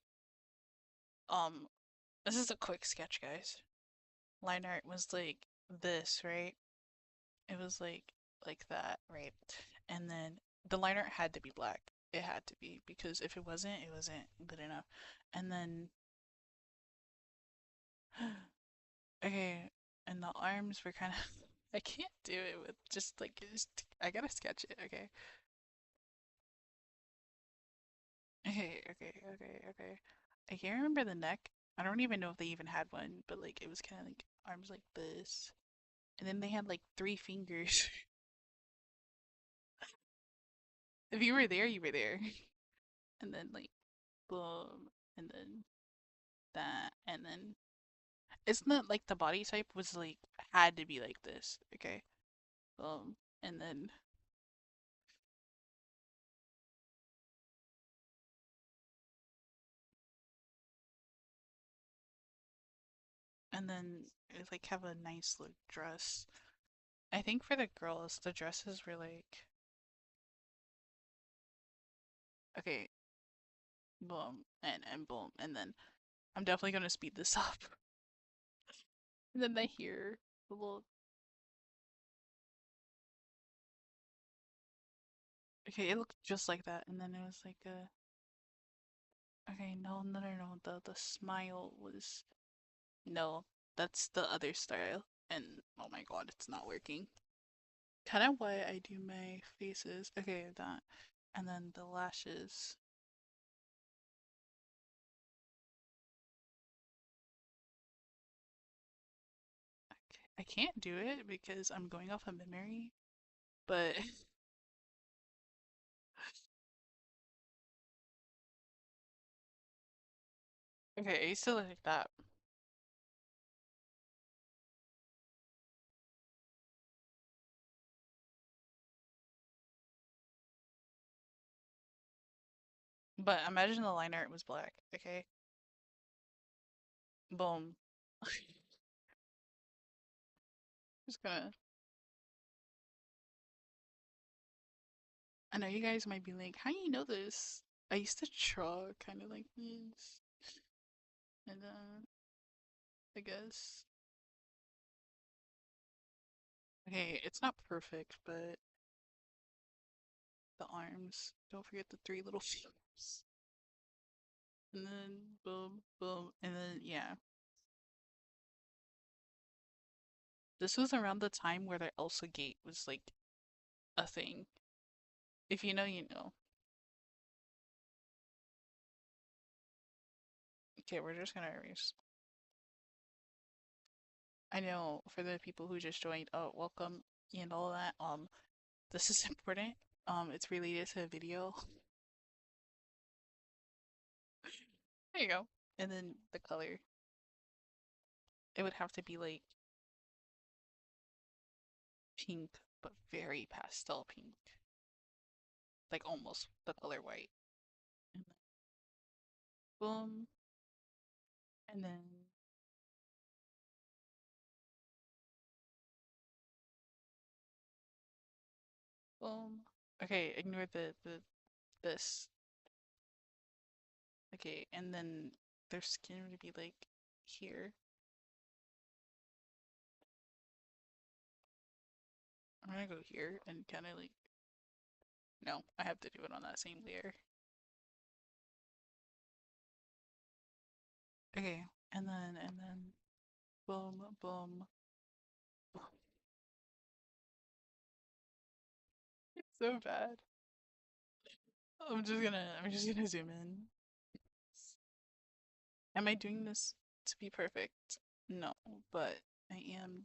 S1: This is a quick sketch, guys. Line art was like this, right? It was like that, right? And then the line art had to be black. It had to be, because if it wasn't good enough. And then okay, and the arms were kind of I can't do it with just like I gotta sketch it, okay? Okay. I can't remember the neck. I don't even know if they even had one, but like it was kind of like arms like this. And then they had like 3 fingers. If you were there, you were there. And then like boom, and then that, and then it's not like the body type was like had to be like this, okay? And then it like have a nice like dress. I think for the girls, the dresses were like okay, boom, and boom, and then I'm definitely gonna speed this up. And then they hear the little okay, it looked just like that, and then it was like a okay, no, the smile was no, that's the other style, and oh my god, it's not working. Kind of why I do my faces. Okay, that, and then the lashes. I can't do it because I'm going off of memory, but okay, I used to look like that. But imagine the line art was black, okay? Boom. Just gonna. I know you guys might be like, how do you know this? I used to draw kind of like this. And I guess. Okay, it's not perfect, but the arms. Don't forget the 3 little fingers. And then boom, boom, and then yeah. This was around the time where the Elsa Gate was like a thing. If you know, you know. Okay, we're just gonna erase. I know for the people who just joined, welcome and all that. This is important. It's related to a video. There you go. And then the color. It would have to be like pink, but very pastel pink. Like almost the color white. And then boom. And then boom. Okay, ignore the this. Okay, and then their skin would be like here. I'm gonna go here and kind of like No, I have to do it on that same layer. Okay, and then boom, boom. It's so bad. I'm just gonna zoom in. Am I doing this to be perfect? No, but I am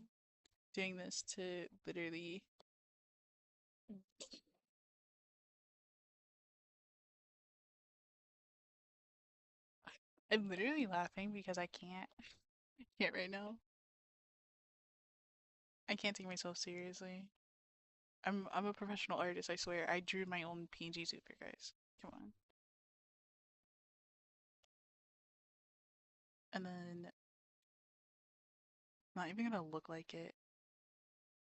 S1: doing this to literally. I'm literally laughing because I can't right now. I can't take myself seriously. I'm a professional artist, I swear. I drew my own PNG super, guys. Come on. And then not even gonna look like it.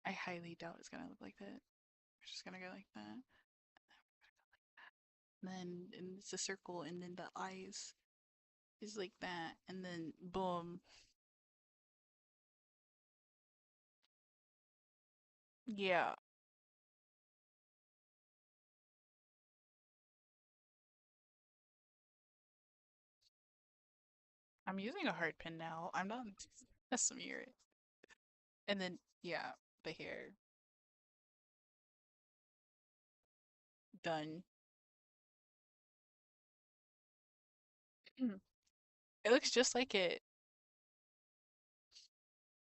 S1: I highly doubt it's gonna look like that. We're just gonna go like that. And then and it's a circle, and then the eyes is like that, and then boom. Yeah. I'm using a hard pin now. I'm not a smear it. And then yeah, the hair. Done. It looks just like it.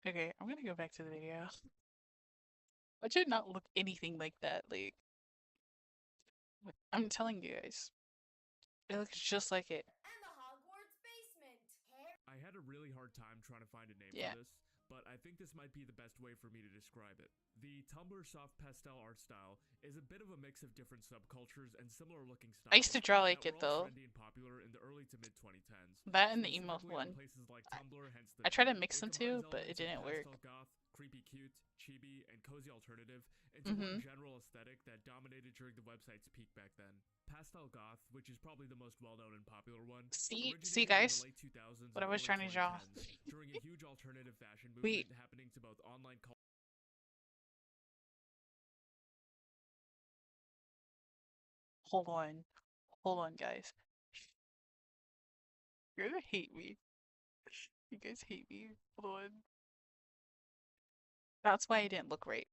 S1: Okay, I'm gonna go back to the video. It should not look anything like that. Like, I'm telling you guys, it looks just like it.
S9: And the Hogwarts basement.
S2: I had a really hard time trying to find a name
S1: Yeah.
S2: for this, but I think this might be the best way for me to describe it. The Tumblr soft pastel art style is a bit of a mix of different subcultures and similar looking styles.
S1: I used to draw like
S2: that
S1: it
S2: were all
S1: though.
S2: trendy and popular in the early to mid 2010s.
S1: That and the emo
S2: Specifically on
S1: one.
S2: places like Tumblr, hence the
S1: I tried to
S2: name.
S1: mix them
S2: It
S1: two,
S2: combines
S1: but it
S2: elements of
S1: didn't work.
S2: pastel goth, creepy cute, chibi, and cozy alternative into one general aesthetic that dominated during the website's peak back then. Pastel goth, which is probably the most well-known and popular one,
S1: See
S2: originated
S1: guys,
S2: in the late 2000s
S1: what I
S2: and
S1: was
S2: early
S1: trying to draw.
S2: 2010s during a huge alternative fashion movement
S1: Wait.
S2: happening to both online culture.
S1: Hold on, guys. You're gonna hate me. You guys hate me. Hold on. That's why it didn't look right.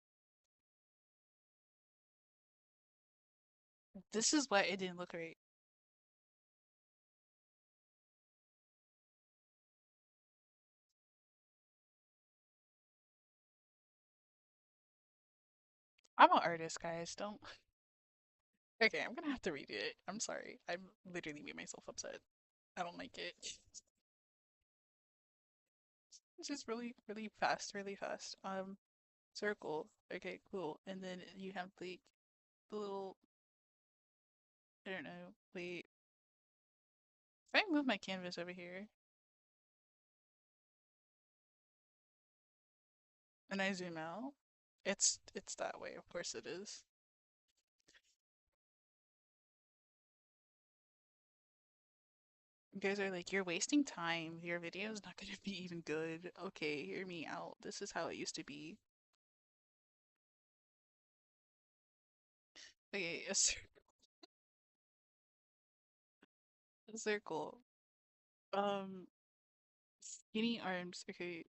S1: This is why it didn't look right. I'm an artist, guys. Don't. Okay, I'm gonna have to redo it. I'm sorry. I literally made myself upset. I don't like it. It's just really, really fast, really fast. Circle. Okay, cool. And then you have like the little. I don't know. Wait. If I move my canvas over here and I zoom out, it's that way. Of course it is. You guys are like, you're wasting time. Your video is not gonna be even good. Okay, hear me out. This is how it used to be. Okay, a circle. Skinny arms. Okay.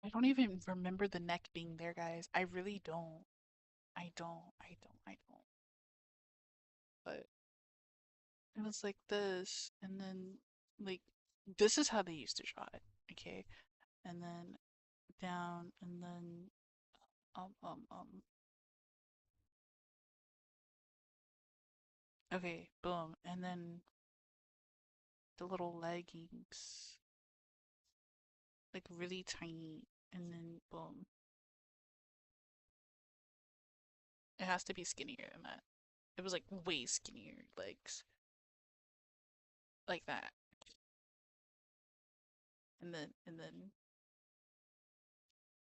S1: I don't even remember the neck being there, guys. I really don't. I don't. But it was like this, and then like this is how they used to draw it. Okay, and then down, and then um um um. Okay, boom, and then the little leggings, like really tiny, and then boom. It has to be skinnier than that. It was like way skinnier legs, like that, and then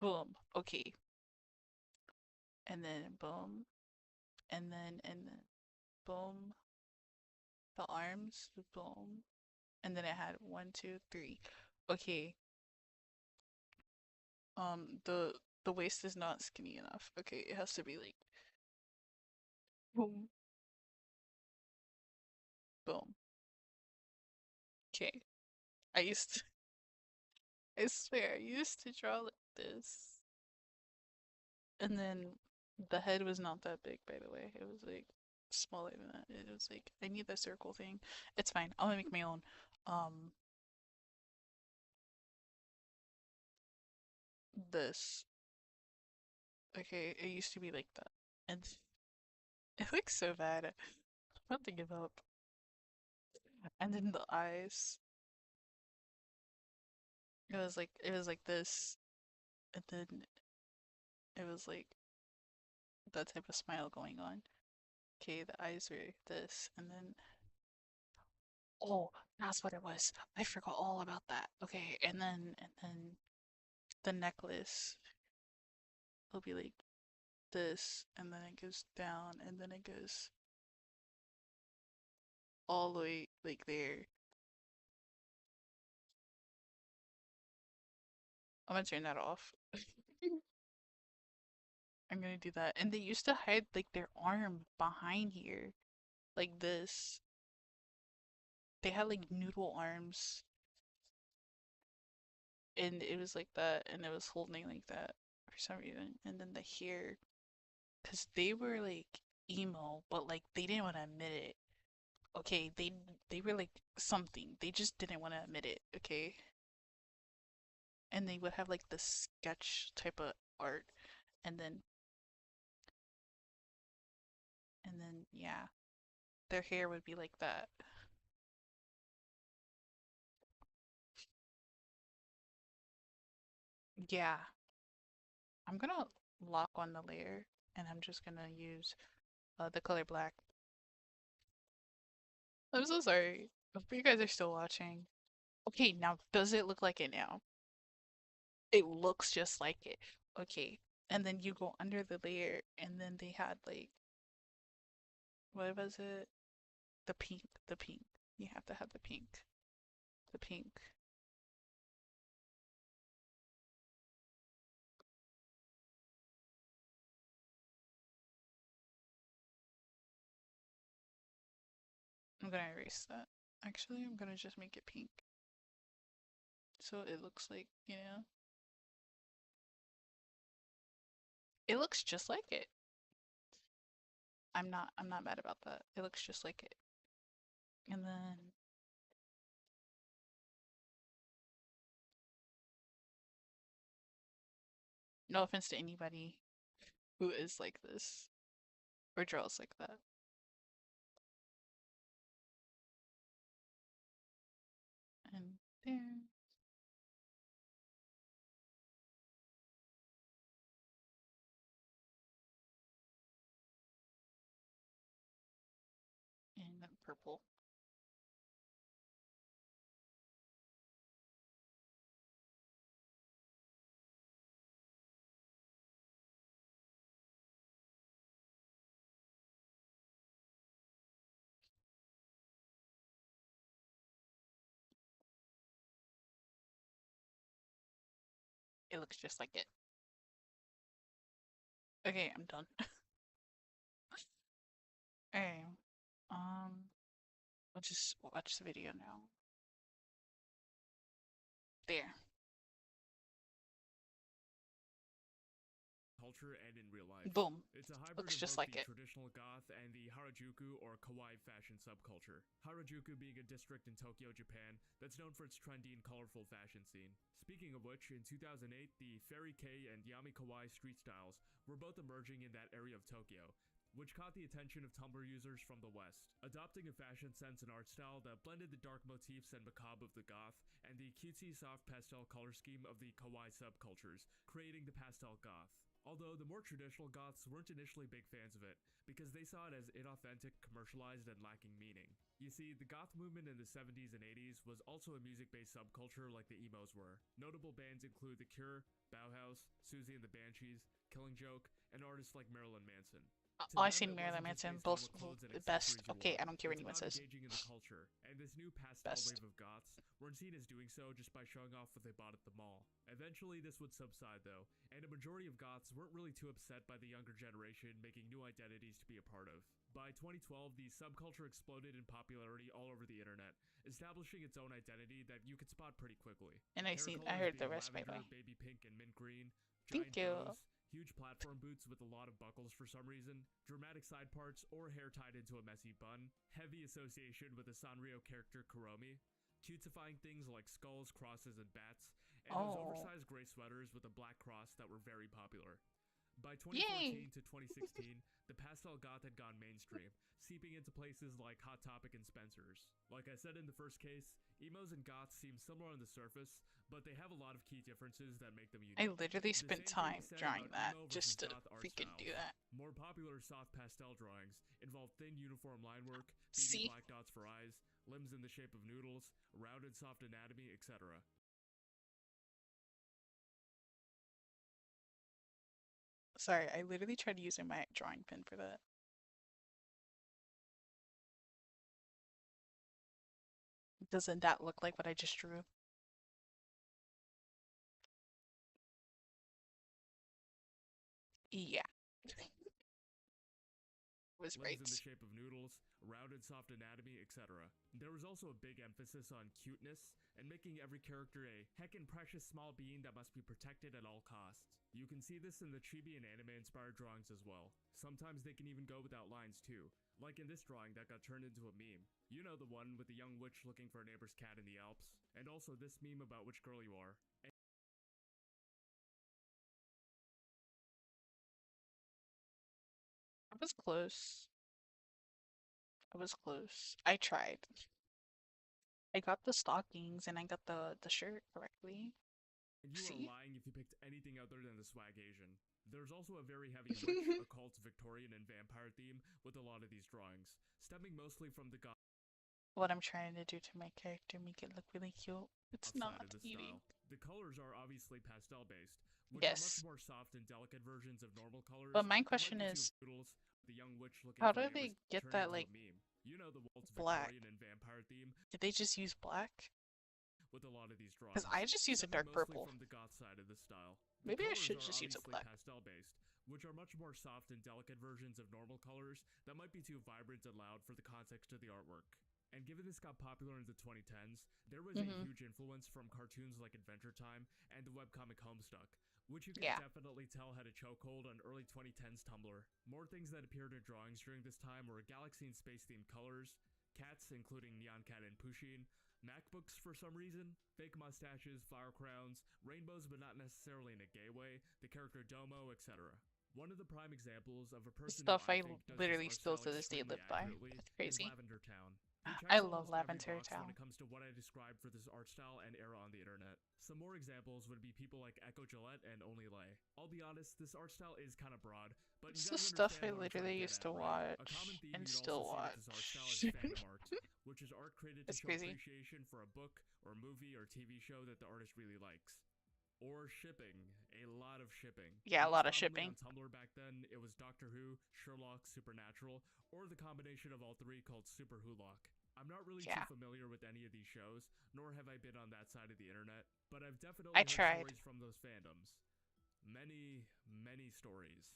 S1: boom. Okay, and then boom, and then boom. The arms, boom, and then it had one, two, three. Okay. The waist is not skinny enough. Okay, it has to be like Boom. Boom. Okay. I swear, I used to draw like this. And then the head was not that big, by the way. It was like smaller than that. It was like, I need the circle thing. It's fine. I'm gonna make my own. This. Okay, it used to be like that. And it looks so bad. I'm about to give up. And then the eyes. It was like this. And then it was like that type of smile going on. Okay, the eyes were this, and then oh, that's what it was. I forgot all about that. Okay, and then the necklace will be like this, and then it goes down, and then it goes all the way like there. I'm gonna turn that off. I'm gonna do that. And they used to hide like their arm behind here, like this. They had like noodle arms, and it was like that, and it was holding like that for some reason. And then the hair, because they were like emo, but like they didn't want to admit it. Okay, they were like something. They just didn't want to admit it. Okay, and they would have like the sketch type of art, and then yeah, their hair would be like that. Yeah, I'm gonna lock on the layer, and I'm just gonna use the color black. I'm so sorry. Hope you guys are still watching. Okay, now does it look like it now? It looks just like it. Okay, and then you go under the layer, and then they had like, what was it? The pink, the pink. You have to have the pink. The pink. I'm gonna erase that. Actually, I'm gonna just make it pink. So it looks like, it looks just like it. I'm not mad about that. It looks just like it. And then no offense to anybody who is like this or draws like that. And there. And then purple. It looks just like it. Okay, I'm done. Okay. I'll just watch the video now. There.
S2: Culture and in real life.
S1: Boom.
S2: It's a hybrid
S1: Looks
S2: of
S1: just
S2: both
S1: like
S2: the
S1: it.
S2: traditional goth and the Harajuku or kawaii fashion subculture. Harajuku being a district in Tokyo, Japan, that's known for its trendy and colorful fashion scene. Speaking of which, in 2008, the Fairy Kei and Yami Kawaii street styles were both emerging in that area of Tokyo, which caught the attention of Tumblr users from the West, adopting a fashion sense and art style that blended the dark motifs and macabre of the goth and the cutesy soft pastel color scheme of the kawaii subcultures, creating the pastel goth. Although the more traditional goths weren't initially big fans of it, because they saw it as inauthentic, commercialized, and lacking meaning. You see, the goth movement in the 70s and 80s was also a music-based subculture like the emos were. Notable bands include The Cure, Bauhaus, Susie and the Banshees, Killing Joke, and artists like Marilyn Manson.
S1: Oh, I've seen Marilyn Manson, both the best. Okay, I don't care what anyone says.
S2: Engaging in the culture, and this new pastel
S1: Best.
S2: wave of goths weren't seen as doing so just by showing off what they bought at the mall. And Eventually, this would subside though, and a majority of goths weren't really too upset by the younger generation making new identities to be a part of. By 2012, the subculture exploded in popularity all over the internet, establishing its own identity that you could spot pretty quickly.
S1: And I heard the rest, by the way.
S2: Baby pink and mint green,
S1: Thank
S2: giant
S1: you.
S2: bows, huge platform boots with a lot of buckles for some reason, dramatic side parts or hair tied into a messy bun, heavy association with the Sanrio character Kuromi, cutesifying things like skulls, crosses, and bats, and those oversized gray sweaters with a black cross that were very popular. By 2014 to 2016, the pastel goth had gone mainstream, seeping into places like Hot Topic and Spencer's. Like I said in the first case, emos and goths seem similar on the surface, but they have a lot of key differences that make them unique.
S1: I literally spent time drawing that just to freaking do that.
S2: More popular soft pastel drawings involve thin uniform line work, black dots for eyes, limbs in the shape of noodles, rounded soft anatomy, etc.
S1: Sorry, I literally tried using my drawing pen for that. Doesn't that look like what I just drew? Yeah. Was right.
S2: In the shape of noodles, rounded soft anatomy, etc. There was also a big emphasis on cuteness and making every character a heckin' precious small being that must be protected at all costs. You can see this in the chibi and anime-inspired drawings as well. Sometimes they can even go without lines too, like in this drawing that got turned into a meme. You know, the one with the young witch looking for a neighbor's cat in the Alps, and also this meme about which girl you are.
S1: I was close. I was close. I tried. I got the stockings and I got the shirt correctly.
S2: And you are lying if you picked anything other than the swag Asian. There's also a very heavy witch, occult, Victorian, and vampire theme with a lot of these drawings, stemming mostly from the
S1: what I'm trying to do to my character, make it look really cute. It's not eating.
S2: The colors are obviously pastel based, which are much more soft and delicate versions of normal colors.
S1: But my question is,
S2: the young witch looking
S1: how do they get that like
S2: you know, the Walt's
S1: black?
S2: Victorian and vampire theme.
S1: Did they just use black?
S2: With a lot of these drawings.
S1: Because I just use a dark purple.
S2: From the goth side of the style.
S1: Maybe I should just use a black.
S2: Pastel based, which are much more soft and delicate versions of normal colors that might be too vibrant and loud for the context of the artwork. And given this got popular in the 2010s, there was a huge influence from cartoons like Adventure Time and the webcomic Homestuck, which you can definitely tell had a chokehold on early 2010s Tumblr. More things that appeared in drawings during this time were galaxy and space-themed colors, cats including Neon Cat and Pusheen, MacBooks for some reason, fake mustaches, flower crowns, rainbows but not necessarily in a gay way, the character Domo, etc. One of the prime examples of a person
S1: stuff I literally still to this day live by. That's crazy.
S2: Lavender Town.
S1: I love Lavender Town.
S2: When it comes to what I described for this art style and era on the internet. Some more examples would be people like Echo Gillette and Only Lay. I'll be honest, this art style is kind of broad, but
S1: it's the stuff I literally used to watch and still watch.
S2: Which is art created to show appreciation for a book or movie or TV show that the artist really likes. Or shipping. A lot of shipping.
S1: Yeah, a lot of shipping.
S2: On Tumblr back then, it was Doctor Who, Sherlock, Supernatural, or the combination of all three called Super Wholock. I'm not really too familiar with any of these shows, nor have I been on that side of the internet, but I've definitely heard stories from those fandoms. Many, many stories.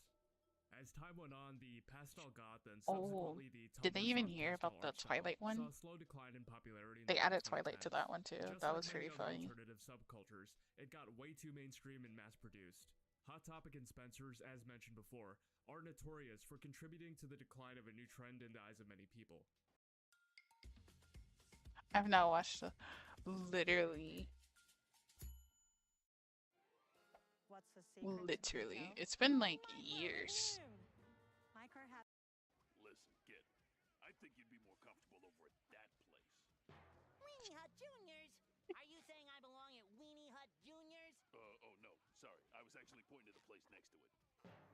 S2: As time went on, the pastel goth and subsequently the
S1: did they even hear about the Twilight one?
S2: Saw a slow decline in popularity.
S1: They added Twilight to that one too. That was pretty funny.
S2: Alternative subcultures, it got way too mainstream and mass-produced. Hot Topic and Spencer's, as mentioned before, are notorious for contributing to the decline of a new trend in the eyes of many people.
S1: I've not watched literally. Literally. It's been like years.
S10: Listen, kid. I think you'd be more comfortable over at that place.
S9: Weenie Hut Juniors? Are you saying I belong at Weenie Hut Juniors?
S10: Oh no, sorry. I was actually pointing to the place next to it.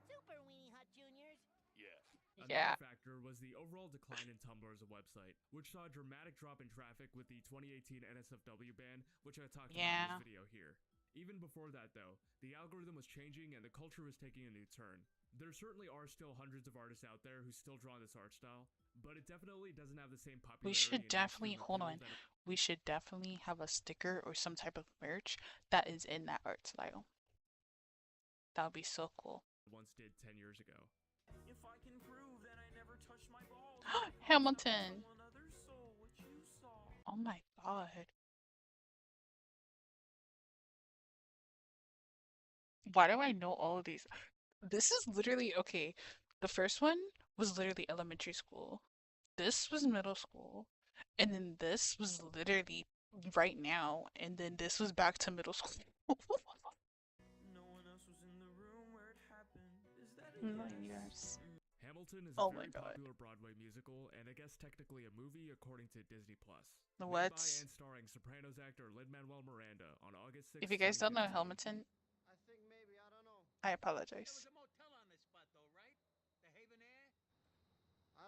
S9: Super Weenie Hut Juniors?
S10: Yeah.
S2: Another factor was the overall decline in Tumblr as a website, which saw a dramatic drop in traffic with the 2018 NSFW ban, which I talked about in this video here. Even before that, though, the algorithm was changing and the culture was taking a new turn. There certainly are still hundreds of artists out there who still draw this art style, but it definitely doesn't have the same popularity.
S1: We should definitely, hold on. We should definitely have a sticker or some type of merch that is in that art style. That would be so cool.
S2: Once did 10 years ago.
S4: If I can prove that I never touched my balls,
S1: Hamilton!
S4: another soul, what you saw.
S1: Oh my god. Why do I know all of these? This is literally, okay, the first one was literally elementary school. This was middle school. And then this was literally right now. And then this was back to middle school.
S4: No one else was in the room where it happened. Is that a
S1: 9
S4: yes?
S1: years.
S2: Hamilton is
S1: Oh
S2: a
S1: my
S2: very
S1: God.
S2: popular Broadway musical, and I guess technically a movie according to Disney Plus.
S1: The
S2: Made
S1: what?
S2: by and starring Sopranos actor Lin-Manuel Miranda on August 6th.
S1: If you guys don't know
S2: 2015.
S1: Hamilton,
S3: I think maybe, I don't know.
S1: I apologize.
S3: There was a motel on this spot though, right? The Haven Air?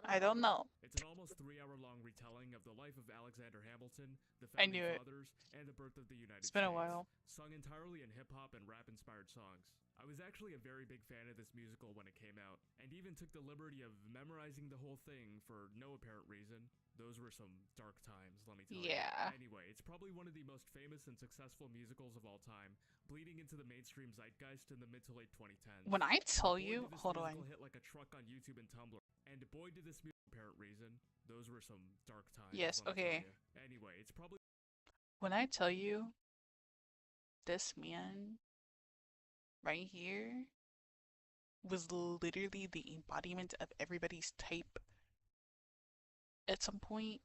S1: I don't know.
S2: It's an almost 3-hour-long retelling of the life of Alexander Hamilton, the
S1: I
S2: founding
S1: knew it.
S2: fathers, and the birth of the United
S1: It's
S2: States.
S1: been a while.
S2: Sung entirely in hip-hop and rap-inspired songs. I was actually a very big fan of this musical when it came out, and even took the liberty of memorizing the whole thing for no apparent reason. Those were some dark times, let me tell
S1: Yeah.
S2: you. Anyway, it's probably one of the most famous and successful musicals of all time, bleeding into the mainstream zeitgeist in the mid to late 2010s.
S1: When I tell
S2: Boy,
S1: you,
S2: did this
S1: hold
S2: musical
S1: on.
S2: hit like a truck on YouTube and Tumblr. And boy, did this musical apparent reason. Those were some dark times.
S1: Yes,
S2: let me tell
S1: okay.
S2: ya. Anyway, it's probably
S1: When I tell you, this man right here was literally the embodiment of everybody's type. At some point,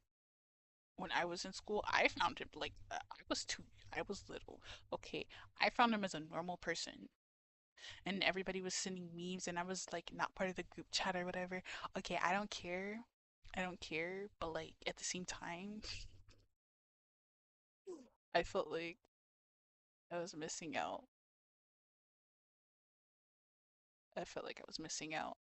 S1: when I was in school, I found him like I was little. Okay, I found him as a normal person. And everybody was sending memes and I was like not part of the group chat or whatever. Okay, I don't care. I don't care, but like at the same time, I felt like I was missing out. I felt like I was missing out.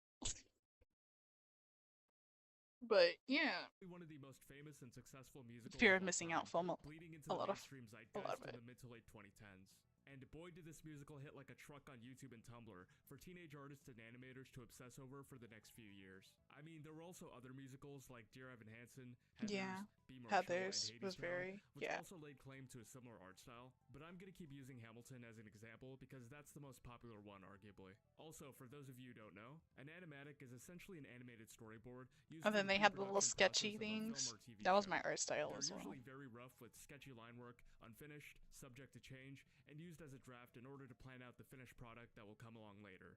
S1: But yeah,
S2: one of the most famous and successful musicals.
S1: fear of
S2: all
S1: missing
S2: time,
S1: out, FOMO.
S2: bleeding into
S1: A
S2: the
S1: lot of
S2: mainstream
S1: it.
S2: zeitgeist in the mid to late 2010s. And boy, did this musical hit like a truck on YouTube and Tumblr for teenage artists and animators to obsess over for the next few years. I mean, there were also other musicals like Dear Evan Hansen, Heathers,
S1: Yeah,
S2: Be More Chill,
S1: Heathers
S2: and
S1: was
S2: Hadestown,
S1: very
S2: which
S1: yeah.
S2: also laid claim to a similar art style. But I'm gonna keep using Hamilton as an example because that's the most popular one, arguably. Also, for those of you who don't know, an animatic is essentially an animated storyboard used
S1: And
S2: for
S1: then
S2: the
S1: they had the little
S2: pre-production
S1: sketchy
S2: process of a film
S1: things.
S2: or TV
S1: That was
S2: show.
S1: my art style
S2: They're
S1: as well.
S2: usually very rough with sketchy line work, unfinished, subject to change, and used as a draft in order to plan out the finished product that will come along later.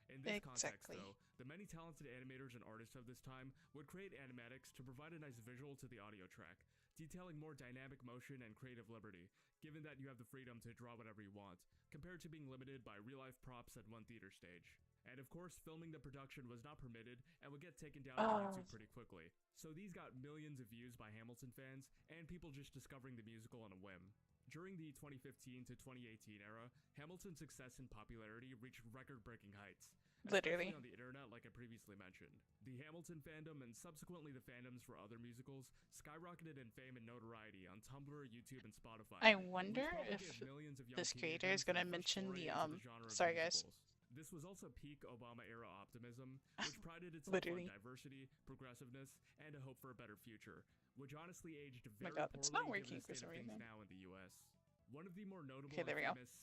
S2: In this context,
S1: Exactly.
S2: though, the many talented animators and artists of this time would create animatics to provide a nice visual to the audio track, detailing more dynamic motion and creative liberty, given that you have the freedom to draw whatever you want, compared to being limited by real-life props at one theater stage. And of course, filming the production was not permitted and would get taken down on YouTube pretty quickly. So these got millions of views by Hamilton fans and people just discovering the musical on a whim. During the 2015 to 2018 era, Hamilton's success and popularity reached record-breaking heights.
S1: Literally.
S2: Especially on the internet, like I previously mentioned. The Hamilton fandom and subsequently the fandoms for other musicals skyrocketed in fame and notoriety on Tumblr, YouTube, and Spotify.
S1: I wonder
S2: which probably
S1: if
S2: gave millions of young
S1: this creator is
S2: teenagers
S1: gonna
S2: their first
S1: mention
S2: foray
S1: the
S2: into genre of
S1: sorry guys.
S2: musicals. This was also peak Obama-era optimism, which prided itself
S1: Literally.
S2: on diversity, progressiveness, and a hope for a better future, which honestly aged
S1: Oh my
S2: very
S1: God,
S2: poorly
S1: it's not
S2: given
S1: working
S2: the
S1: for
S2: state
S1: some
S2: of things
S1: reason.
S2: now in the US. One of the more notable
S1: Okay, there we
S2: and
S1: go.
S2: famous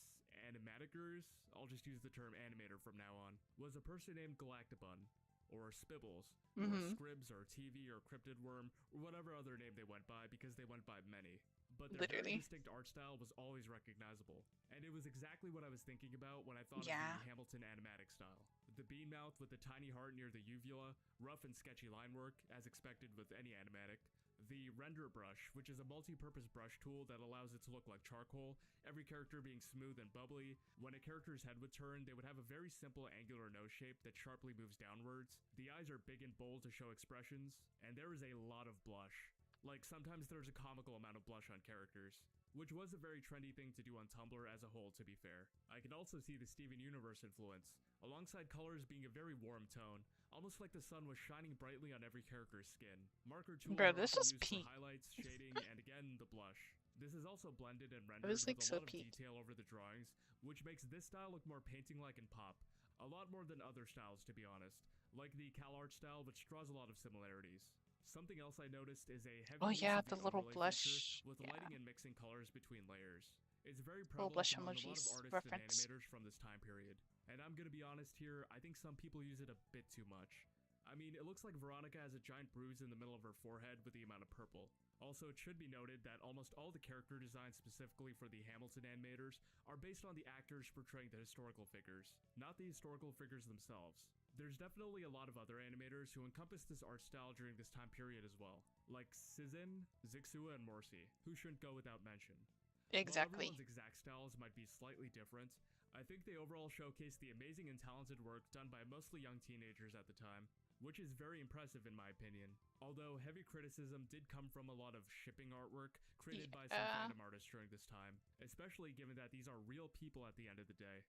S2: animaticers, I'll just use the term animator from now on, was a person named Galactabun, or Spibbles, or Scribs, or TV, or Cryptid Worm, or whatever other name they went by because they went by many. But their very
S1: Literally.
S2: distinct art style was always recognizable, and it was exactly what I was thinking about when I thought
S1: Yeah.
S2: of the Hamilton animatic style. The bean mouth with the tiny heart near the uvula, rough and sketchy line work, as expected with any animatic. The render brush, which is a multi-purpose brush tool that allows it to look like charcoal, every character being smooth and bubbly. When a character's head would turn, they would have a very simple angular nose shape that sharply moves downwards. The eyes are big and bold to show expressions, and there is a lot of blush. Like, sometimes there's a comical amount of blush on characters, which was a very trendy thing to do on Tumblr as a whole, to be fair. I could also see the Steven Universe influence, alongside colors being a very warm tone, almost like the sun was shining brightly on every character's skin. Marker tools
S1: Bro,
S2: are
S1: this
S2: often
S1: is
S2: used
S1: peak.
S2: for highlights, shading, and again, the blush. This is also blended and rendered
S1: was, like,
S2: with
S1: so
S2: a lot of
S1: peak.
S2: detail over the drawings, which makes this style look more painting-like and pop. A lot more than other styles, to be honest, like the CalArt style, which draws a lot of similarities. Something else I noticed is a heavy
S1: Oh
S2: use
S1: yeah,
S2: of
S1: the
S2: the
S1: little
S2: overlay feature
S1: blush.
S2: with
S1: Yeah,
S2: lighting and mixing colors between layers. It's very
S1: little
S2: prevalent
S1: blush
S2: among a lot of
S1: emojis
S2: artists and
S1: reference.
S2: animators from this time period. And I'm gonna be honest here, I think some people use it a bit too much. I mean, it looks like Veronica has a giant bruise in the middle of her forehead with the amount of purple. Also, it should be noted that almost all the character designs specifically for the Hamilton animators are based on the actors portraying the historical figures, not the historical figures themselves. There's definitely a lot of other animators who encompass this art style during this time period as well, like Sizin, Zixua, and Morsi, who shouldn't go without mention. While
S1: Exactly.
S2: everyone's exact styles might be slightly different, I think they overall showcase the amazing and talented work done by mostly young teenagers at the time, which is very impressive in my opinion. Although heavy criticism did come from a lot of shipping artwork created by some fandom artists during this time, especially given that these are real people at the end of the day.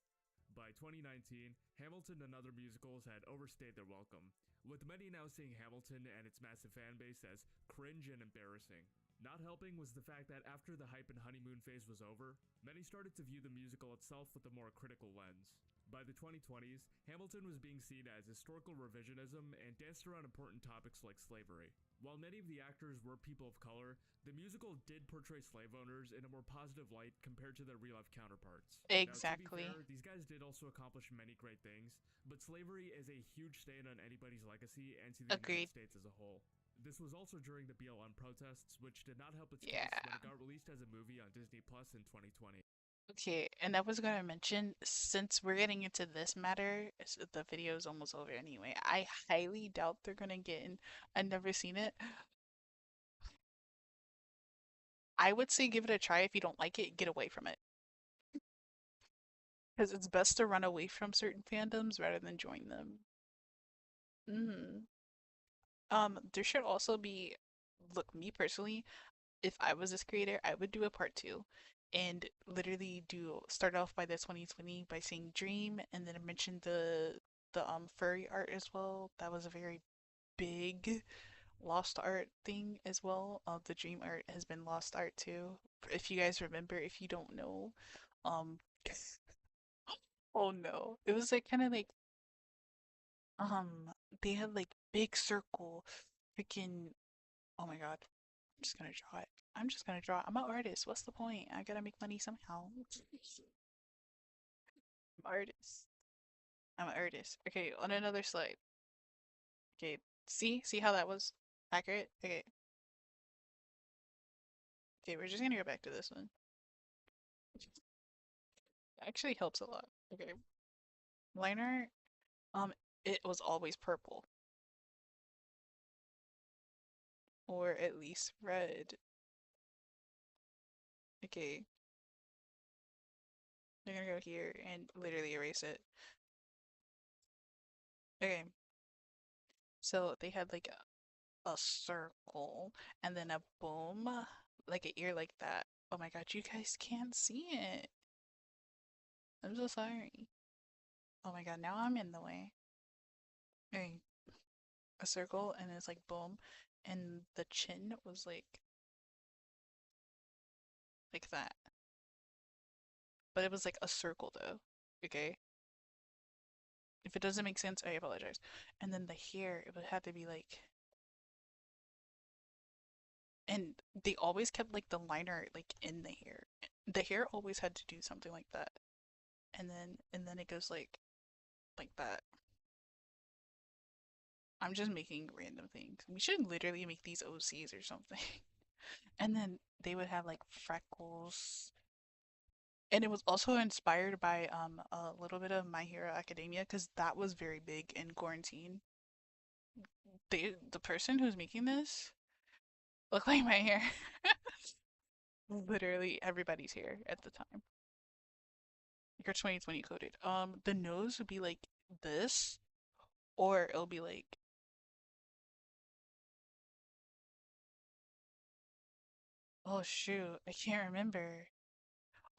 S2: By 2019, Hamilton and other musicals had overstayed their welcome, with many now seeing Hamilton and its massive fanbase as cringe and embarrassing. Not helping was the fact that after the hype and honeymoon phase was over, many started to view the musical itself with a more critical lens. By the 2020s, Hamilton was being seen as historical revisionism and danced around important topics like slavery. While many of the actors were people of color, the musical did portray slave owners in a more positive light compared to their real-life counterparts.
S1: Exactly.
S2: Now, to be fair, these guys did also accomplish many great things, but slavery is a huge stain on anybody's legacy and to the
S1: Agreed.
S2: United States as a whole. This was also during the BLM protests, which did not help its
S1: Yeah.
S2: case when it got released as a movie on Disney Plus in 2020.
S1: Okay, and I was gonna mention, since we're getting into this matter, the video is almost over anyway. I highly doubt they're gonna get in. I've never seen it. I would say give it a try. If you don't like it, get away from it. Because it's best to run away from certain fandoms rather than join them. There should also be, look, me personally, if I was this creator, I would do a part two and literally start off by the 2020 by saying Dream and then mention the furry art as well. That was a very big lost art thing as well. The Dream art has been lost art too. If you guys remember, if you don't know, um oh no. It was like kind of like they had like big circle freaking, oh my god. I'm just gonna draw it. I'm just gonna draw it. I'm an artist. What's the point? I gotta make money somehow. I'm an artist. I'm an artist. Okay, on another slide. Okay, see how that was accurate? Okay. Okay, we're just gonna go back to this one. It actually helps a lot. Okay. Liner, it was always purple. Or at least red. Okay. They're gonna go here and literally erase it. Okay. So they had like a circle and then a boom, like an ear like that. Oh my god, you guys can't see it. I'm so sorry. Oh my god, now I'm in the way. Okay. A circle and it's like boom, and the chin was like that. But it was like a circle though. Okay. If it doesn't make sense, I apologize. And then the hair, it would have to be like, and they always kept like the liner like in the hair. The hair always had to do something like that. And then it goes like that. I'm just making random things. We should literally make these OCs or something. And then they would have like freckles. And it was also inspired by a little bit of My Hero Academia because that was very big in quarantine. The person who's making this looked like my hair. Literally everybody's hair at the time. Like 2020 coded. The nose would be like this, or it'll be like, oh shoot, I can't remember.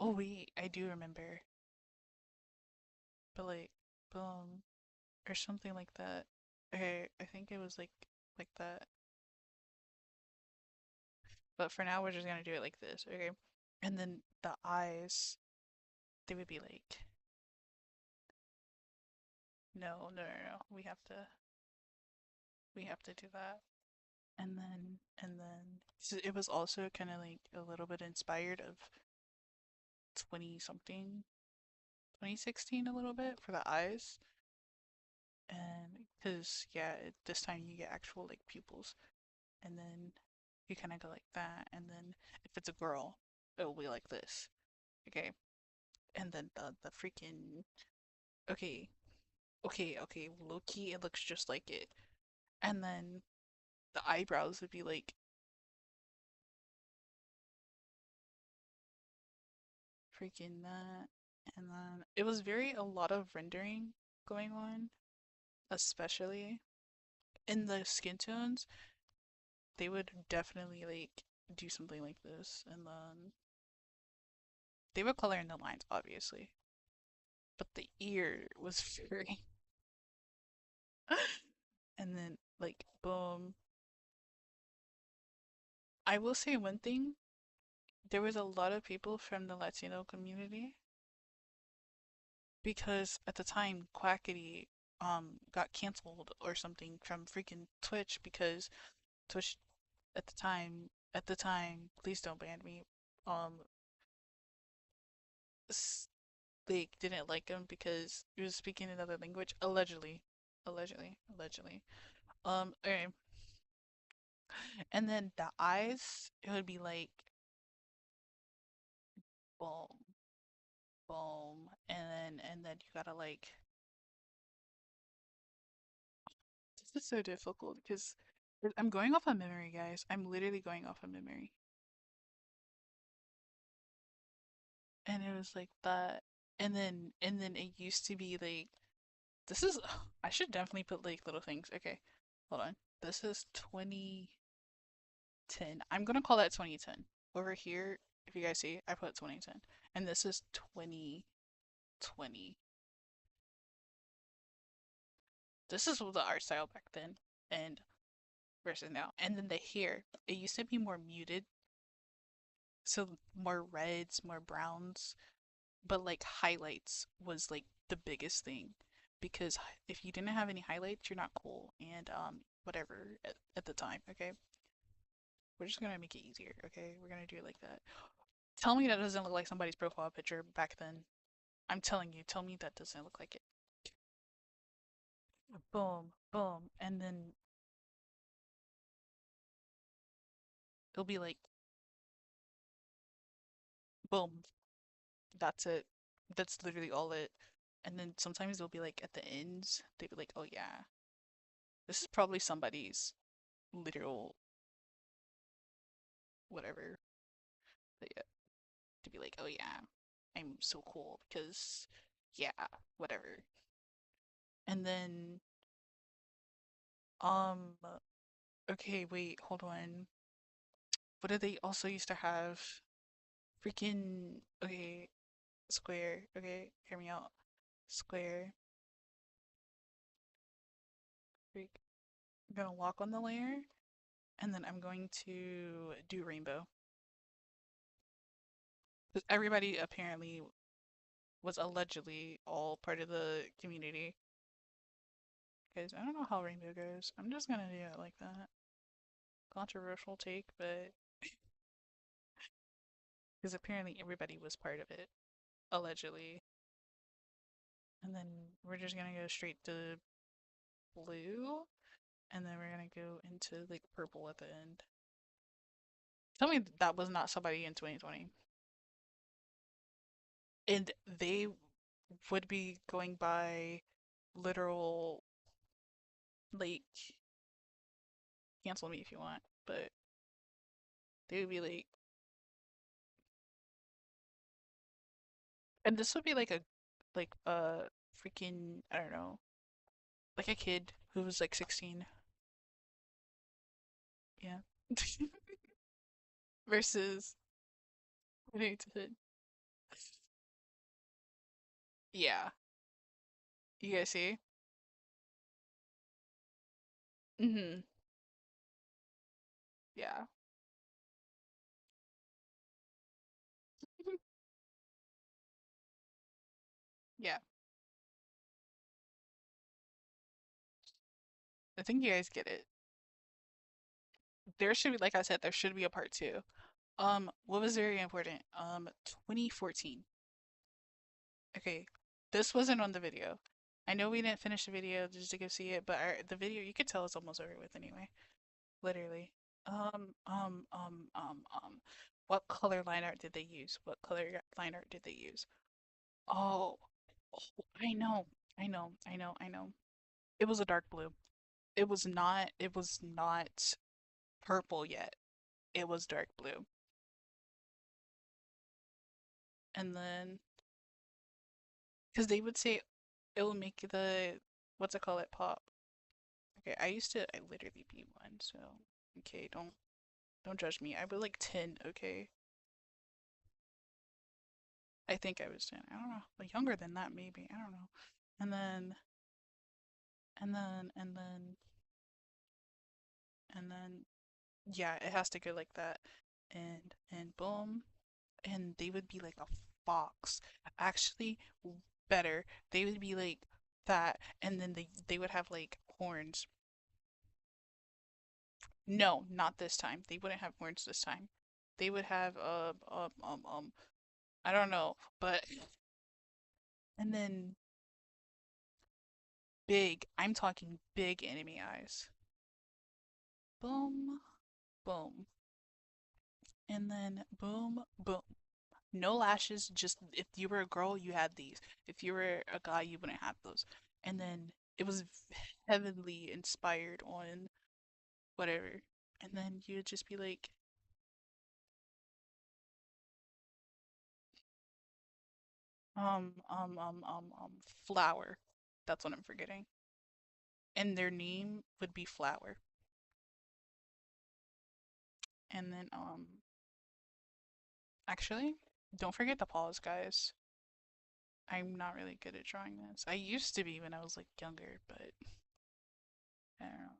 S1: Oh wait, I do remember. But like, boom, or something like that. Okay, I think it was like that. But for now, we're just gonna do it like this, okay? And then the eyes, they would be like, no, no, no, no. We have to do that. so it was also kind of like a little bit inspired of 20 something, 2016 a little bit for the eyes. And because yeah, this time you get actual like pupils, and then you kind of go like that, and then if it's a girl, it'll be like this, okay? And then the freaking okay, okay, low key, it looks just like it. And then the eyebrows would be like freaking that. And then it was very a lot of rendering going on, especially in the skin tones. They would definitely like do something like this, and then they would color in the lines, obviously, but the ear was very. And then like boom. I will say one thing. There was a lot of people from the Latino community because at the time Quackity got canceled or something from freaking Twitch because Twitch at the time, please don't ban me. Um, they didn't like him because he was speaking another language, allegedly, allegedly. Okay. And then the eyes, it would be like boom, boom, and then you gotta like. This is so difficult because I'm going off of memory, guys. I'm literally going off of memory. And it was like that, and then it used to be like this is. I should definitely put like little things. Okay, hold on. This is 2010. I'm gonna call that 2010. Over here, if you guys see, I put 2010, and this is 2020. This is the art style back then, and versus now. And then the hair, it used to be more muted, so more reds, more browns, but like highlights was like the biggest thing because if you didn't have any highlights, you're not cool and whatever at the time, okay? We're just gonna make it easier, okay? We're gonna do it like that. Tell me that doesn't look like somebody's profile picture back then. I'm telling you, tell me that doesn't look like it. Boom, boom, and then it'll be like boom. That's it. That's literally all it. And then sometimes they'll be like at the ends, they'll be like, oh yeah, this is probably somebody's literal whatever. But yeah, to be like, oh yeah, I'm so cool because yeah, whatever. And then um okay, wait, hold on. What did they also used to have? Freaking okay, square. Okay, hear me out. Square. Freak. I'm gonna walk on the layer, and then I'm going to do rainbow. Because everybody apparently was allegedly all part of the community. Guys, I don't know how rainbow goes. I'm just gonna do it like that. Controversial take, but because apparently everybody was part of it, allegedly. And then we're just gonna go straight to blue, and then we're gonna go into like purple at the end. Tell me that was not somebody in 2020. And they would be going by literal, like, cancel me if you want, but they would be like, and this would be like a freaking, I don't know, like a kid who was like 16. Yeah. Versus, yeah. You guys see? Mm-hmm. Yeah. Yeah. I think you guys get it. there should be, like I said, there should be a part two. What was very important? 2014. Okay, this wasn't on the video. I know we didn't finish the video just to go see it, but the video, you could tell it's almost over with anyway. Literally. Um, um, um, um, um, what color line art did they use? What color line art did they use? Oh, oh, I know. It was a dark blue. It was not purple yet. It was dark blue. And then, because they would say it'll make the, what's it called, it pop. Okay, I literally be one, so, okay, don't judge me. I was like 10, okay? I think I was 10. I don't know. But younger than that, maybe. I don't know. And then, and then, and then, and then, yeah, it has to go like that. And boom. And they would be like a fox. Actually, better. They would be like that, and then they would have like horns. No, not this time. They wouldn't have horns this time. They would have I don't know, but and then big. I'm talking big enemy eyes. Boom, boom, and then boom, boom. No lashes, just if you were a girl, you had these. If you were a guy, you wouldn't have those. And then it was heavily inspired on whatever. And then you'd just be like, flower. That's what I'm forgetting. And their name would be Flower. And then, actually, don't forget the paws, guys. I'm not really good at drawing this. I used to be when I was like younger, but I don't know.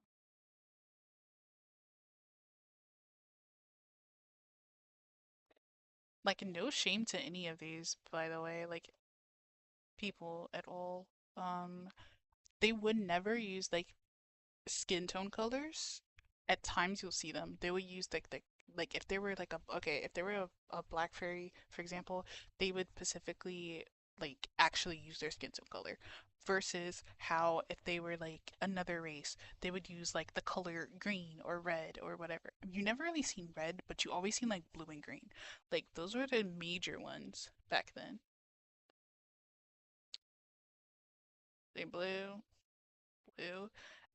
S1: Like, no shame to any of these, by the way, like, people at all. They would never use like skin tone colors. At times you'll see them. They would use like if they were like a okay, if they were a black fairy, for example, they would specifically like actually use their skin tone color. Versus how if they were like another race, they would use like the color green or red or whatever. You never really seen red, but you always seen like blue and green. Like those were the major ones back then. They blue,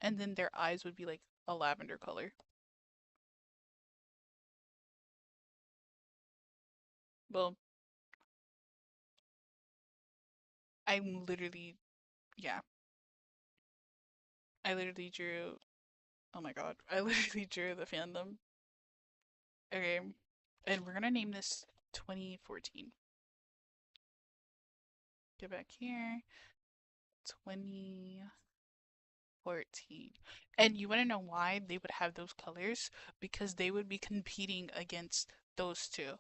S1: and then their eyes would be like a lavender color. Well, I'm literally, yeah, I literally drew, oh my god, I literally drew the fandom. Okay, and we're gonna name this 2014. Get back here, 2014. And you wanna know why they would have those colors? Because they would be competing against those two.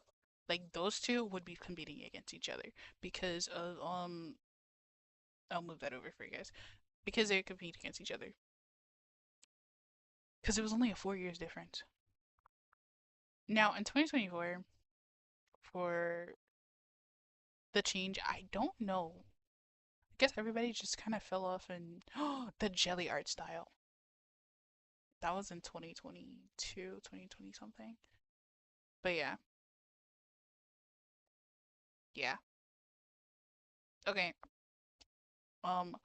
S1: Like those two would be competing against each other because of I'll move that over for you guys because they compete against each other because it was only a 4 years difference. Now in 2024, for the change, I don't know. I guess everybody just kind of fell off and the jelly art style. That was in 2022, 2020 something. But yeah. Yeah. Okay. Um,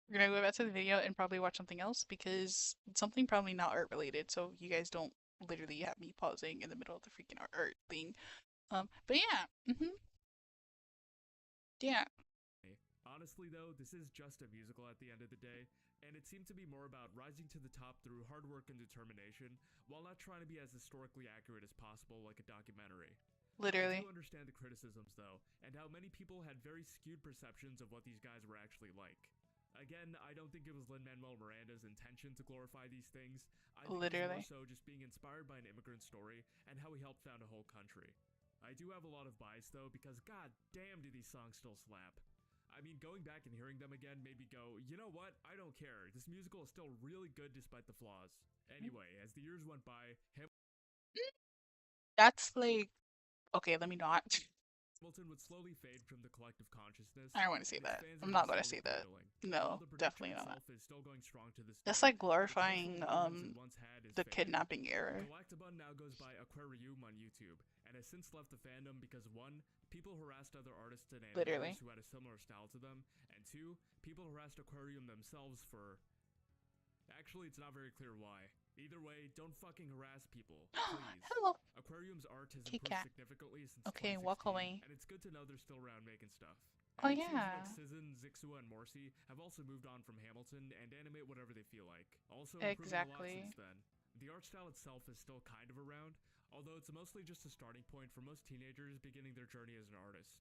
S1: we're gonna go back to the video and probably watch something else because something probably not art related, so you guys don't literally have me pausing in the middle of the freaking art thing. But yeah, yeah.
S2: Honestly, though, this is just a musical at the end of the day, and it seemed to be more about rising to the top through hard work and determination, while not trying to be as historically accurate as possible like a documentary.
S1: Literally.
S2: I do understand the criticisms, though, and how many people had very skewed perceptions of what these guys were actually like. Again, I don't think it was Lin-Manuel Miranda's intention to glorify these things. I think it was more so just being inspired by an immigrant story and how he helped found a whole country. I do have a lot of bias, though, because god damn do these songs still slap. I mean, going back and hearing them again made me go, you know what? I don't care. This musical is still really good despite the flaws. Anyway, as the years went by,
S1: That's like, okay, let me not.
S2: Hamilton would slowly fade from the collective consciousness.
S1: I don't want to say
S2: and its
S1: that.
S2: fans
S1: I'm
S2: would
S1: not
S2: be
S1: going to
S2: slowly
S1: say that.
S2: dwindling.
S1: No,
S2: While the production
S1: definitely not.
S2: itself is still going strong to this
S1: That's
S2: day,
S1: like glorifying
S2: the cultural relevance it once had is
S1: the
S2: fading.
S1: kidnapping era.
S2: Galactabun now goes by Aquarium on YouTube, and has since left the fandom because 1. People harassed other artists and
S1: Literally.
S2: animators who had a similar style to them, and 2. People harassed Aquarium themselves for... Actually, it's not very clear why. Either way, don't fucking harass people, please.
S1: Hello.
S2: Aquarium's art has
S1: Kitty
S2: improved
S1: cat.
S2: significantly since
S1: Okay,
S2: 2016,
S1: walk away.
S2: and it's good to know they're still around making stuff.
S1: Oh,
S2: And it seems
S1: yeah.
S2: like Sizzin, Zixua, and Morsi have also moved on from Hamilton and animate whatever they feel like. Also improving a lot
S1: Exactly.
S2: since then. The art style itself is still kind of around, although it's mostly just a starting point for most teenagers beginning their journey as an artist.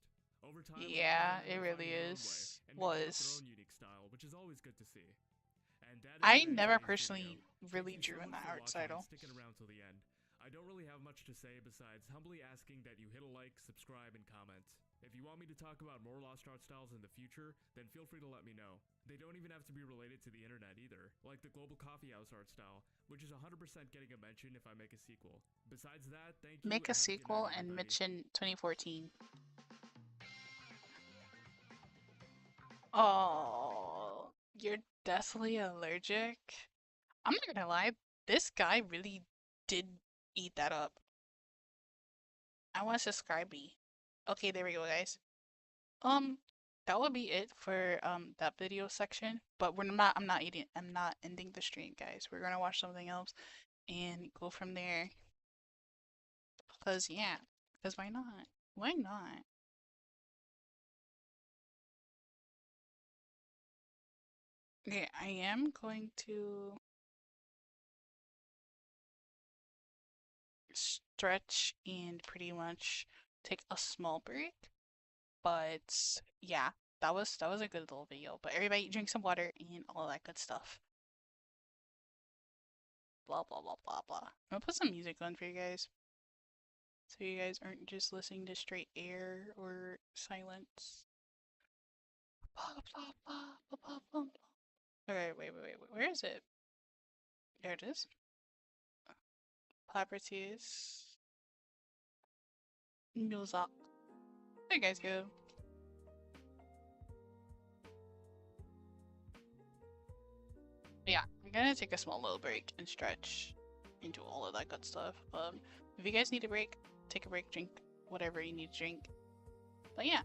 S2: Over time,
S1: Yeah,
S2: they're
S1: it really
S2: finding their own
S1: is.
S2: way and making up their
S1: Was.
S2: own unique style, which is always good to see. And that is
S1: I
S2: the end of
S1: never
S2: today's
S1: personally
S2: video.
S1: really
S2: Thank you
S1: drew
S2: so
S1: in
S2: much
S1: that
S2: for
S1: art
S2: watching
S1: style.
S2: and sticking around till the end. I don't really have much to say besides humbly asking that you hit a like, subscribe, and comment. If you want me to talk about more lost art styles in the future, then feel free to let me know. They don't even have to be related to the internet either, like the Global Coffee House art style, which is 100% getting a mention if I make a sequel. Besides that, thank you.
S1: Make a
S2: and have good
S1: sequel
S2: night,
S1: and
S2: everybody.
S1: mention 2014. Oh, you're deathly allergic? I'm not gonna lie, this guy really did eat that up. I want to subscribe me. Okay, there we go, guys. That will be it for that video section. But I'm not ending the stream, guys. We're gonna watch something else and go from there. Because yeah, because why not? Why not? Okay, I am going to stretch and pretty much take a small break. But yeah, that was a good little video. But everybody drink some water and all that good stuff. Blah blah blah blah blah. I'm gonna put some music on for you guys. So you guys aren't just listening to straight air or silence. Blah blah blah blah blah blah blah. Okay, wait. Where is it? There it is. Properties. Music. There you guys go. Yeah, I'm gonna take a small little break and stretch and do all of that good stuff. If you guys need a break, take a break, drink whatever you need to drink. But yeah.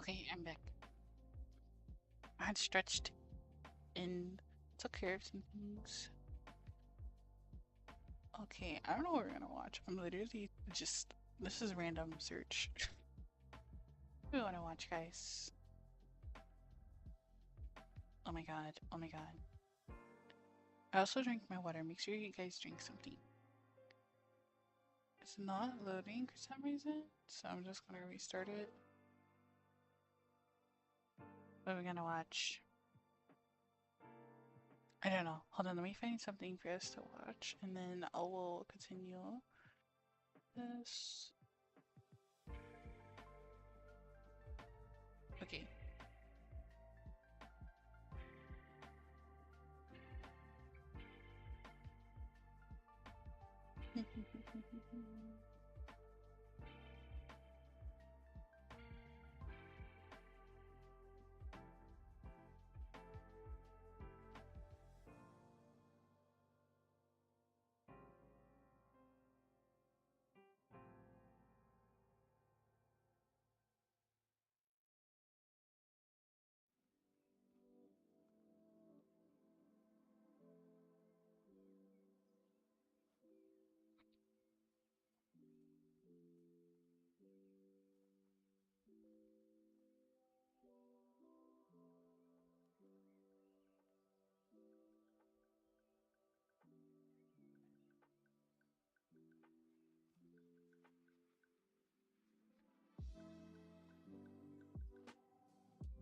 S1: Okay, I'm back. I had stretched and took care of some things. Okay, I don't know what we're gonna watch. I'm literally just, this is random search. What do we want to watch, guys? Oh my god, oh my god. I also drank my water. Make sure you guys drink something. It's not loading for some reason, so I'm just gonna restart it. What are we gonna watch? I don't know. Hold on, let me find something for us to watch, and then I will continue this. Okay.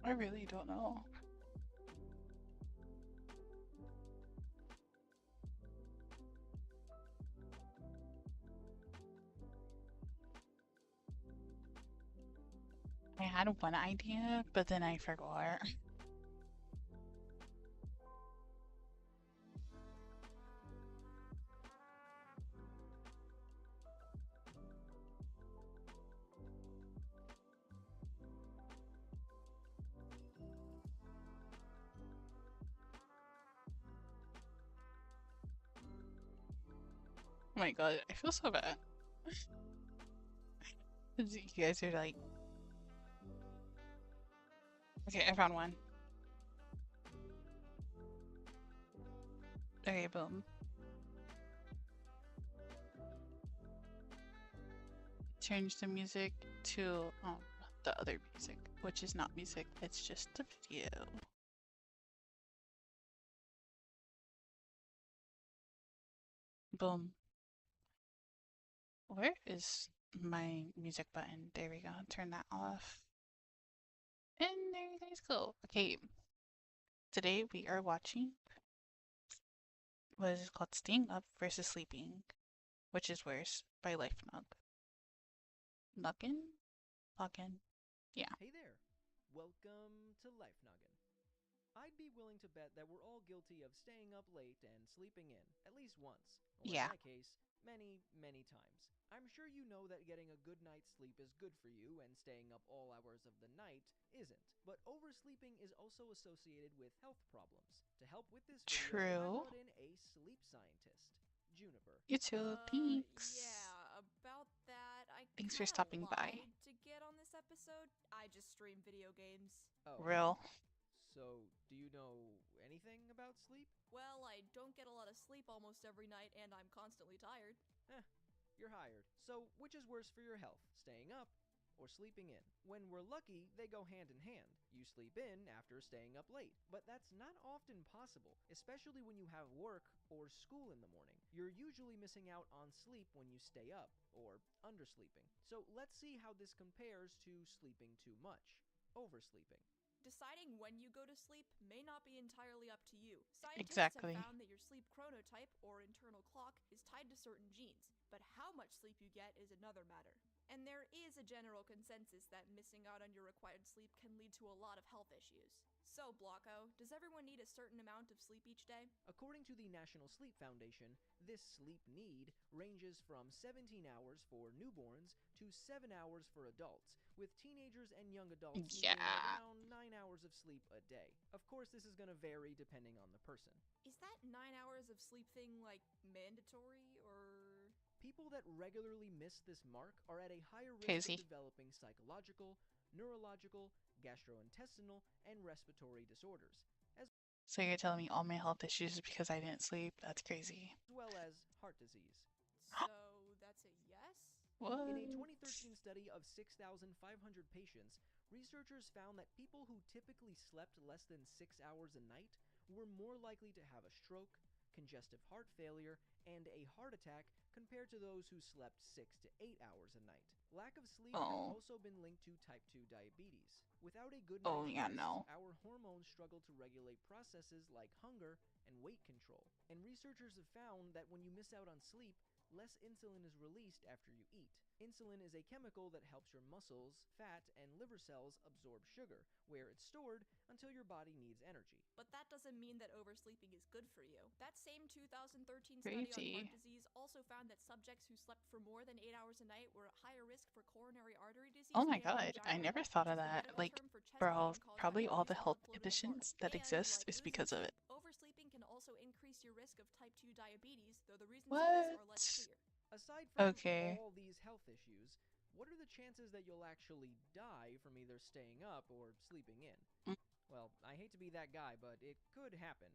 S1: I really don't know. I had one idea, but then I forgot. Oh my god, I feel so bad. You guys are like... Okay, I found one. Okay, boom. Change the music to the other music, which is not music, it's just a video. Boom. Where is my music button? There we go. Turn that off. And there you guys go. Okay. Today we are watching what is it called? Staying Up versus Sleeping. Which is worse? By LifeNug. Nuggin? Login? Yeah.
S11: Hey there. Welcome to Life Noggin. I'd be willing to bet that we're all guilty of staying up late and sleeping in, at least once. Or
S1: yeah.
S11: In my case, many, many times. I'm sure you know that getting a good night's sleep is good for you and staying up all hours of the night isn't. But oversleeping is also associated with health problems. To help with this video, I brought in a sleep scientist, Juniper.
S1: You too, thanks.
S5: Yeah, about that,
S1: Thanks for stopping by.
S5: To get on this episode, I just stream video games.
S11: Oh.
S1: Real.
S11: So, do you know anything about sleep?
S5: Well, I don't get a lot of sleep almost every night, and I'm constantly tired.
S11: You're hired. So, which is worse for your health, staying up or sleeping in? When we're lucky, they go hand in hand. You sleep in after staying up late. But that's not often possible, especially when you have work or school in the morning. You're usually missing out on sleep when you stay up, or undersleeping. So let's see how this compares to sleeping too much, oversleeping.
S5: Deciding when you go to sleep may not be entirely up to you. Scientists have found that your sleep chronotype, or internal clock, is tied to certain genes, but how much sleep you get is another matter. And there is a general consensus that missing out on your required sleep can lead to a lot of health issues. So, Blocko, does everyone need a certain amount of sleep each day?
S11: According to the National Sleep Foundation, this sleep need ranges from 17 hours for newborns to 7 hours for adults, with teenagers and young adults needing around 9 hours of sleep a day. Of course, this is going to vary depending on the person.
S5: Is that 9 hours of sleep thing, like, mandatory, or...?
S11: People that regularly miss this mark are at a higher risk of developing psychological, neurological, gastrointestinal, and respiratory disorders.
S1: So you're telling me all my health issues is because I didn't sleep? That's crazy.
S11: As well as heart disease.
S5: So that's a yes?
S1: What?
S11: In a 2013 study of 6,500 patients, researchers found that people who typically slept less than 6 hours a night were more likely to have a stroke, congestive heart failure, and a heart attack compared to those who slept 6 to 8 hours a night. Lack of sleep has also been linked to type 2 diabetes. Without a good night's rest, our hormones struggle to regulate processes like hunger and weight control. And researchers have found that when you miss out on sleep, less insulin is released after you eat. Insulin is a chemical that helps your muscles, fat, and liver cells absorb sugar, where it's stored until your body needs energy.
S5: But that doesn't mean that oversleeping is good for you. That same 2013 study on heart disease also found that subjects who slept for more than 8 hours a night were at higher risk for coronary artery disease.
S1: Oh my god, I never thought of that. Like, bro, probably all the health conditions that exist is because of it.
S5: Oversleeping can also increase your risk of type 2 diabetes, though the reasons for this are less clear.
S11: Aside from all these health issues, what are the chances that you'll actually die from either staying up or sleeping in? Well, I hate to be that guy, but it could happen.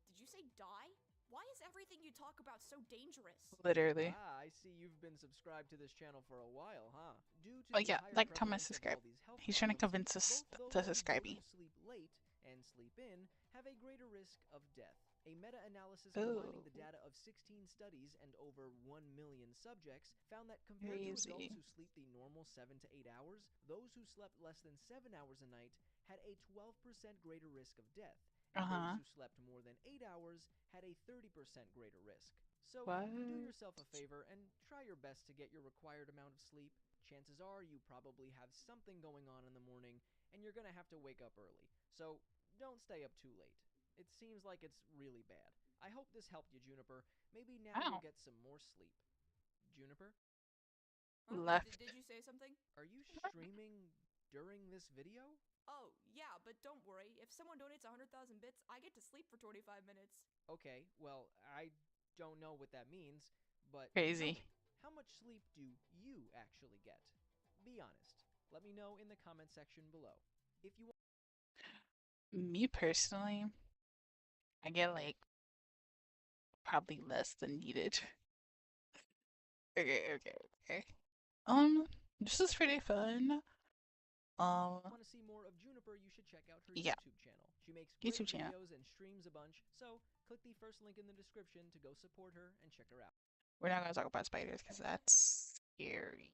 S5: Did you say die? Why is everything you talk about so dangerous?
S1: Literally.
S11: I see you've been subscribed to this channel for a while, huh? Due to
S1: like, comment, subscribe. He's trying to convince us to subscribe.
S11: Sleep late and sleep in have a greater risk of death. A meta-analysis combining the data of 16 studies and over 1 million subjects found that compared to adults who sleep the normal 7 to 8 hours, those who slept less than 7 hours a night had a 12% greater risk of death. And those who slept more than 8 hours had a 30% greater risk. So do yourself a favor and try your best to get your required amount of sleep. Chances are you probably have something going on in the morning and you're gonna have to wake up early. So don't stay up too late. It seems like it's really bad. I hope this helped you, Juniper. Maybe now you'll get some more sleep. Juniper?
S1: Left.
S5: Did you say something?
S11: Are you streaming during this video?
S5: Oh, yeah, but don't worry. If someone donates 100,000 bits, I get to sleep for 25 minutes.
S11: Okay, well, I don't know what that means, But
S1: Crazy.
S11: how much sleep do you actually get? Be honest. Let me know in the comment section below. If you
S1: Me personally, I get like probably less than needed. Okay. This is pretty fun.
S11: want to see more of Juniper, you should check out her
S1: Yeah.
S11: YouTube channel. She makes great
S1: YouTube channel.
S11: videos and streams a bunch, so click the first link in the description to go support her and check her out.
S1: We're not gonna talk about spiders because that's scary.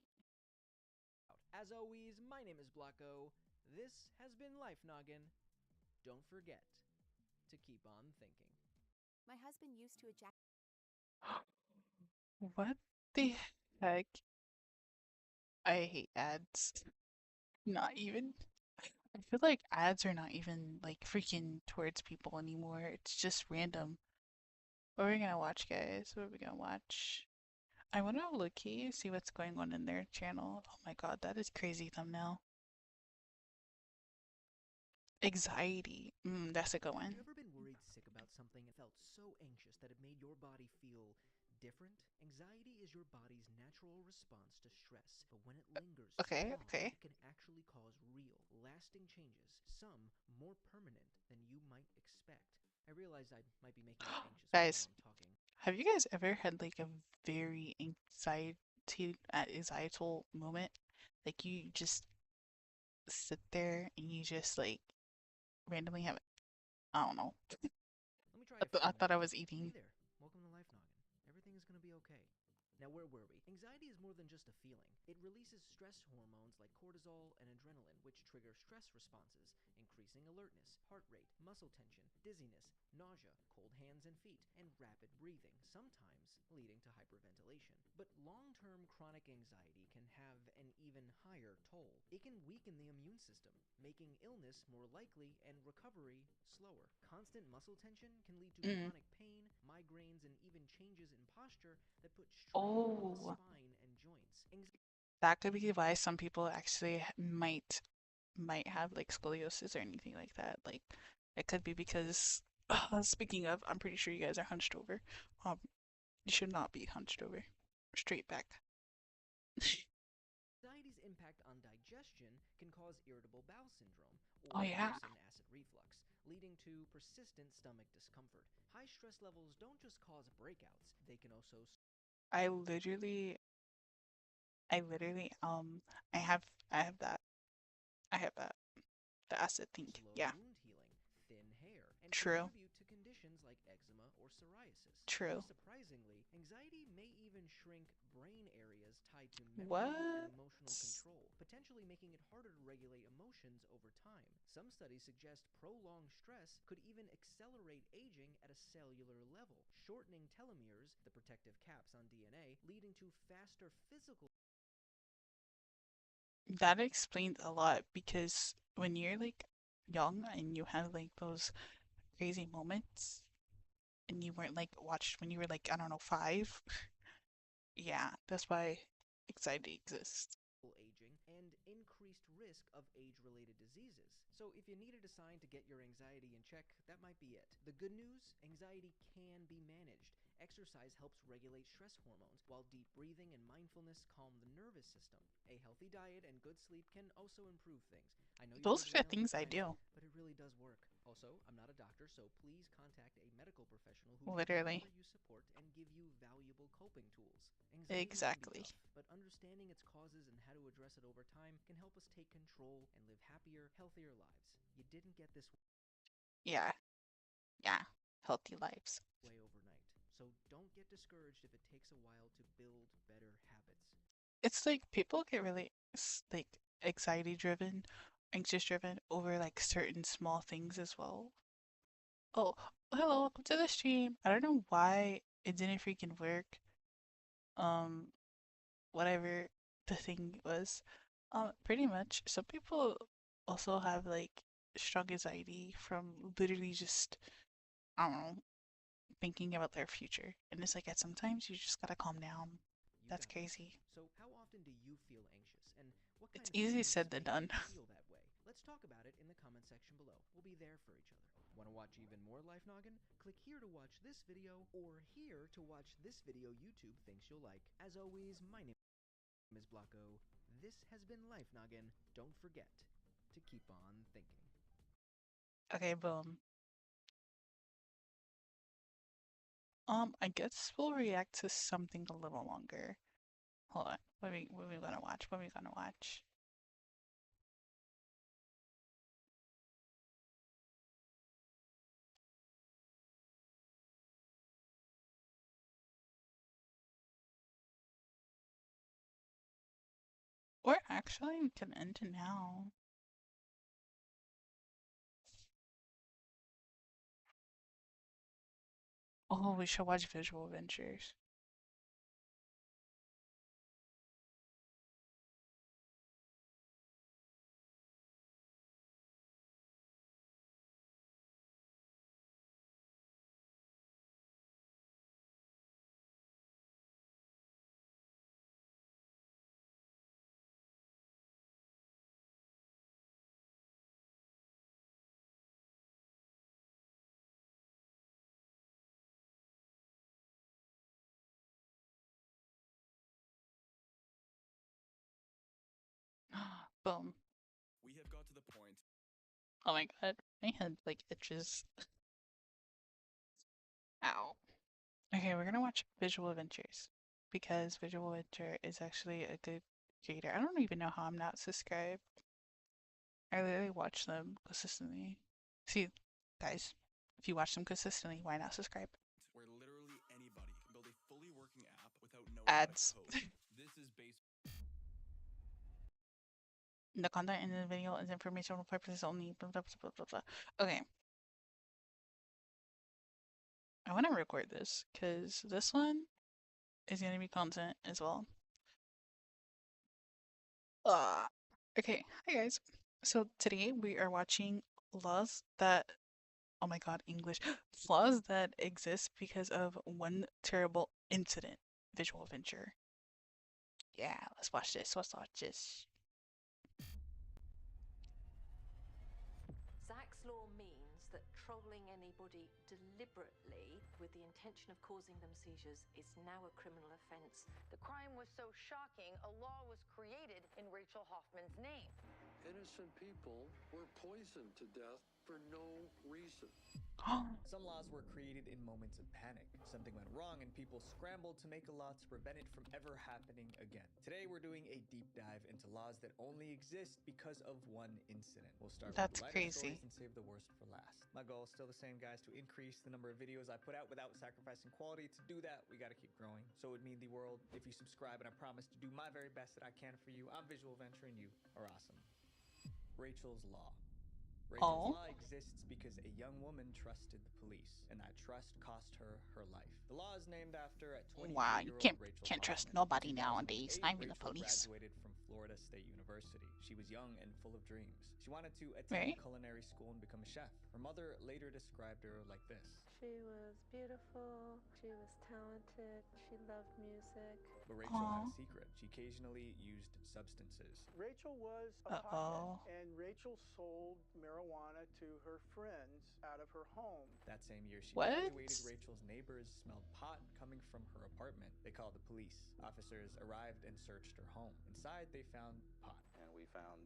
S11: As always, my name is Blocko. This has been Life Noggin. Don't forget to keep on thinking.
S5: My husband used to ejaculate.
S1: What the heck? I hate ads. Not even. I feel like ads are not even like freaking towards people anymore. It's just random. What are we gonna watch, guys? What are we gonna watch? I wanna look-y, see what's going on in their channel. Oh my god, that is crazy thumbnail. Anxiety. That's a good one.
S11: Have you ever been worried sick about something and felt so anxious that it made your body feel different? Anxiety is your body's natural response to stress, but when it lingers too long, it can actually cause real, lasting changes, some more permanent than you might expect. I realize I might be making you anxious
S1: guys,
S11: while I'm talking.
S1: Have you guys ever had like a very anxietal moment? Like you just sit there and you just like randomly have, I don't know.
S11: Let me try
S1: I thought I was eating.
S11: Hey there. Welcome to Life Noggin. Everything is gonna be okay. Now, where were we? Anxiety is more than just a feeling. It releases stress hormones like cortisol and adrenaline, which trigger stress responses, increasing alertness, heart rate, muscle tension, dizziness, nausea, cold hands and feet, and rapid breathing, sometimes leading to hyperventilation. But long-term chronic anxiety can have an even higher toll. It can weaken the immune system, making illness more likely and recovery slower. Constant muscle tension can lead to chronic pain, migraines, and even changes in posture that put strain on the spine and joints.
S1: That could be why some people actually might have like scoliosis or anything like that. Like it could be because speaking of, I'm pretty sure you guys are hunched over. You should not be hunched over. Straight back.
S11: Anxiety's impact on digestion can cause irritable bowel syndrome or
S1: worsen
S11: acid reflux, leading to persistent stomach discomfort. High stress levels don't just cause breakouts, they can also
S1: I literally I have that. The acid thing. Yeah.
S11: wound healing, thin hair, and
S1: True.
S11: contribute to conditions like eczema or psoriasis.
S1: True.
S11: Surprisingly, anxiety may even shrink brain areas tied to memory and emotional control, potentially making it harder to regulate emotions over time. Some studies suggest prolonged stress could even accelerate aging at a cellular level, shortening telomeres, the protective caps on DNA, leading to faster physical.
S1: That explains a lot because when you're like young and you have like those crazy moments and you weren't like watched when you were like, I don't know, 5. Yeah, that's why anxiety exists.
S11: Aging and increased risk of age-related diseases. So if you needed a sign to get your anxiety in check, that might be it. The good news, anxiety can be managed. Exercise helps regulate stress hormones, while deep breathing and mindfulness calm the nervous system. A healthy diet and good sleep can also improve things. I know
S1: those are things I do.
S11: But it really does work. Also, I'm not a doctor, so please contact a medical professional who
S1: literally
S11: can offer you support and give you valuable coping tools.
S1: Exactly.
S11: But understanding its causes and how to address it over time can help us take control and live happier, healthier lives. You didn't get this
S1: Yeah. Healthy lives.
S11: way overnight. So don't get discouraged if it takes a while to build better habits.
S1: It's like people get really like anxiety driven, anxious driven over like certain small things as well. Oh, hello, welcome to the stream. I don't know why it didn't freaking work. Whatever the thing was. Pretty much. Some people also have like strong anxiety from literally just, I don't know, thinking about their future. And it's like at sometimes you just gotta calm down. That's crazy.
S11: So how often do you feel anxious? And what kind
S1: It's
S11: of
S1: easier
S11: things
S1: said than
S11: make
S1: done.
S11: you feel that way? Let's talk about it in the comment section below. We'll be there for each other. Want to watch even more Life Noggin? Click click here to watch this video, or here to watch this video YouTube thinks you'll like. As always, my name is Blocko. This has been Life Noggin. Don't forget to keep on thinking.
S1: Okay, boom. I guess we'll react to something a little longer. Hold on. What are we gonna watch? What are we gonna watch? Or actually, we can end it now. Oh, we should watch Visual Adventures. Boom.
S8: We have got to the point.
S1: Oh my god, my head like itches. Ow. Okay, we're gonna watch Visual Adventures because Visual Adventure is actually a good creator. I don't even know how I'm not subscribed. I literally watch them consistently. See, guys, if you watch them consistently, why not subscribe?
S8: Where literally anybody can build a fully working app without knowing
S1: Ads.
S8: how to code. This is based.
S1: The content in the video is informational purposes only. Blah, blah, blah, blah, blah. Okay. I want to record this because this one is going to be content as well. Okay, hi guys. So today we are watching laws that, oh my god, English, flaws that exist because of one terrible incident. Visual Adventure. Yeah, let's watch this. Let's watch this.
S12: Zach's law means that trolling anybody deliberately with the intention of causing them seizures is now a criminal offence.
S13: The crime was so shocking, a law was created in Rachel Hoffman's name.
S14: Innocent people were poisoned to death for no reason.
S11: Some laws were created in moments of panic. Something went wrong and people scrambled to make a law to prevent it from ever happening again. Today we're doing a deep dive into laws that only exist because of one incident. We'll start with the lighter stories and save the worst for last. My goal is still the same, guys, to increase the number of videos I put out without sacrificing quality. To do that, we gotta keep growing. So it would mean the world if you subscribe, and I promise to do my very best that I can for you. I'm Visual Adventure and you are awesome. Rachel's Law. Rachel's Law exists because a young woman trusted the police, and that trust cost her her life. The law is named after a 23-year-old Rachel
S1: can't trust
S11: Hoffman.
S1: nobody nowadays, not even the
S11: Rachel
S1: police.
S11: graduated from Florida State University. She was young and full of dreams. She wanted to attend culinary school and become a chef. Her mother later described her like this.
S15: She was beautiful, she was talented, she loved music.
S11: But Rachel had a secret. She occasionally used substances.
S16: Rachel was a pothead, and Rachel sold marijuana to her friends out of her home.
S11: That same year she graduated, Rachel's neighbors smelled pot coming from her apartment. They called the police. Officers arrived and searched her home. Inside, they found pot.
S17: And we found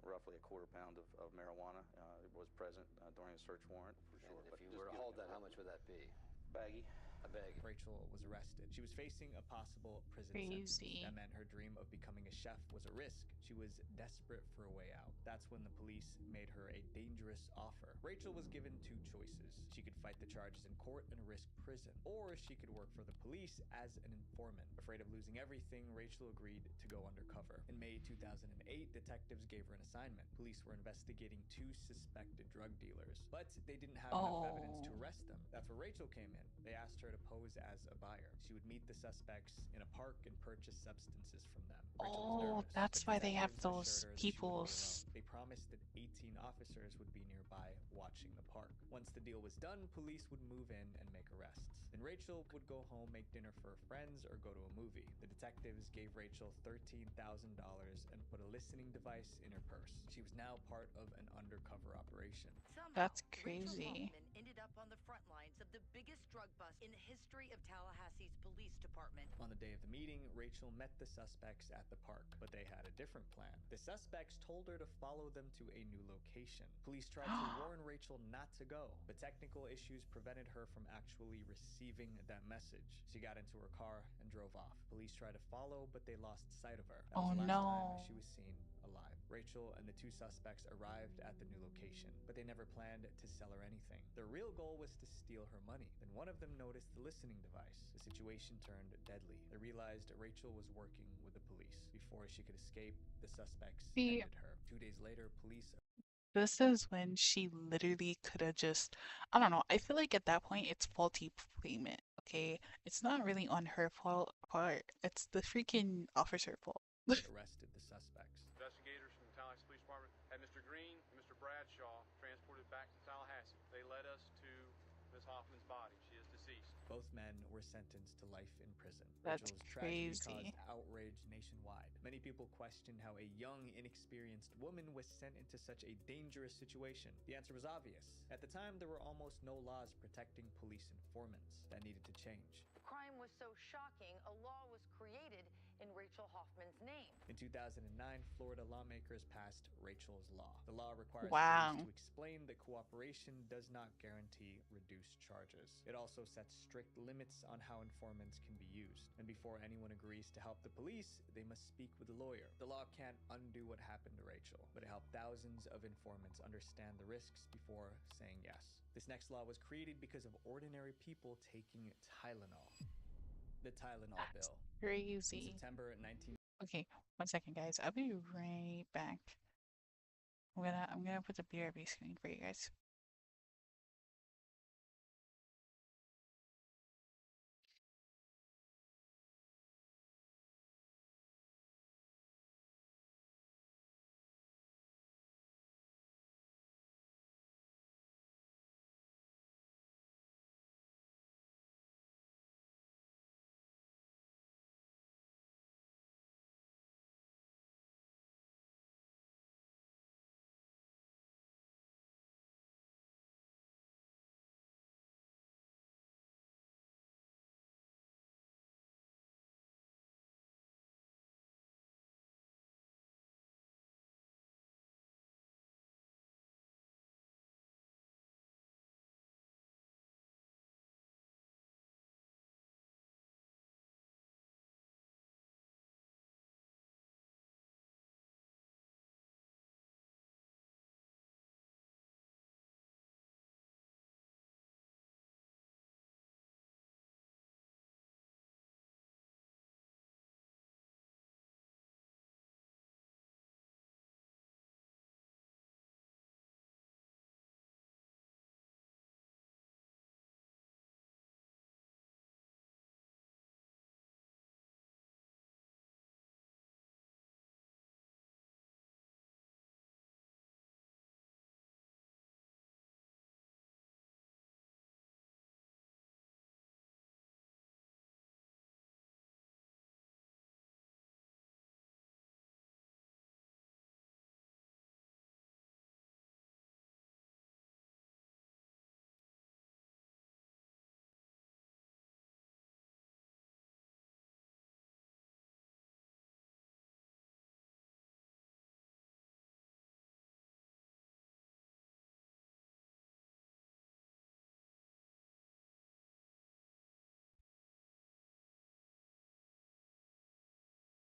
S17: roughly a quarter pound of marijuana. It was present during a search warrant, for sure.
S18: If you were to hold that, how much would that be?
S17: Baggy.
S18: A bag.
S11: Rachel was arrested. She was facing a possible prison sentence. That meant her dream of becoming a chef was a risk. She was desperate for a way out. That's when the police made her a dangerous offer. Rachel was given two choices. She could fight the charges in court and risk prison, or she could work for the police as an informant. Afraid of losing everything, Rachel agreed to go undercover. In May 2008, detectives gave her an assignment. Police were investigating two suspected drug dealers, but they didn't have enough evidence to arrest them. That's where Rachel came in. They asked her to pose as a buyer. She would meet the suspects in a park and purchase substances from them.
S1: That's why they have those people.
S11: They promised that 18 officers would be nearby watching the park. Once the deal was done, police would move in and make arrests. Then Rachel would go home, make dinner for her friends, or go to a movie. The detectives gave Rachel $13,000 and put a
S19: listening device in her purse. She was now part of an undercover operation.
S1: That's crazy.
S20: Rachel Hoffman ended up on the front lines of the biggest drug bust in the history of Tallahassee's police department.
S19: On the day of the meeting, Rachel met the suspects at the park, but they had a different plan. The suspects told her to follow them to a new location. Police tried to warn Rachel not to go, but technical issues prevented her from actually receiving that message. She got into her car and drove off. Police tried to follow, but they lost sight of her. That was the last time she was seen alive. Rachel and the two suspects arrived at the new location, but they never planned to sell her anything. Their real goal was to steal her money. Then one of them noticed the listening device. The situation turned deadly. They realized Rachel was working with the police. Before she could escape, the suspects ended her. 2 days later, police...
S1: This is when she literally could have just, I don't know, I feel like at that point it's faulty payment, okay? It's not really on her fault part, it's the freaking officer fault.
S19: arrested the suspects.
S21: Investigators from the Tallahassee Police Department had Mr. Green and Mr. Bradshaw transported back to Tallahassee. They led us to Ms. Hoffman's body. She is deceased.
S19: Both men were sentenced to life in prison.
S1: That's
S19: Rachel's tragedy
S1: crazy.
S19: caused outrage nationwide. Many people questioned how a young, inexperienced woman was sent into such a dangerous situation. The answer was obvious. At the time, there were almost no laws protecting police informants. That needed to change.
S13: The crime was so shocking, a law was created in Rachel Hoffman's name.
S19: In 2009, Florida lawmakers passed Rachel's Law. The law requires
S1: Wow.
S19: police to explain that cooperation does not guarantee reduced charges. It also sets strict limits on how informants can be used. And before anyone agrees to help the police, they must speak with a lawyer. The law can't undo what happened to Rachel, but it helped thousands of informants understand the risks before saying yes. This next law was created because of ordinary people taking Tylenol. The Tylenol
S1: That's
S19: bill.
S1: crazy.
S19: In September 19...
S1: Okay, 1 second guys, I'll be right back. I'm gonna put the BRB screen for you guys.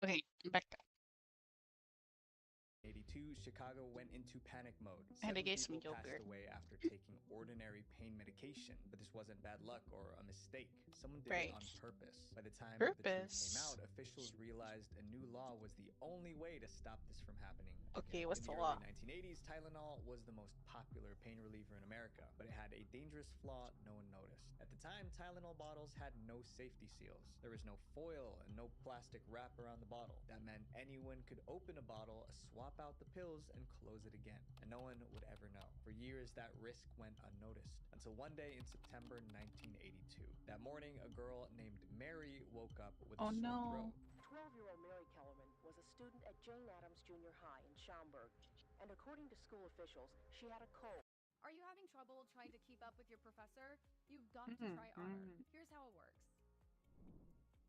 S1: Okay, back up.
S19: 1982, Chicago went into panic mode.
S1: And I
S19: 7
S1: gave some
S19: people passed
S1: yogurt.
S19: away after taking ordinary pain medication, but this wasn't bad luck or a mistake. Someone did it on purpose. By the time the truth came out, officials realized a new law was the only way to stop this from happening.
S1: Okay, what's
S19: In
S1: the
S19: the
S1: law?
S19: early 1980s, Tylenol was the most popular pain reliever in America, but it had a dangerous flaw no one noticed. At the time, Tylenol bottles had no safety seals. There was no foil and no plastic wrap around the bottle. That meant anyone could open a bottle, swap out the pills, and close it again, and no one would ever know. For years, that risk went unnoticed, until one day in September 1982. That morning, a girl named Mary woke up with a sore throat.
S22: 12-year-old Mary Kellerman
S6: was a student at Jane Addams Junior High in Schaumburg, and according to school officials, she had a cold.
S5: Are you having trouble trying to keep up with your professor? You've got to try honor. Here's how it works.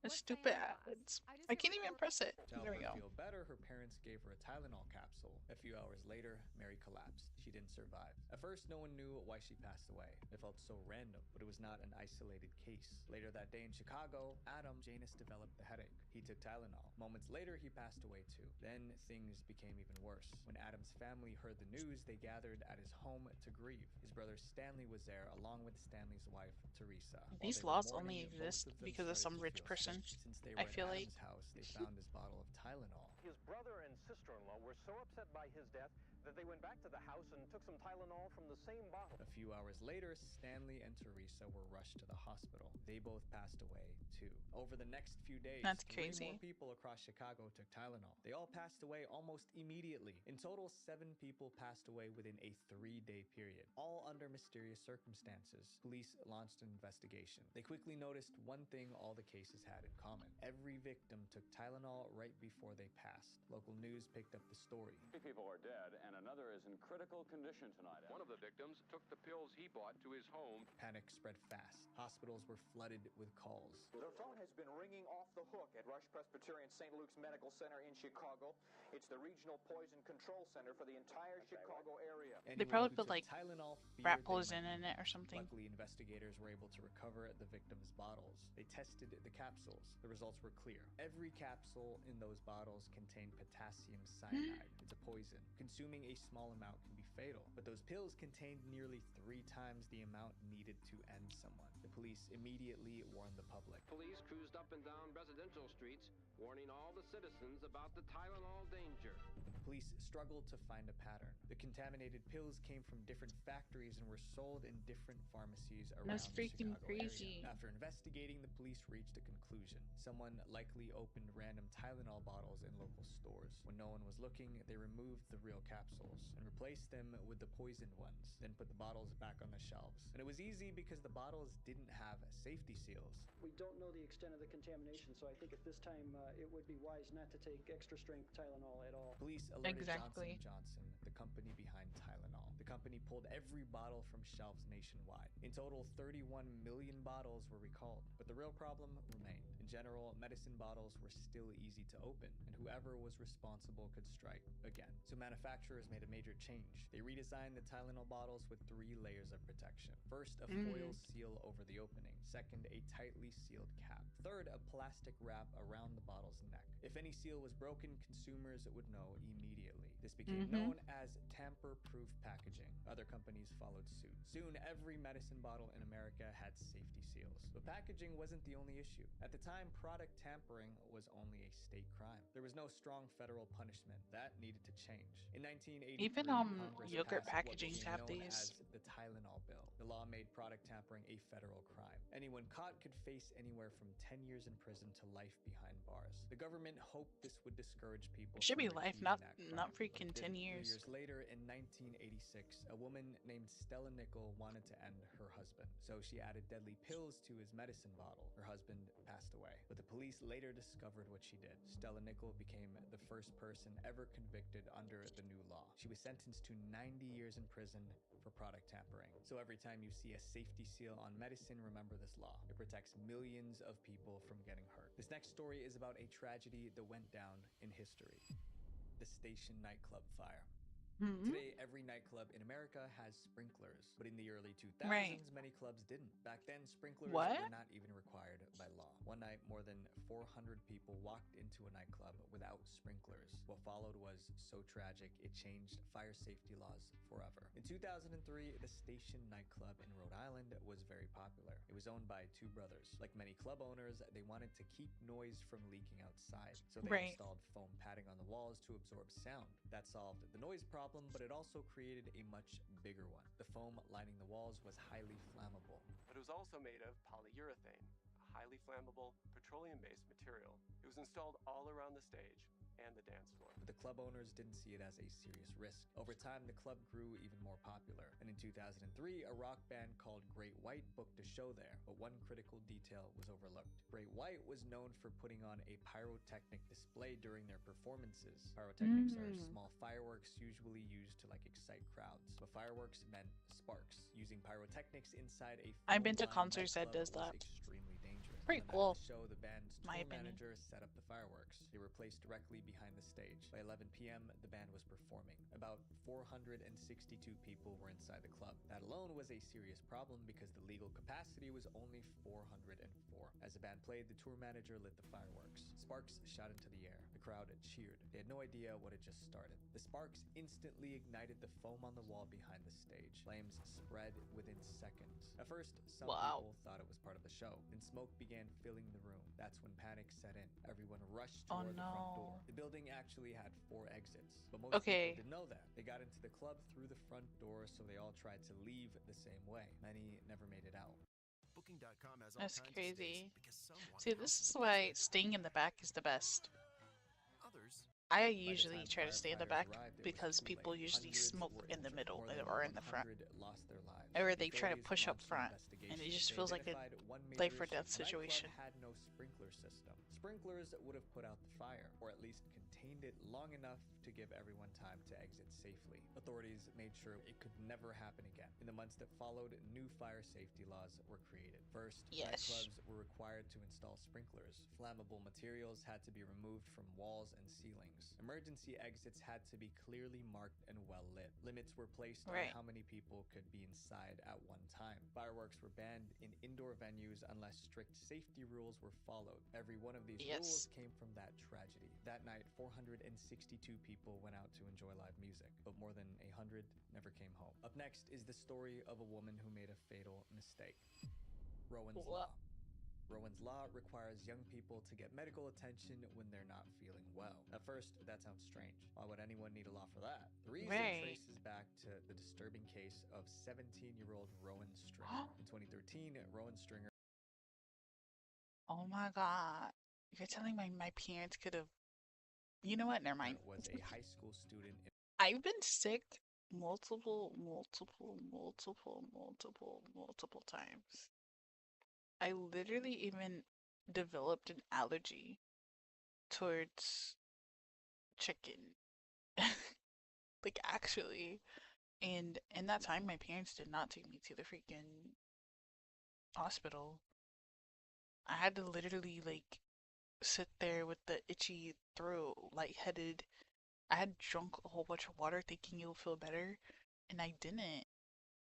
S1: The stupid ads. I can't even press it.
S19: To help
S1: There we
S19: her
S1: go.
S19: feel better, her parents gave her a Tylenol capsule. A few hours later, Mary collapsed. She didn't survive. At first, no one knew why she passed away. It felt so random, but it was not an isolated case. Later that day in Chicago, Adam Janus developed a headache. He took Tylenol. Moments later, he passed away too. Then things became even worse. When Adam's family heard the news, they gathered at his home to grieve. His brother Stanley was there, along with Stanley's wife, Teresa.
S1: These laws only exist because of some rich person.
S19: Since they were
S1: I
S19: at
S1: feel like
S19: Adam's house, they found his bottle of Tylenol.
S22: His brother and sister-in-law were so upset by his death that they went back to the house and took some Tylenol from the same bottle.
S19: A few hours later, Stanley and Teresa were rushed to the hospital. They both passed away, too. Over the next few days,
S1: That's
S19: 3
S1: crazy.
S19: more people across Chicago took Tylenol. They all passed away almost immediately. In total, 7 people passed away within a 3-day period, all under mysterious circumstances. Police launched an investigation. They quickly noticed one thing all the cases had in common. Every victim took Tylenol right before they passed. Local news picked up the story.
S10: 3 people are dead, and another is in critical condition tonight. One of the victims took the pills he bought to his home.
S19: Panic spread fast. Hospitals were flooded with calls.
S23: The phone has been ringing off the hook at Rush Presbyterian St. Luke's Medical Center in Chicago. It's the regional poison control center for the entire Chicago area.
S1: They probably
S19: Anyone who
S1: put
S19: took
S1: like
S19: Tylenol
S1: rat
S19: feared they
S1: poison
S19: might
S1: in it or something.
S19: Luckily, investigators were able to recover the victims' bottles. They tested the capsules. The results were clear. Every capsule in those bottles contained potassium cyanide. It's a poison. Consuming a small amount can be fatal, but those pills contained nearly 3 times the amount needed to end someone. The police immediately warned the public.
S24: Police cruised up and down residential streets, warning all the citizens about the Tylenol danger.
S19: Police struggled to find a pattern. The contaminated pills came from different factories and were sold in different pharmacies around
S1: That's
S19: the
S1: freaking
S19: Chicago
S1: crazy.
S19: area. After investigating, the police reached a conclusion. Someone likely opened random Tylenol bottles in local stores. When no one was looking, they removed the real capsules and replaced them with the poisoned ones, then put the bottles back on the shelves. And it was easy because the bottles didn't have safety seals.
S25: We don't know the extent of the contamination, so I think at this time it would be wise not to take extra strength Tylenol at all.
S19: Police alerted
S1: Exactly.
S19: Johnson & Johnson, the company behind Tylenol. The company pulled every bottle from shelves nationwide. In total, 31 million bottles were recalled, but the real problem remained. In general, medicine bottles were still easy to open, and whoever was responsible could strike again. So manufacturers made a major change. They redesigned the Tylenol bottles with 3 layers of protection. First, a foil seal over the opening. Second, a tightly sealed cap. Third, a plastic wrap around the bottle's neck. If any seal was broken, consumers would know immediately. This became known as tamper-proof packaging. Other companies followed suit. Soon, every medicine bottle in America had safety seals. But packaging wasn't the only issue. At the time, product tampering was only a state crime. There was no strong federal punishment. That needed to change. In 1983,
S1: Even
S19: Congress
S1: yogurt
S19: passed
S1: packagings
S19: what
S1: have
S19: became known
S1: these.
S19: as the Tylenol bill. The law made product tampering a federal crime. Anyone caught could face anywhere from 10 years in prison to life behind bars. The government hoped this would discourage people.
S1: It should be
S19: from
S1: life,
S19: repeating
S1: not
S19: that crime,
S1: freaking
S19: but
S1: 10
S19: it didn't.
S1: years.
S19: 3 years later, in 1986, a woman named Stella Nickel wanted to end her husband, so she added deadly pills to his medicine bottle. Her husband passed away, but the police later discovered what she did. Stella Nickel became the first person ever convicted under the new law. She was sentenced to 90 years in prison for product tampering. So every time you see a safety seal on medicine, remember this law. It protects millions of people from getting hurt. This next story is about a tragedy that went down in history. The Station nightclub fire. Today, every nightclub in America has sprinklers, but in the early 2000s, many clubs didn't. Back then, sprinklers were not even required by law. One night, more than 400 people walked into a nightclub without sprinklers. What followed was so tragic, it changed fire safety laws forever. In 2003, the Station nightclub in Rhode Island was very popular. It was owned by 2 brothers. Like many club owners, they wanted to keep noise from leaking outside, so they installed foam padding on the walls to absorb sound. That solved the noise problem, but it also created a much bigger one. The foam lining the walls was highly flammable.
S26: But it was also made of polyurethane, a highly flammable petroleum-based material. It was installed all around the stage,
S2: and the dance floor.
S19: But the club owners didn't see it as a serious risk. Over time, the club grew even more popular, and in 2003, a rock band called Great White booked a show there, but one critical detail was overlooked. Great White was known for putting on a pyrotechnic display during their performances. Pyrotechnics are small fireworks usually used to excite crowds, but fireworks meant sparks. Using pyrotechnics inside a
S1: I've been to concerts that does that.
S19: Extremely dangerous.
S1: Pretty cool.
S19: The show, the band's
S1: My
S19: tour
S1: opinion.
S19: manager set up the fireworks. They were placed directly behind the stage. By 11 p.m., the band was performing. About 462 people were inside the club. That alone was a serious problem because the legal capacity was only 404. As the band played, the tour manager lit the fireworks. Sparks shot into the air. The crowd cheered. They had no idea what had just started. The sparks instantly ignited the foam on the wall behind the stage. Flames spread within seconds. At first, some people thought it was part of the show. Then smoke began filling the room. That's when panic set in. Everyone rushed toward the front door. The building actually had 4 exits, but most people didn't know that. They got into the club through the front door, so they all tried to leave the same way. Many never made it out.
S8: Booking.com has all
S1: That's
S8: kinds
S1: crazy.
S8: of space because some want
S1: See, this is why staying in the back is the best.
S8: others.
S1: I usually try to stay in the back because people usually smoke in the middle or in the front. Or they try to push up front, and it just feels like a life or death situation.
S19: Had no sprinkler system. Sprinklers would have put out the fire, or at least contained it long enough to give everyone time to exit safely. Authorities made sure it could never happen again. In the months that followed, new fire safety laws were created. First, nightclubs were required to install sprinklers. Flammable materials had to be removed from walls and ceilings. Emergency exits had to be clearly marked and well lit. Limits were placed on how many people could be inside at one time. Fireworks were banned in indoor venues unless strict safety rules were followed. Every one of these rules came from that tragedy. That night, 462 people went out to enjoy live music, but more than 100 never came home. Up next is the story of a woman who made a fatal mistake. Rowan's Law. Rowan's Law requires young people to get medical attention when they're not feeling well. At first, that sounds strange. Why would anyone need a law for that? The reason traces back to the disturbing case of 17-year-old Rowan Stringer. In 2013, Rowan Stringer...
S1: Oh my god. You're telling my parents could have... You know what? Never mind.
S19: ...was a high school student...
S1: I've been sick multiple times. I literally even developed an allergy towards chicken. Like, actually. And in that time, my parents did not take me to the freaking hospital. I had to literally, sit there with the itchy throat, lightheaded. I had drunk a whole bunch of water thinking it'll feel better, and I didn't.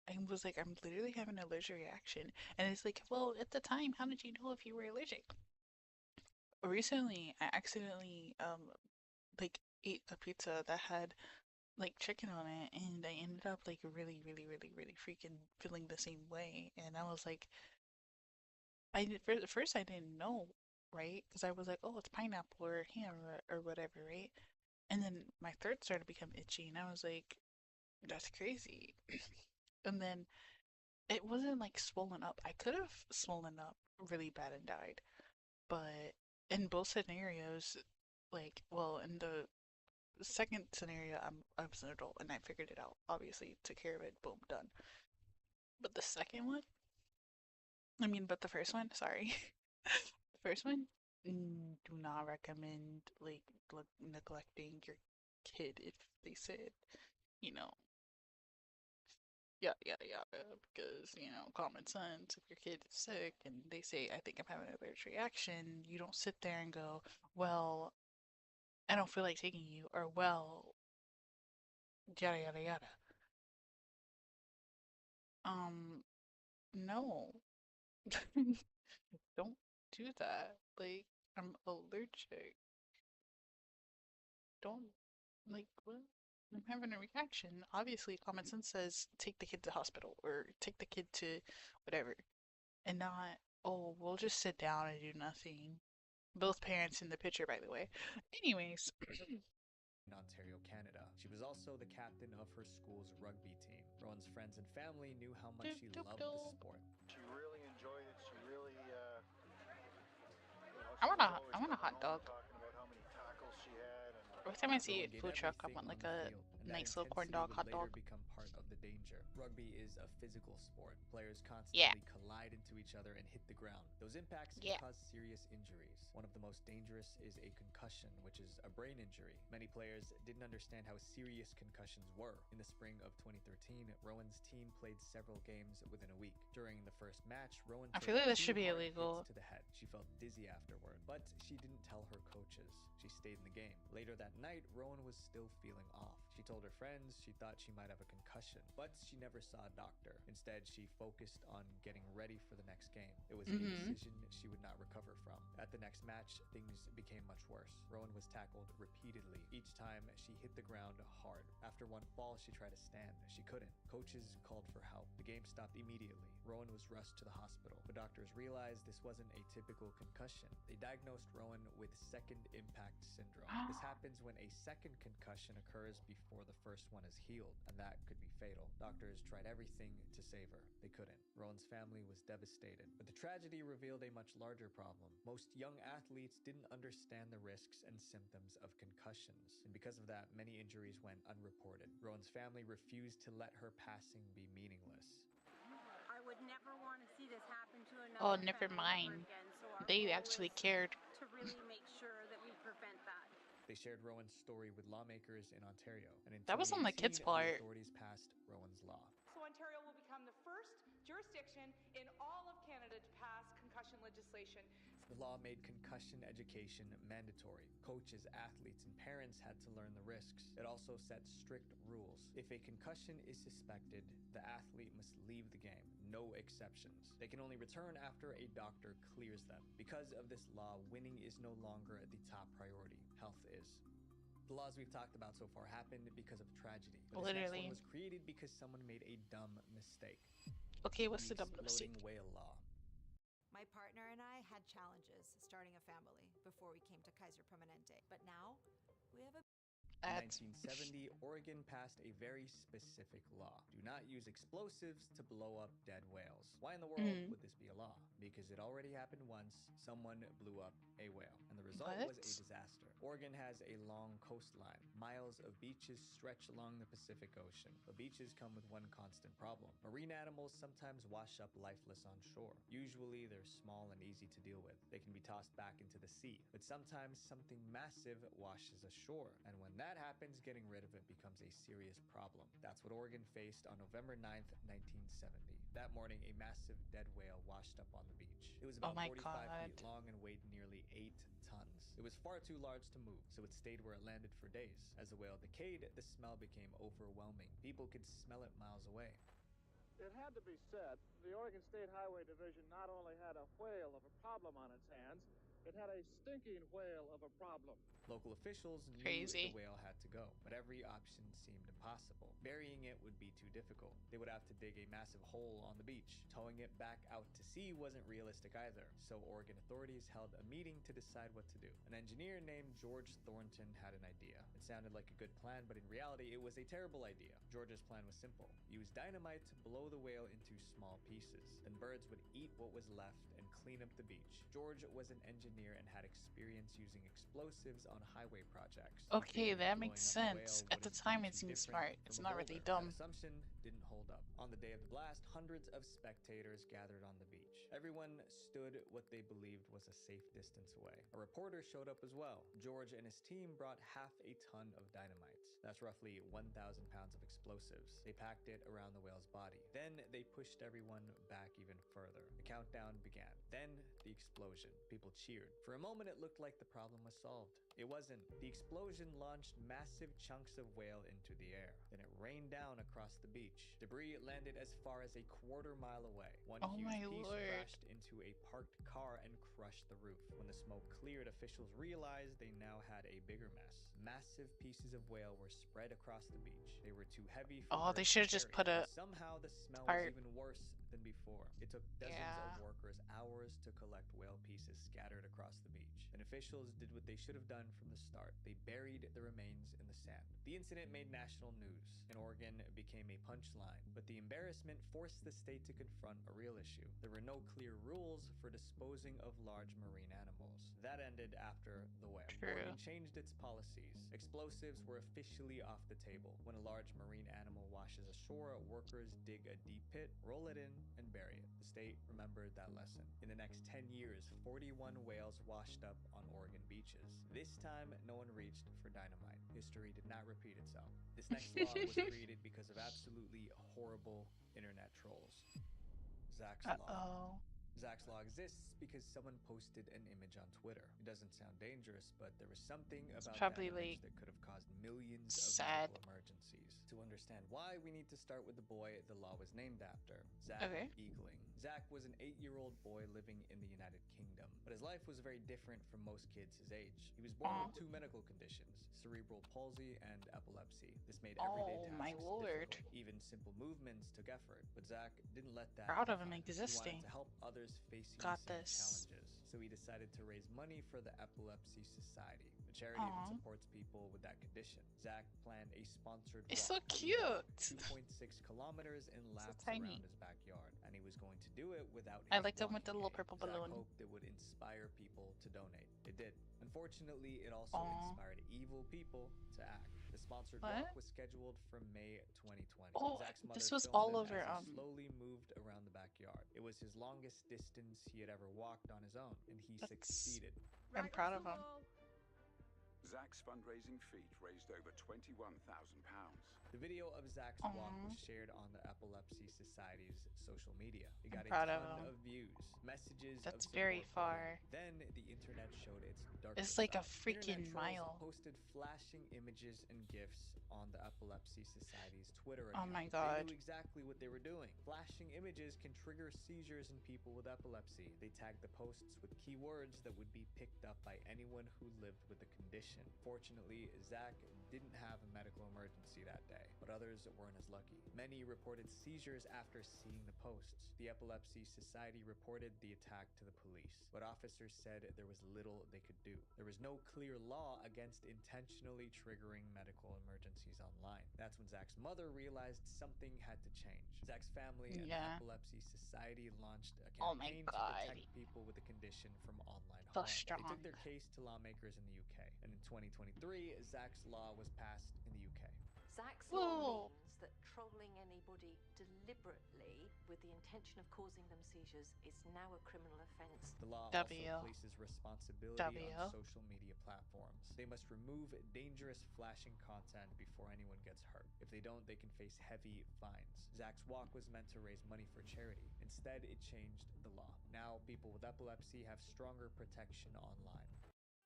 S1: I was like, I'm literally having an allergic reaction. And it's like, well, at the time, how did you know if you were allergic? Recently, I accidentally, ate a pizza that had, chicken on it, and I ended up, really freaking feeling the same way. And I was like, at first I didn't know, right? Because I was like, oh, it's pineapple or ham or whatever, right? And then my throat started to become itchy, and I was like, that's crazy. And then it wasn't swollen up. I could have swollen up really bad and died. But in both scenarios, in the second scenario, I was an adult and I figured it out. Obviously, took care of it. Boom, done. But the second one, but the first one, sorry. The first one, do not recommend neglecting your kid if they said, because, common sense, if your kid is sick and they say, I think I'm having an allergic reaction, you don't sit there and go, well, I don't feel like taking you, or well, yada yada yada. No. Don't do that. I'm allergic. Don't, what? I'm having a reaction. Obviously, common sense says take the kid to the hospital or take the kid to whatever, and not, oh, we'll just sit down and do nothing. Both parents in the picture, by the way. Anyways.
S19: In Ontario, Canada. She was also the captain of her school's rugby team. Rowan's friends and family knew how much she loved the sport.
S3: She really enjoyed it. She really,
S1: I want a hot dog.
S3: Talking about how many tackles she had and
S1: Every time I see
S19: Rowan
S1: a
S19: gave
S1: food truck, I
S19: everything
S1: want
S19: on
S1: like
S19: the
S1: a
S19: field, and that
S1: nice little corn
S19: intensity
S1: dog,
S19: would
S1: hot
S19: later
S1: dog.
S19: become part of the danger. Rugby is a physical sport. Players
S1: Yeah.
S19: constantly collide into each other and hit the ground. Those impacts can
S1: Yeah.
S19: cause serious injuries. One of the most dangerous is a concussion, which is a brain injury. Many players didn't understand how serious concussions were. In the spring of 2013, Rowan's team played several games within a week. During the first match, Rowan
S1: I
S19: took
S1: feel like this
S19: 2
S1: should be
S19: hard
S1: illegal.
S19: hits to the head. She felt dizzy afterward, but she didn't tell her coaches. She stayed in the game. Later that night, Rowan was still feeling off. She told her friends she thought she might have a concussion, but she never saw a doctor. Instead, she focused on getting ready for the next game. It was a decision she would not recover from. At the next match, things became much worse. Rowan was tackled repeatedly. Each time, she hit the ground hard. After one fall, she tried to stand. She couldn't. Coaches called for help. The game stopped immediately. Rowan was rushed to the hospital, but doctors realized this wasn't a typical concussion. They diagnosed Rowan with second impact syndrome. This happens when a second concussion occurs before the first one is healed, and that could be fatal. Doctors tried everything to save her. They couldn't. Rowan's family was devastated, but the tragedy revealed a much larger problem. Most young athletes didn't understand the risks and symptoms of concussions, and because of that, many injuries went unreported. Rowan's family refused to let her passing be meaningless.
S2: I would never want to see this happen to another
S1: Oh, never
S2: family
S1: mind.
S2: ever again, so our
S1: They
S2: goal
S1: actually
S2: is
S1: cared.
S2: to really make sure that we prevent that.
S19: They shared Rowan's story with lawmakers in Ontario, and in
S1: That was on the kids'
S19: 2018,
S1: part.
S19: the authorities passed Rowan's law.
S4: So Ontario will become the first jurisdiction in all of Canada to pass concussion legislation.
S19: The law made concussion education mandatory. Coaches, athletes, and parents had to learn the risks. It also set strict rules. If a concussion is suspected, the athlete must leave the game. No exceptions. They can only return after a doctor clears them. Because of this law, winning is no longer the top priority. Health is. The laws we've talked about so far happened because of tragedy. But this next one was created because someone made a dumb mistake.
S1: Okay, what's the dumb
S19: Exploding
S1: mistake?
S19: whale law.
S5: My partner and I had challenges starting a family before we came to Kaiser Permanente, but now we have a...
S19: In 1970, Oregon passed a very specific law. Do not use explosives to blow up dead whales. Why in the world would this be a law? Because it already happened once. Someone blew up a whale, and the result was a disaster. Oregon has a long coastline. Miles of beaches stretch along the Pacific Ocean. But beaches come with one constant problem. Marine animals sometimes wash up lifeless on shore. Usually, they're small and easy to deal with. They can be tossed back into the sea. But sometimes something massive washes ashore, and when that happens, getting rid of it becomes a serious problem. That's what Oregon faced on November 9th, 1970. That morning, a massive dead whale washed up on the beach. It was about 45 feet long and weighed nearly 8 tons. It was far too large to move, so it stayed where it landed for days. As the whale decayed, the smell became overwhelming. People could smell it miles away.
S22: It had to be said, the Oregon State Highway Division not only had a whale of a problem on its hands, it had a stinking whale of a problem.
S19: Local officials knew the whale had to go, but every option seemed impossible. Burying it would be too difficult. They would have to dig a massive hole on the beach. Towing it back out to sea wasn't realistic either, so Oregon authorities held a meeting to decide what to do. An engineer named George Thornton had an idea. It sounded like a good plan, but in reality, it was a terrible idea. George's plan was simple. Use dynamite to blow the whale into small pieces. Then birds would eat what was left and clean up the beach. George was an engineer and had experience using explosives on highway projects.
S1: Okay, that makes sense. At the time, it seemed smart. It's not really dumb.
S19: That assumption didn't hold up. On the day of the blast, hundreds of spectators gathered on the beach. Everyone stood what they believed was a safe distance away. A reporter showed up as well. George and his team brought half a ton of dynamites. That's roughly 1,000 pounds of explosives. They packed it around the whale's body. Then they pushed everyone back even further. The countdown began. Then the explosion. People cheered. For a moment, it looked like the problem was solved. It wasn't. The explosion launched massive chunks of whale into the air. Then it rained down across the beach. Debris landed as far as a quarter-mile away. One huge piece crashed into a parked car and crushed the roof. When the smoke cleared, officials realized they now had a bigger mess. Massive pieces of whale were spread across the beach. They were too heavy for
S1: they should have just put a
S19: somehow the smell was even worse than before. It took dozens of workers hours to collect whale pieces scattered across the beach, and officials did what they should have done from the start. They buried the remains in the sand. The incident made national news, and Oregon became a punchline, but the embarrassment forced the state to confront a real issue. There were no clear rules for disposing of large marine animals. That ended after the whale. Oregon changed its policies. Explosives were officially off the table. When a large marine animal washes ashore, workers dig a deep pit, roll it in, and bury it. The state remembered that lesson. In the next 10 years, 41 whales washed up on Oregon beaches. This time, no one reached for dynamite. History did not repeat itself. This next law was created because of absolutely horrible internet trolls. Zach's Law. Zach's Law exists because someone posted an image on Twitter. It doesn't sound dangerous, but there was something about that image that could have caused millions of medical emergencies. To understand why, we need to start with the boy the law was named after, Zach Eagling. Zach was an 8-year-old boy living in the United Kingdom, but his life was very different from most kids his age. He was born with 2 medical conditions, cerebral palsy and epilepsy. This made everyday tasks difficult. Even simple movements took effort, but Zach didn't let that
S1: proud of him
S19: define him.
S1: existing.
S19: He wanted to help others facing the same challenges, so he decided to raise money for the Epilepsy Society, a charity that supports people with that condition. Zach planned a sponsored walk.
S1: It's so cute.
S19: 2.6 kilometers in laps
S1: tiny.
S19: around his backyard, and he was going to do it without
S1: I like them with the little purple
S19: Zach
S1: balloon.
S19: hoped it would inspire people to donate. It did. Unfortunately, it also inspired evil people to act. The sponsored walk was scheduled for May 2020. Zach's mother
S1: this was
S19: filmed
S1: all
S19: him
S1: over
S19: as he slowly moved around the backyard. It was his longest distance he had ever walked on his own, and he succeeded.
S1: I'm proud of him.
S7: Zach's fundraising feat raised over £21,000.
S19: The video of Zach's walk was shared on the Epilepsy Society's social media. It got a
S1: proud
S19: ton
S1: of him.
S19: of views, messages.
S1: That's
S19: of
S1: very
S19: support for him.
S1: far.
S19: Then the internet showed its darkest
S1: It's like a
S19: side.
S1: freaking
S19: Internet
S1: mile.
S19: trolls posted flashing images and GIFs on the Epilepsy Society's Twitter
S1: Oh
S19: account.
S1: my god.
S19: They knew exactly what they were doing. Flashing images can trigger seizures in people with epilepsy. They tagged the posts with keywords that would be picked up by anyone who lived with the condition. Fortunately, Zach didn't have a medical emergency that day, but others weren't as lucky. Many reported seizures after seeing the posts. The Epilepsy Society reported the attack to the police, but officers said there was little they could do. There was no clear law against intentionally triggering medical emergencies online. That's when Zach's mother realized something had to change. Zach's family and the Epilepsy Society launched a campaign to protect people with the condition from online harm. They took their case to lawmakers in the UK, and in 2023, Zach's Law was passed in the UK.
S6: Zach's Law means that trolling anybody deliberately with the intention of causing them seizures is now a criminal offence.
S19: The law also places responsibility on social media platforms. They must remove dangerous flashing content before anyone gets hurt. If they don't, they can face heavy fines. Zach's walk was meant to raise money for charity. Instead, it changed the law. Now, people with epilepsy have stronger protection online.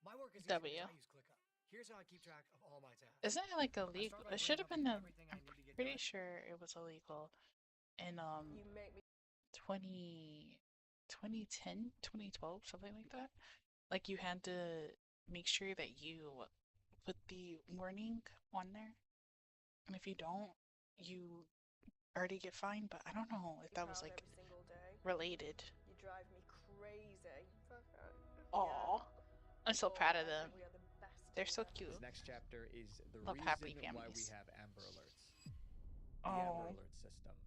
S9: My work is easy because I use ClickUp. Here's how I keep track of all my tasks.
S1: Isn't it like illegal? It should have been. I'm pretty sure it was illegal in 2010, 2012, something like that. Like you had to make sure that you put the warning on there, and if you don't, you already get fined. But I don't know if that was like related.
S12: You drive me crazy.
S1: Aw, I'm so proud of them. They're so cute.
S19: This next chapter is the
S1: Love
S19: reason
S1: happy
S19: why we
S1: families.
S19: have Amber Alerts. The Amber Alert system.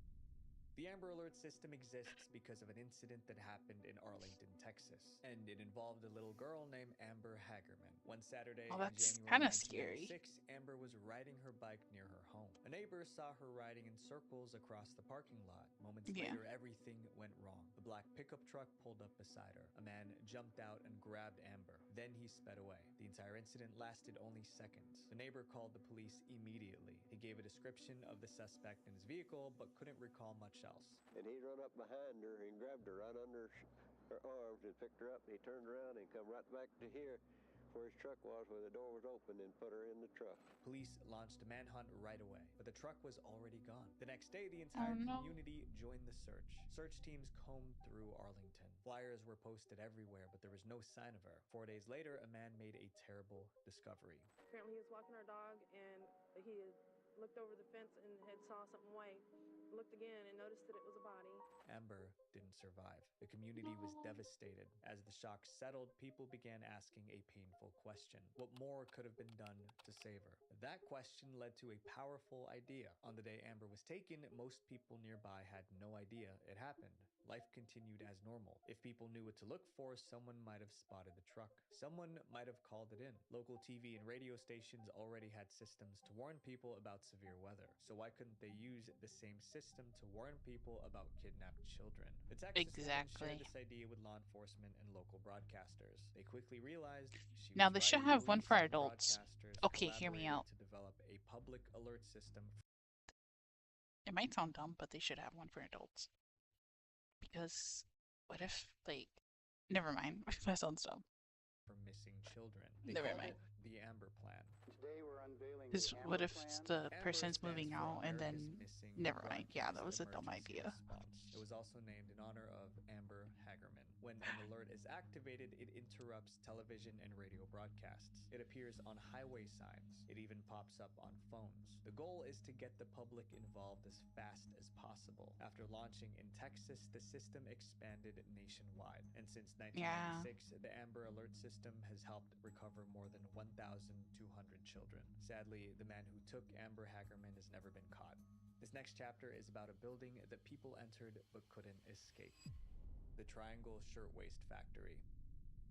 S19: The Amber Alert system exists because of an incident that happened in Arlington, Texas, and it involved a little girl named Amber Hagerman. One Saturday in
S1: that's
S19: January
S1: kind of scary.
S19: 1996, Amber was riding her bike near her home. A neighbor saw her riding in circles across the parking lot. Moments later, everything went wrong. The black pickup truck pulled up beside her. A man jumped out and grabbed Amber. Then he sped away. The entire incident lasted only seconds. The neighbor called the police immediately. He gave a description of the suspect in his vehicle, but couldn't recall much else.
S14: And he run up behind her and grabbed her right under her arms and picked her up, and he turned around and come right back to here where his truck was, where the door was open, and put her in the truck.
S19: Police launched a manhunt right away, but the truck was already gone. The next day, the entire community joined the search. Search teams combed through Arlington. Flyers were posted everywhere, but there was no sign of her. 4 days later, a man made a terrible discovery.
S12: Apparently he was walking our dog and he looked over the fence and had saw something white. Looked again and noticed that it was a body.
S19: Amber didn't survive. The community was devastated. As the shock settled, people began asking a painful question. What more could have been done to save her? That question led to a powerful idea. On the day Amber was taken, most people nearby had no idea it happened. Life continued as normal. If people knew what to look for, someone might have spotted the truck. Someone might have called it in. Local TV and radio stations already had systems to warn people about severe weather. So why couldn't they use the same system to warn people about kidnapped children? The Texas woman shared this idea with law enforcement and local broadcasters. They quickly realized she
S1: Now
S19: was
S1: they should
S19: right.
S1: have one
S19: Police
S1: for
S19: and
S1: adults.
S19: broadcasters
S1: Okay, hear me out.
S19: collaborated to develop a public alert system.
S1: It might sound dumb, but they should have one for adults. Because what if, like, never mind. That sounds dumb.
S19: For missing children. They
S1: Never
S19: called
S1: mind.
S19: it the Amber Plan.
S22: Today we're unveiling
S1: Because
S22: the
S1: what
S22: Amber
S1: if
S22: Plan.
S1: the
S19: Amber
S1: person's
S19: stands
S1: moving
S19: for
S1: out and then
S19: America's Missing
S1: never mind. Yeah, that was
S19: Broadcast
S1: a dumb
S19: Emergency
S1: idea.
S19: Response. It was also named in honor of Amber Hagerman. When an alert is activated, it interrupts television and radio broadcasts. It appears on highway signs. It even pops up on phones. The goal is to get the public involved as fast as possible. After launching in Texas, the system expanded nationwide. And since 1996, the Amber Alert system has helped recover more than 1,200 children. Sadly, the man who took Amber Hagerman has never been caught. This next chapter is about a building that people entered but couldn't escape. The Triangle Shirtwaist Factory.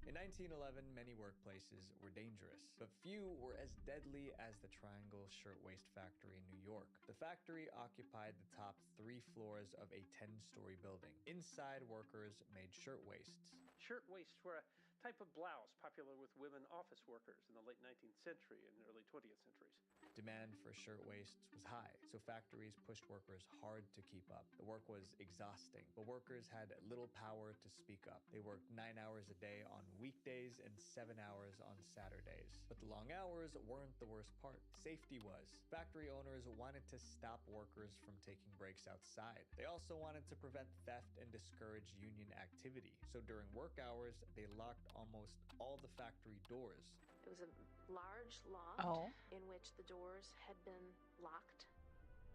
S19: In 1911, many workplaces were dangerous, but few were as deadly as the Triangle Shirtwaist Factory in New York. The factory occupied the top 3 floors of a 10-story building. Inside, workers made shirtwaists.
S11: Shirtwaists were a type of blouse popular with women office workers in the late 19th century and early 20th centuries.
S19: Demand for shirtwaists was high, so factories pushed workers hard to keep up. The work was exhausting, but workers had little power to speak up. They worked 9 hours a day on weekdays and 7 hours on Saturdays. But the long hours weren't the worst part. Safety was. Factory owners wanted to stop workers from taking breaks outside. They also wanted to prevent theft and discourage union activity. So during work hours, they locked almost all the factory doors.
S6: It was a large loft in which the doors had been locked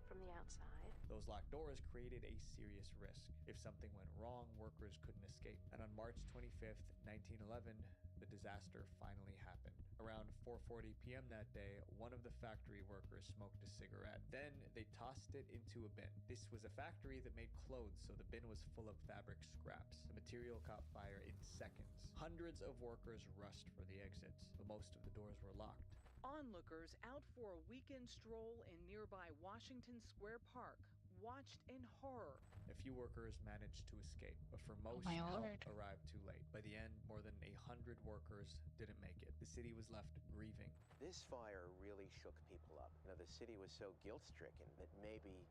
S6: from the outside.
S19: Those locked doors created a serious risk. If something went wrong, workers couldn't escape. And on March 25th, 1911, the disaster finally happened. Around 4:40 p.m. that day, one of the factory workers smoked a cigarette. Then they tossed it into a bin. This was a factory that made clothes, so the bin was full of fabric scraps. The material caught fire in seconds. Hundreds of workers rushed for the exits, but most of the doors were locked.
S15: Onlookers out for a weekend stroll in nearby Washington Square Park watched in horror.
S19: A few workers managed to escape, but for most, help arrived too late. By the end, more than 100 workers didn't make it. The city was left grieving.
S16: This fire really shook people up. You know, the city was so guilt-stricken that maybe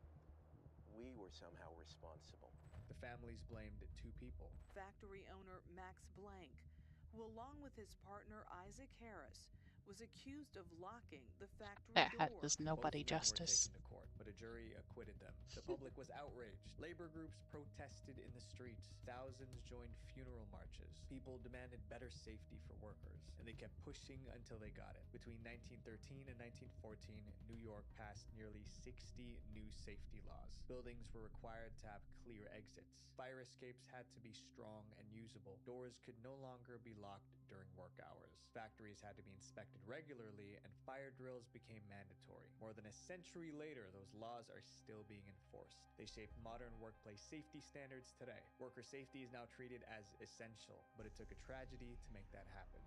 S16: we were somehow responsible.
S19: The families blamed 2 people.
S15: Factory owner Max Blank, who along with his partner Isaac Harris, was accused of locking the factory door.
S1: That does nobody justice.
S19: Both of them were taken to court, but a jury acquitted them. The public was outraged. Labor groups protested in the streets. Thousands joined funeral marches. People demanded better safety for workers, and they kept pushing until they got it. Between 1913 and 1914, New York passed nearly 60 new safety laws. Buildings were required to have clear exits. Fire escapes had to be strong and usable. Doors could no longer be locked during work hours. Factories had to be inspected regularly, and fire drills became mandatory. More than a century later, those laws are still being enforced. They shape modern workplace safety standards today. Worker safety is now treated as essential, but it took a tragedy to make that happen.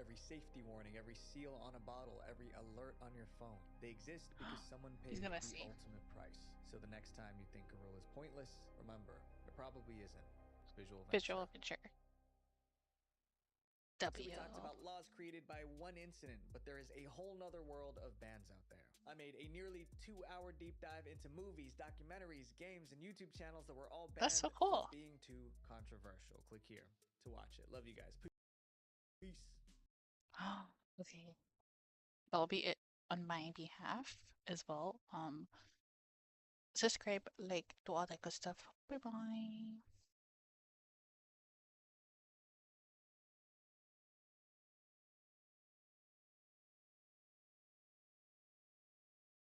S19: Every safety warning, every seal on a bottle, every alert on your phone, they exist because someone paid the ultimate price. So the next time you think a rule is pointless, remember, it probably isn't.
S1: Visual Venture.
S19: So we talked about laws created by one incident, but there is a whole nother world of bans out there. I made a nearly 2-hour deep dive into movies, documentaries, games, and YouTube channels that were all banned for being too controversial. Click here to watch it. Love you guys. Peace.
S1: Okay. That'll be it on my behalf as well. Subscribe, like, do all that good stuff. Bye bye.